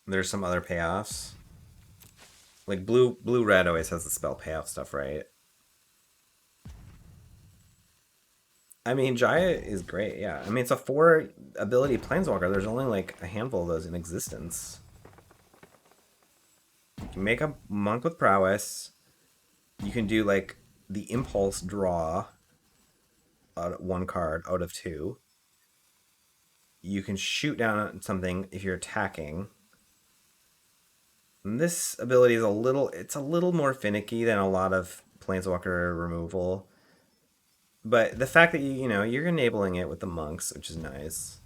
there's some other payoffs. Like, blue-red always has the spell payoff stuff, right? I mean, Jaya is great, yeah. I mean, it's a 4-ability Planeswalker. There's only, like, a handful of those in existence. You can make a monk with prowess. You can do, like, the impulse draw one card out of 2. You can shoot down something if you're attacking. And this ability is it's a little more finicky than a lot of Planeswalker removal. But the fact that you're enabling it with the monks, which is nice.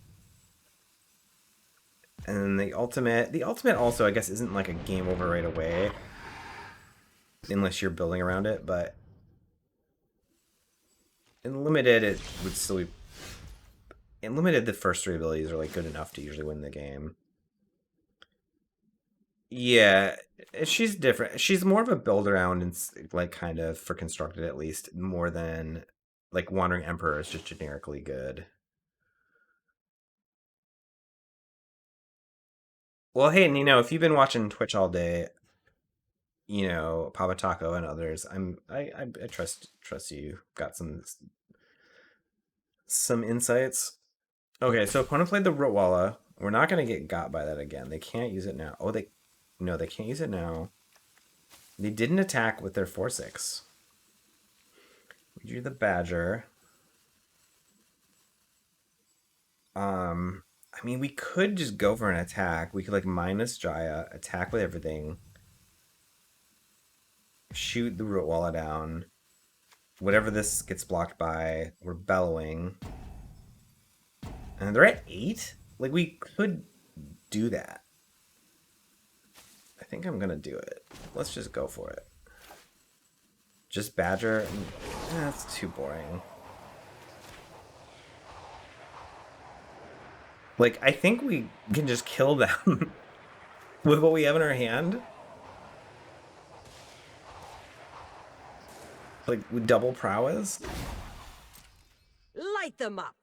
And then the ultimate also, I guess, isn't like a game over right away. Unless you're building around it, but in limited, it would still be... In limited, the first 3 abilities are like good enough to usually win the game. Yeah, she's different. She's more of a build around and like kind of for constructed at least, more than like Wandering Emperor is just generically good. Well, hey, Nino, if you've been watching Twitch all day, Papa Taco and others, I trust you got some insights. Okay, so opponent played the Rotwalla. We're not gonna get got by that again. They can't use it now. Oh, they can't use it now. They didn't attack with their 4/6. We drew the Badger. I mean, we could just go for an attack. We could like minus Jaya, attack with everything, shoot the Rootwalla down. Whatever this gets blocked by, we're bellowing. And they're at 8? Like, we could do that. I think I'm gonna do it. let's just go for it. Just Badger. That's too boring. Like, I think we can just kill them with what we have in our hand. Like, with double prowess. Light them up.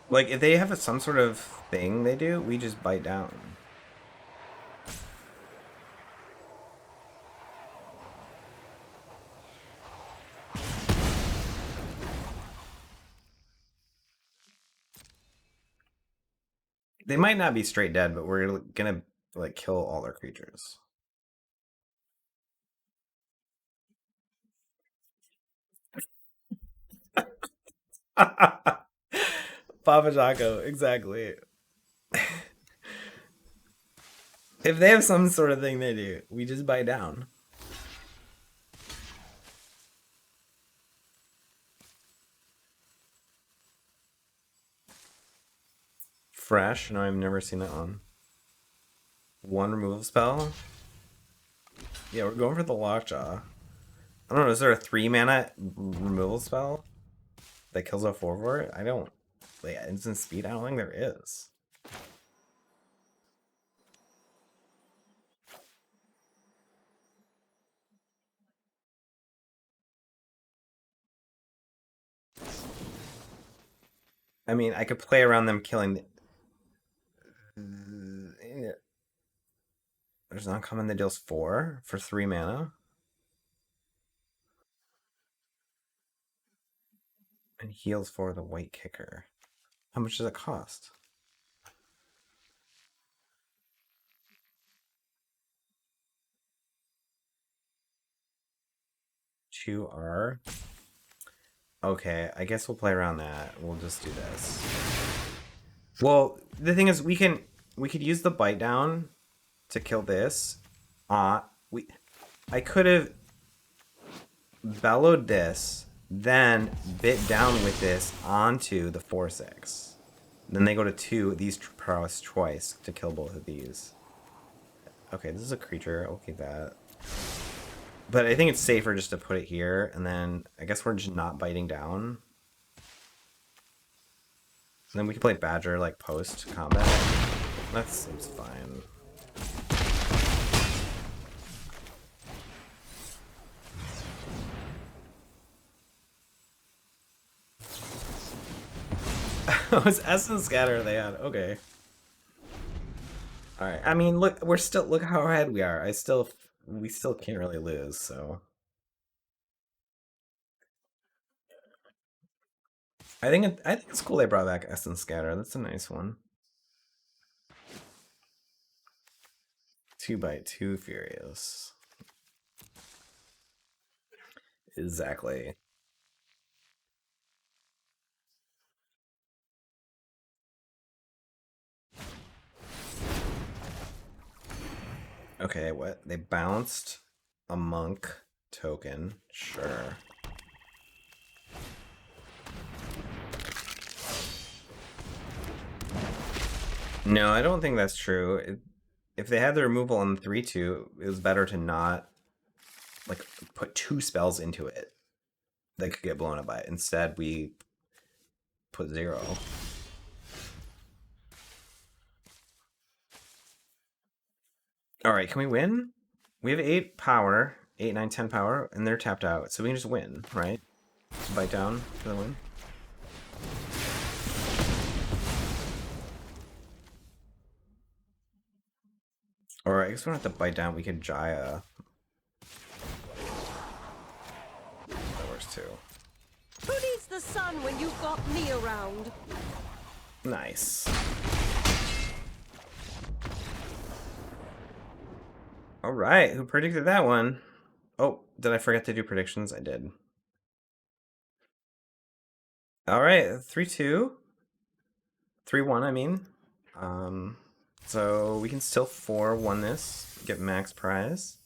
Like, if they have some sort of thing they do, we just bite down. They might not be straight dead, but we're gonna, like, kill all their creatures. Papa Jaco, exactly. If they have some sort of thing they do, we just bite down. Fresh? No, I've never seen that one. One removal spell? Yeah, we're going for the Lockjaw. I don't know, is there a 3-mana removal spell that kills a 4/4? I don't... Like, instant speed? I don't think there is. I mean, I could play around them killing the... There's an uncommon that deals 4 for 3 mana. And heals for the White Kicker. How much does it cost? 2R? Okay, I guess we'll play around that. We'll just do this. Well, the thing is, we could use the bite down to kill this. I could have bellowed this, then bit down with this onto the 4/6. Then they go to 2, these prowess twice to kill both of these. Okay, this is a creature. I'll keep that. But I think it's safer just to put it here, and then I guess we're just not biting down. And then we can play Badger like post combat. That seems fine. Oh, it's Essence Scatter they had. Okay. All right. I mean, look how ahead we are. We still can't really lose. So I think it's cool they brought back Essence Scatter. That's a nice one. 2/2 Furious. Exactly. Okay, what? They bounced a monk token. Sure. No, I don't think that's true. If they had the removal on the 3/2, it was better to not like put 2 spells into it that could get blown up by it. Instead, we put 0. All right, can we win? We have 8 power, 8, 9, 10 power, and they're tapped out, so we can just win, right? Bite down for the win. Or I guess we don't have to bite down. We could Jaya. That works too. Who needs the sun when you've got me around? Nice. All right, who predicted that one? Oh, did I forget to do predictions? I did. All right, 3-2. 3-1, I mean. So we can still 4-1 this, get max prize.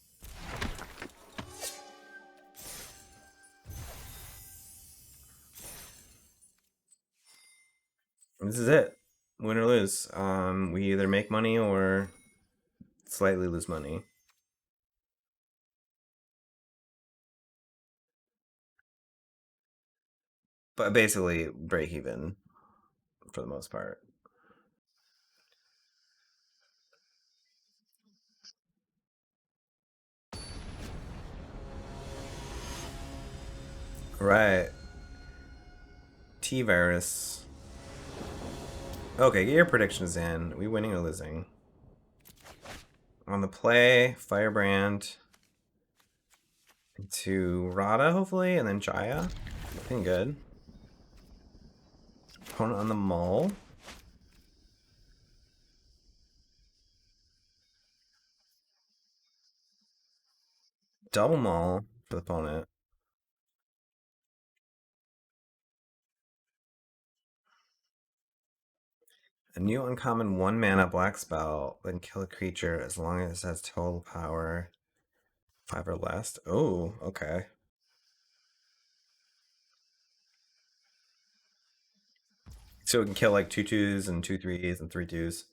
This is it. Win or lose. We either make money or slightly lose money. But basically break even for the most part. Right. T-Virus. Okay, get your predictions in. Are we winning or losing? On the play, Firebrand to Rada, hopefully, and then Jaya. Looking good. Opponent on the Maul. Double Maul for the opponent. A new uncommon 1-mana black spell, then kill a creature as long as it has total power 5 or less. Oh, okay. So it can kill like 2/2s and 2/3s and 3/2s.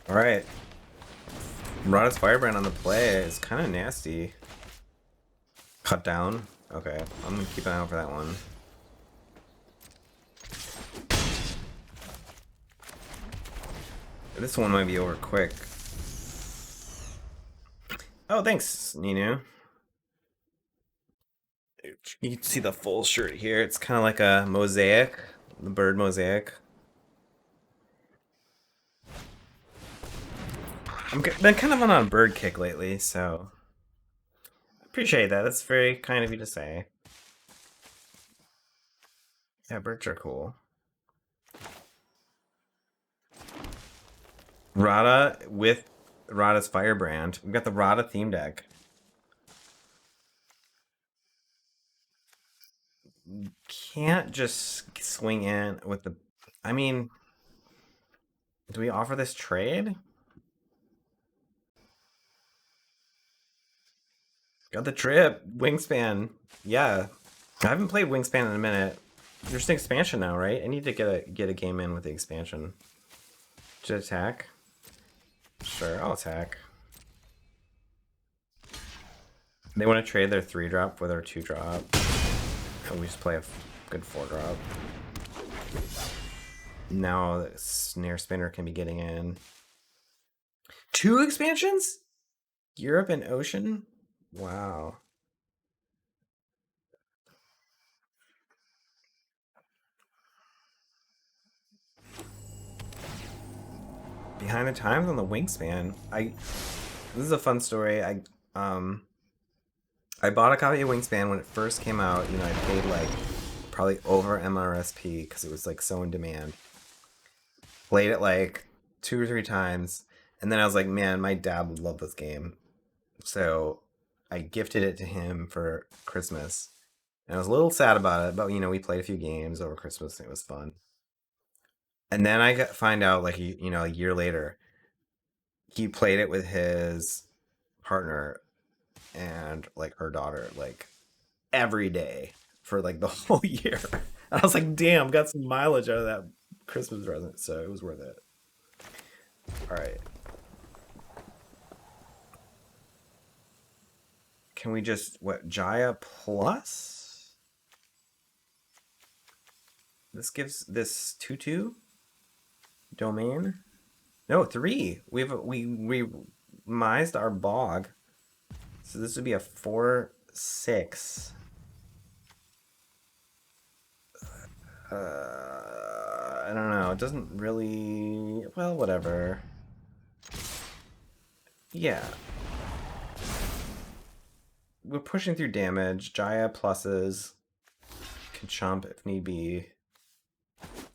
Alright. Rada's Firebrand on the play is kind of nasty. Cut down. Okay, I'm gonna keep an eye out for that one. This one might be over quick. Oh, thanks, Ninu. You can see the full shirt here. It's kind of like a mosaic, the bird mosaic. I've been kind of on a bird kick lately, so I appreciate that. That's very kind of you to say. Yeah, birds are cool. Rada with Rada's Firebrand. We've got the Rada theme deck. Can't just swing in with the... I mean, do we offer this trade? Got the trip. Wingspan. Yeah. I haven't played Wingspan in a minute. There's an expansion now, right? I need to get a game in with the expansion. Should attack? Sure, I'll attack. They want to trade their 3-drop with our 2-drop. And we just play a good 4-drop. Now the Snare Spinner can be getting in. 2 expansions? Europe and Ocean? Wow. Behind the Times on the Wingspan. This is a fun story. I bought a copy of Wingspan when it first came out. You know, I paid like probably over MRSP because it was like so in demand. Played it like 2 or 3 times, and then I was like, man, my dad would love this game. So I gifted it to him for Christmas. And I was a little sad about it, but you know, we played a few games over Christmas and it was fun. And then I find out like you know, a year later, he played it with his partner and like her daughter like every day for like the whole year. I was like, damn, got some mileage out of that Christmas present, so it was worth it. All right. Can we just, what, Jaya plus? This gives this 2/2 domain. No, 3. We mised our bog. So this would be a 4/6. I don't know. It doesn't really... Well, whatever. Yeah. We're pushing through damage. Jaya pluses. Can chump if need be.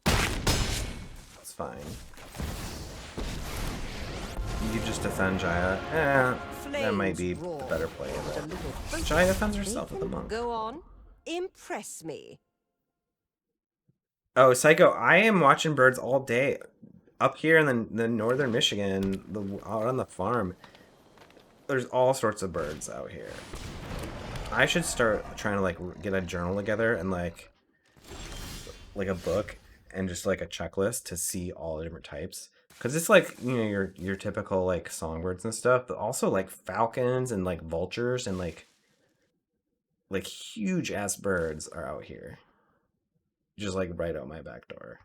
That's fine. You just defend Jaya. That might be the better play of it. Jaya defends herself with the monk. Go on. Impress me. Oh, Psycho, I am watching birds all day. Up here in the northern Michigan, out on the farm. there's all sorts of birds out here. I should start trying to like get a journal together and like a book and just like a checklist to see all the different types. Because it's like, you know, your typical like songbirds and stuff, but also like falcons and like vultures and like huge ass birds are out here. Just like right out my back door.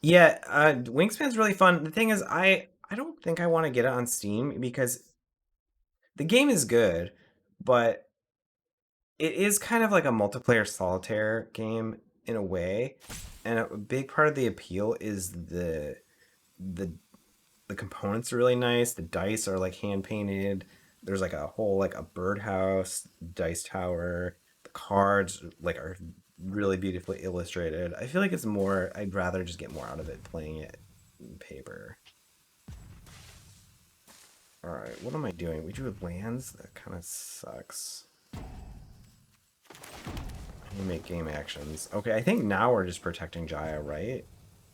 Yeah, Wingspan's really fun. The thing is, I don't think I want to get it on Steam because the game is good, but it is kind of like a multiplayer solitaire game in a way, and a big part of the appeal is the the components are really nice. The dice are like hand painted. There's like a whole like a birdhouse dice tower. The cards like are really beautifully illustrated. I feel like it's more. I'd rather just get more out of it playing it in paper. All right, what am I doing? We do lands. That kind of sucks. We make game actions. Okay, I think now we're just protecting Jaya, right?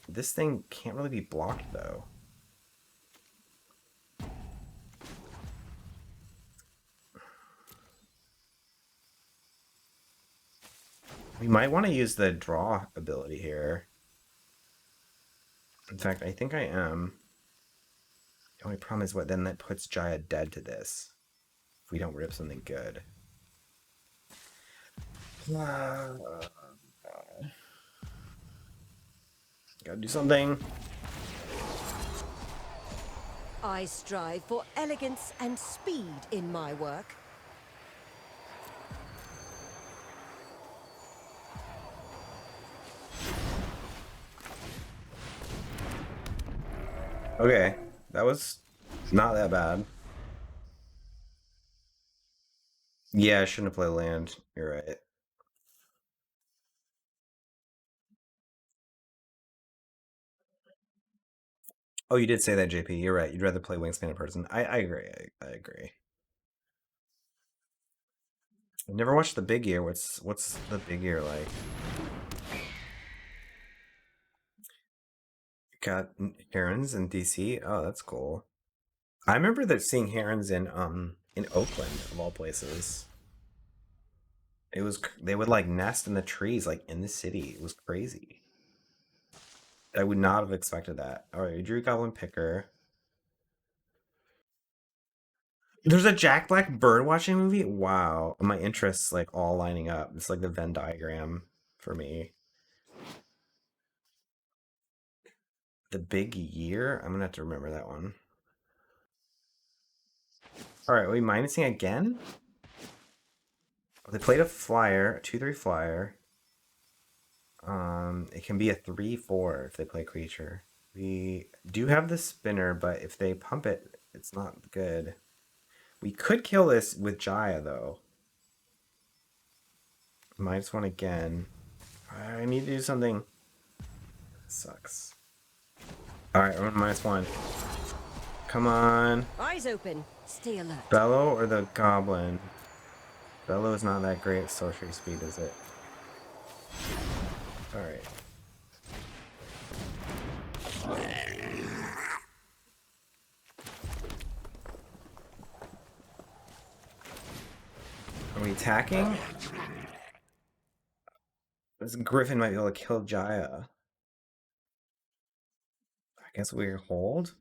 This thing can't really be blocked though. We might want to use the draw ability here. In fact, I think I am. The only problem is what then that puts Jaya dead to this. If we don't rip something good. Gotta do something. I strive for elegance and speed in my work. Okay, that was not that bad. Yeah, I shouldn't have played land. You're right. Oh, you did say that, JP. You're right. You'd rather play Wingspan in person. I agree. I agree. I've never watched the Big Year. What's the Big Year like? Got herons in DC. Oh, that's cool. I remember that seeing herons in Oakland of all places. It was they would like nest in the trees like in the city. It was crazy. I would not have expected that. All right, we drew Goblin Picker. There's a Jack Black bird watching movie. Wow, my interests like all lining up. It's like the Venn diagram for me. The Big Year. I'm gonna have to remember that one. All right, are we minusing again? Oh, they played a flyer, a 2/3 flyer. It can be a 3/4 if they play creature. We do have the spinner, but if they pump it, it's not good. We could kill this with Jaya though. -1 again. I need to do something. Sucks. Alright, I'm on -1. Come on. Eyes open. Stay alert. Bellow or the goblin? Bellow is not that great sorcery speed, is it? Alright. Are we attacking? This Griffin might be able to kill Jaya. I guess we hold?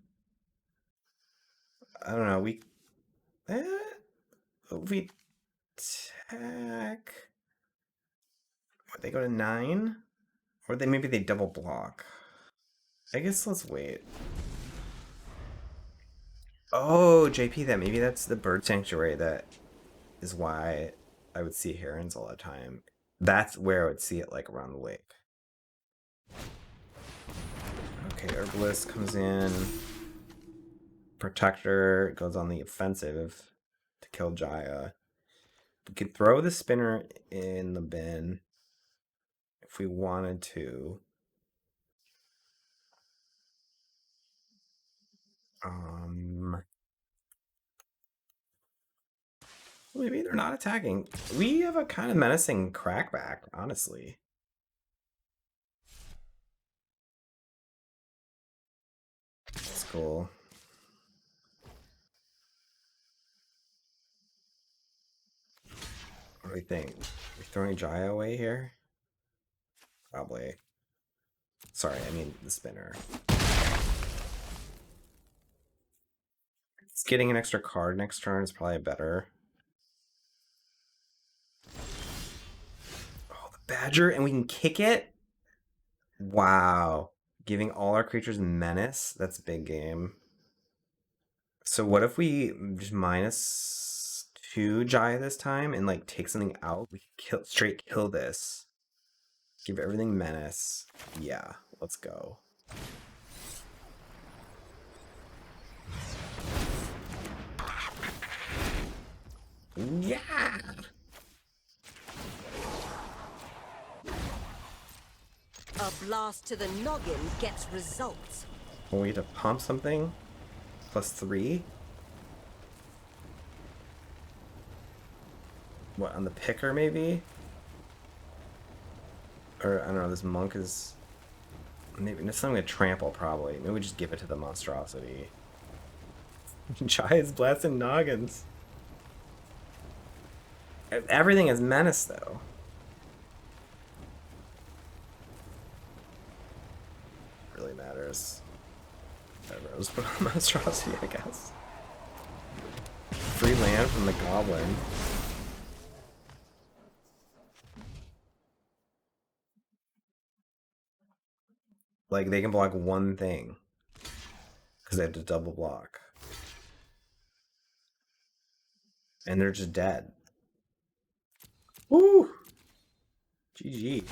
I don't know, we attack. Would they go to 9? Or maybe they double block. I guess let's wait. Oh, JP, maybe that's the bird sanctuary. That is why I would see herons all the time. That's where I would see it, like around the lake. Okay, Herbalist comes in. Protector goes on the offensive to kill Jaya. We could throw the spinner in the bin if we wanted to. Maybe they're not attacking. We have a kind of menacing crackback, honestly. That's cool. do we think? Are we throwing Jaya away here? Probably. Sorry, I mean the spinner. Getting an extra card next turn is probably better. Oh, the Badger, and we can kick it? Wow. Giving all our creatures menace? That's big game. So what if we just -2 Jaya this time and like take something out? We can straight kill this. Give everything menace. Yeah, let's go. Yeah! A blast to the noggin gets results. Well, we get to pump something. +3. What, on the picker maybe? Or, I don't know, this monk is... Maybe it's something to trample, probably. Maybe we just give it to the monstrosity. Giants blasting noggins. Everything is menace, though. Really matters. Whatever, let's put on monstrosity, I guess. Free land from the goblin. Like, they can block one thing. Because they have to double block. And they're just dead. Woo! GG.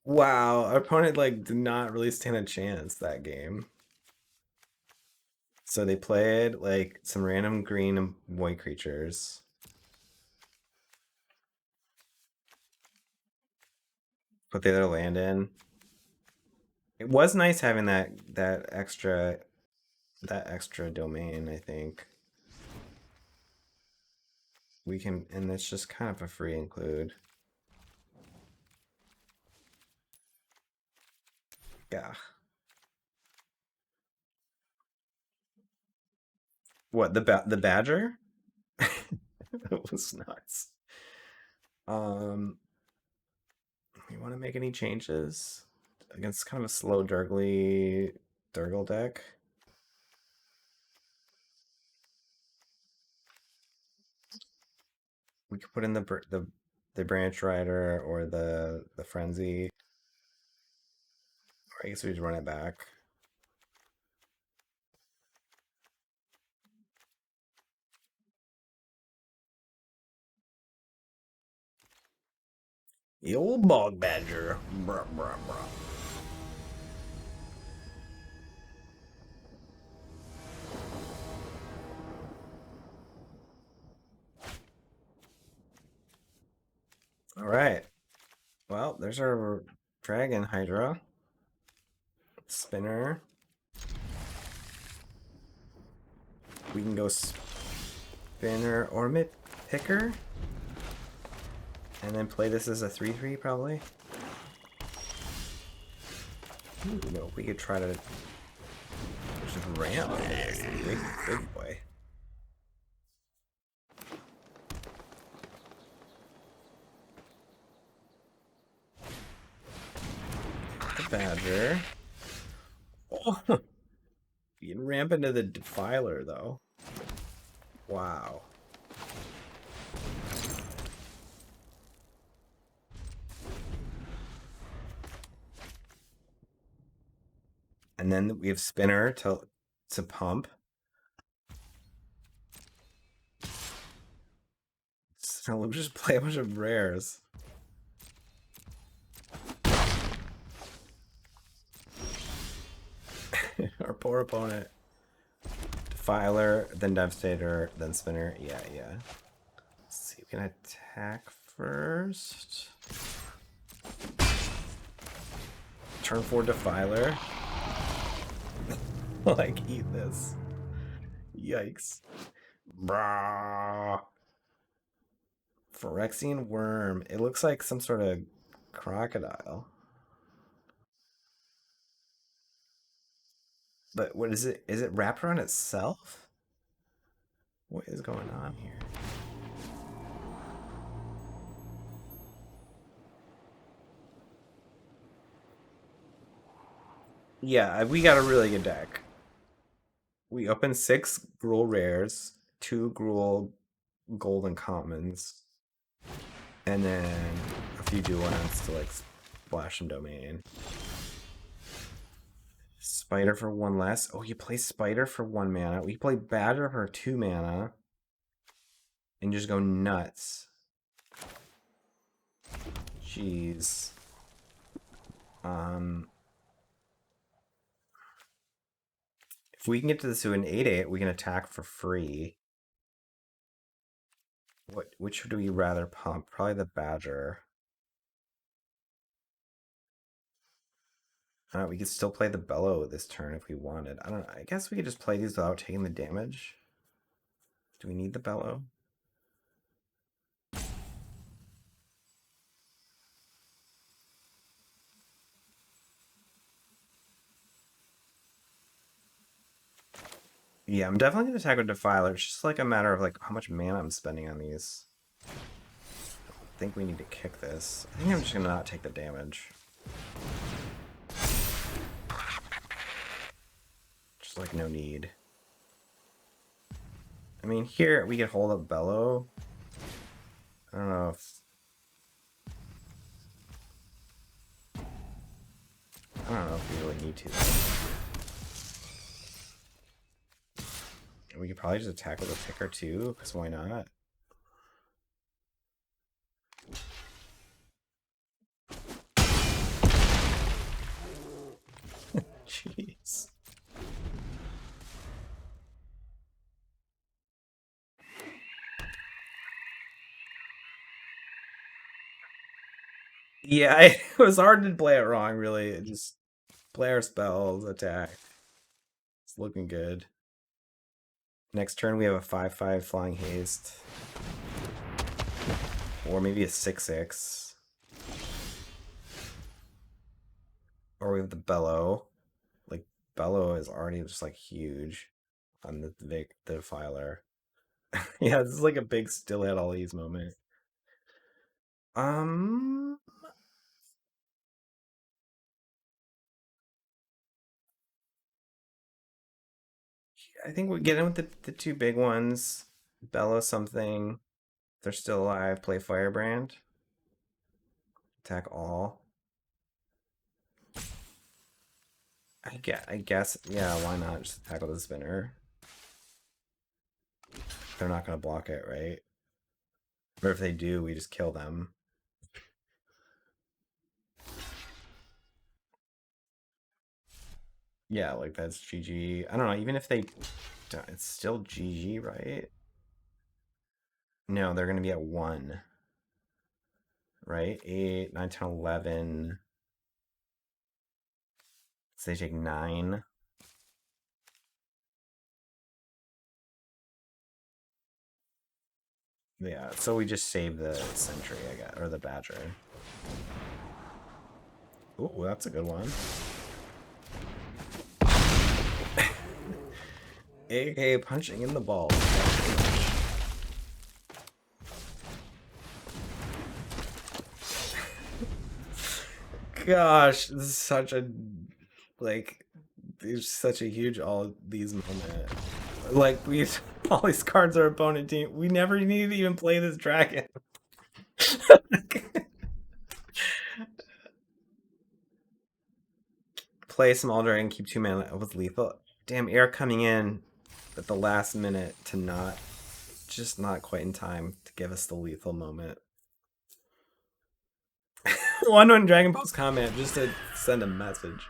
Wow, our opponent like did not really stand a chance that game. So they played like some random green and white creatures. Put the other land in. It was nice having that extra domain, I think. We can, and it's just kind of a free include. Yeah. What, the badger? That was nuts. You want to make any changes against kind of a slow Durgle deck? We could put in the branch rider or the frenzy. Or I guess we just run it back. The old bog badger. Bruh, bruh, bruh. All right. Well, there's our dragon hydra. Spinner. We can go spinner or mid picker. And then play this as a 3/3 probably. Ooh, no, we could try to just ramp this big boy. The badger. Oh, you can ramp into the defiler though. Wow. And then we have spinner to pump. So we'll just play a bunch of rares. Our poor opponent. Defiler, then Devastator, then Spinner. Yeah, yeah. Let's see, we can attack first. Turn 4 Defiler. Like, eat this. Yikes. Brah. Phyrexian Worm. It looks like some sort of crocodile. But what is it? Is it wrapped around itself? What is going on here? Yeah, we got a really good deck. We opened 6 Gruul rares, 2 Gruul golden commons, and then a few duals to like splash some domain. Spider for 1 less. Oh, you play Spider for 1 mana. We play Badger for 2 mana. And just go nuts. Jeez. If we can get to this to an 8/8, we can attack for free. Which would we rather pump? Probably the Badger. We could still play the Bellow this turn if we wanted. I don't know. I guess we could just play these without taking the damage. Do we need the Bellow? Yeah, I'm definitely gonna attack with Defiler. It's just like a matter of like how much mana I'm spending on these. I think we need to kick this. I think I'm just gonna not take the damage. Just like no need. I mean, here we could hold up Bellow. I don't know if... I don't know if we really need to, though. We could probably just attack with a picker, too, because why not? Jeez. Yeah, it was hard to play it wrong, really. It just play our spells, attack. It's looking good. Next turn we have a 5/5 Flying Haste. Or maybe a 6/6. Or we have the Bellow. Like, Bellow is already just like huge on the Defiler. Yeah, this is like a big still at all these moment. I think we get in with the 2 big ones. Bellow something. If they're still alive, play Firebrand. Attack all. I guess, yeah, why not just attack with the spinner? They're not gonna block it, right? Or if they do, we just kill them. Yeah, like that's GG. I don't know, even if they... It's still GG, right? No, they're gonna be at 1. Right? 8, 9, 10, 11. So they take 9. Yeah, so we just save the Sentry, I guess, or the Badger. Ooh, that's a good one. AK punching in the balls. Gosh, this is such a like there's such a huge all these moment. Like all these cards are opponent team. We never need to even play this dragon. Play small dragon, keep 2 mana with lethal. Damn, air coming in at the last minute to just not quite in time to give us the lethal moment. One Dragon Post comment just to send a message.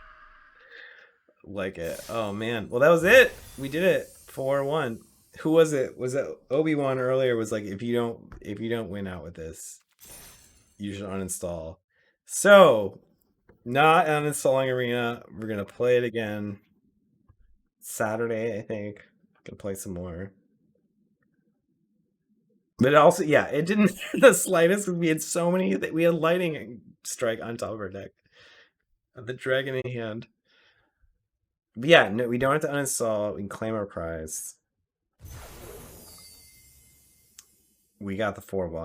Like it. Oh man. Well, that was it. We did it. 4-1. Who was it? Was it Obi-Wan earlier? Was like, if you don't win out with this, you should uninstall. So, not uninstalling Arena. We're gonna play it again Saturday, I think. Gonna play some more. But also, yeah, it didn't the slightest because we had so many that we had Lightning Strike on top of our deck. The dragon in hand. But yeah, no, we don't have to uninstall. We can claim our prize. We got the 4 blind.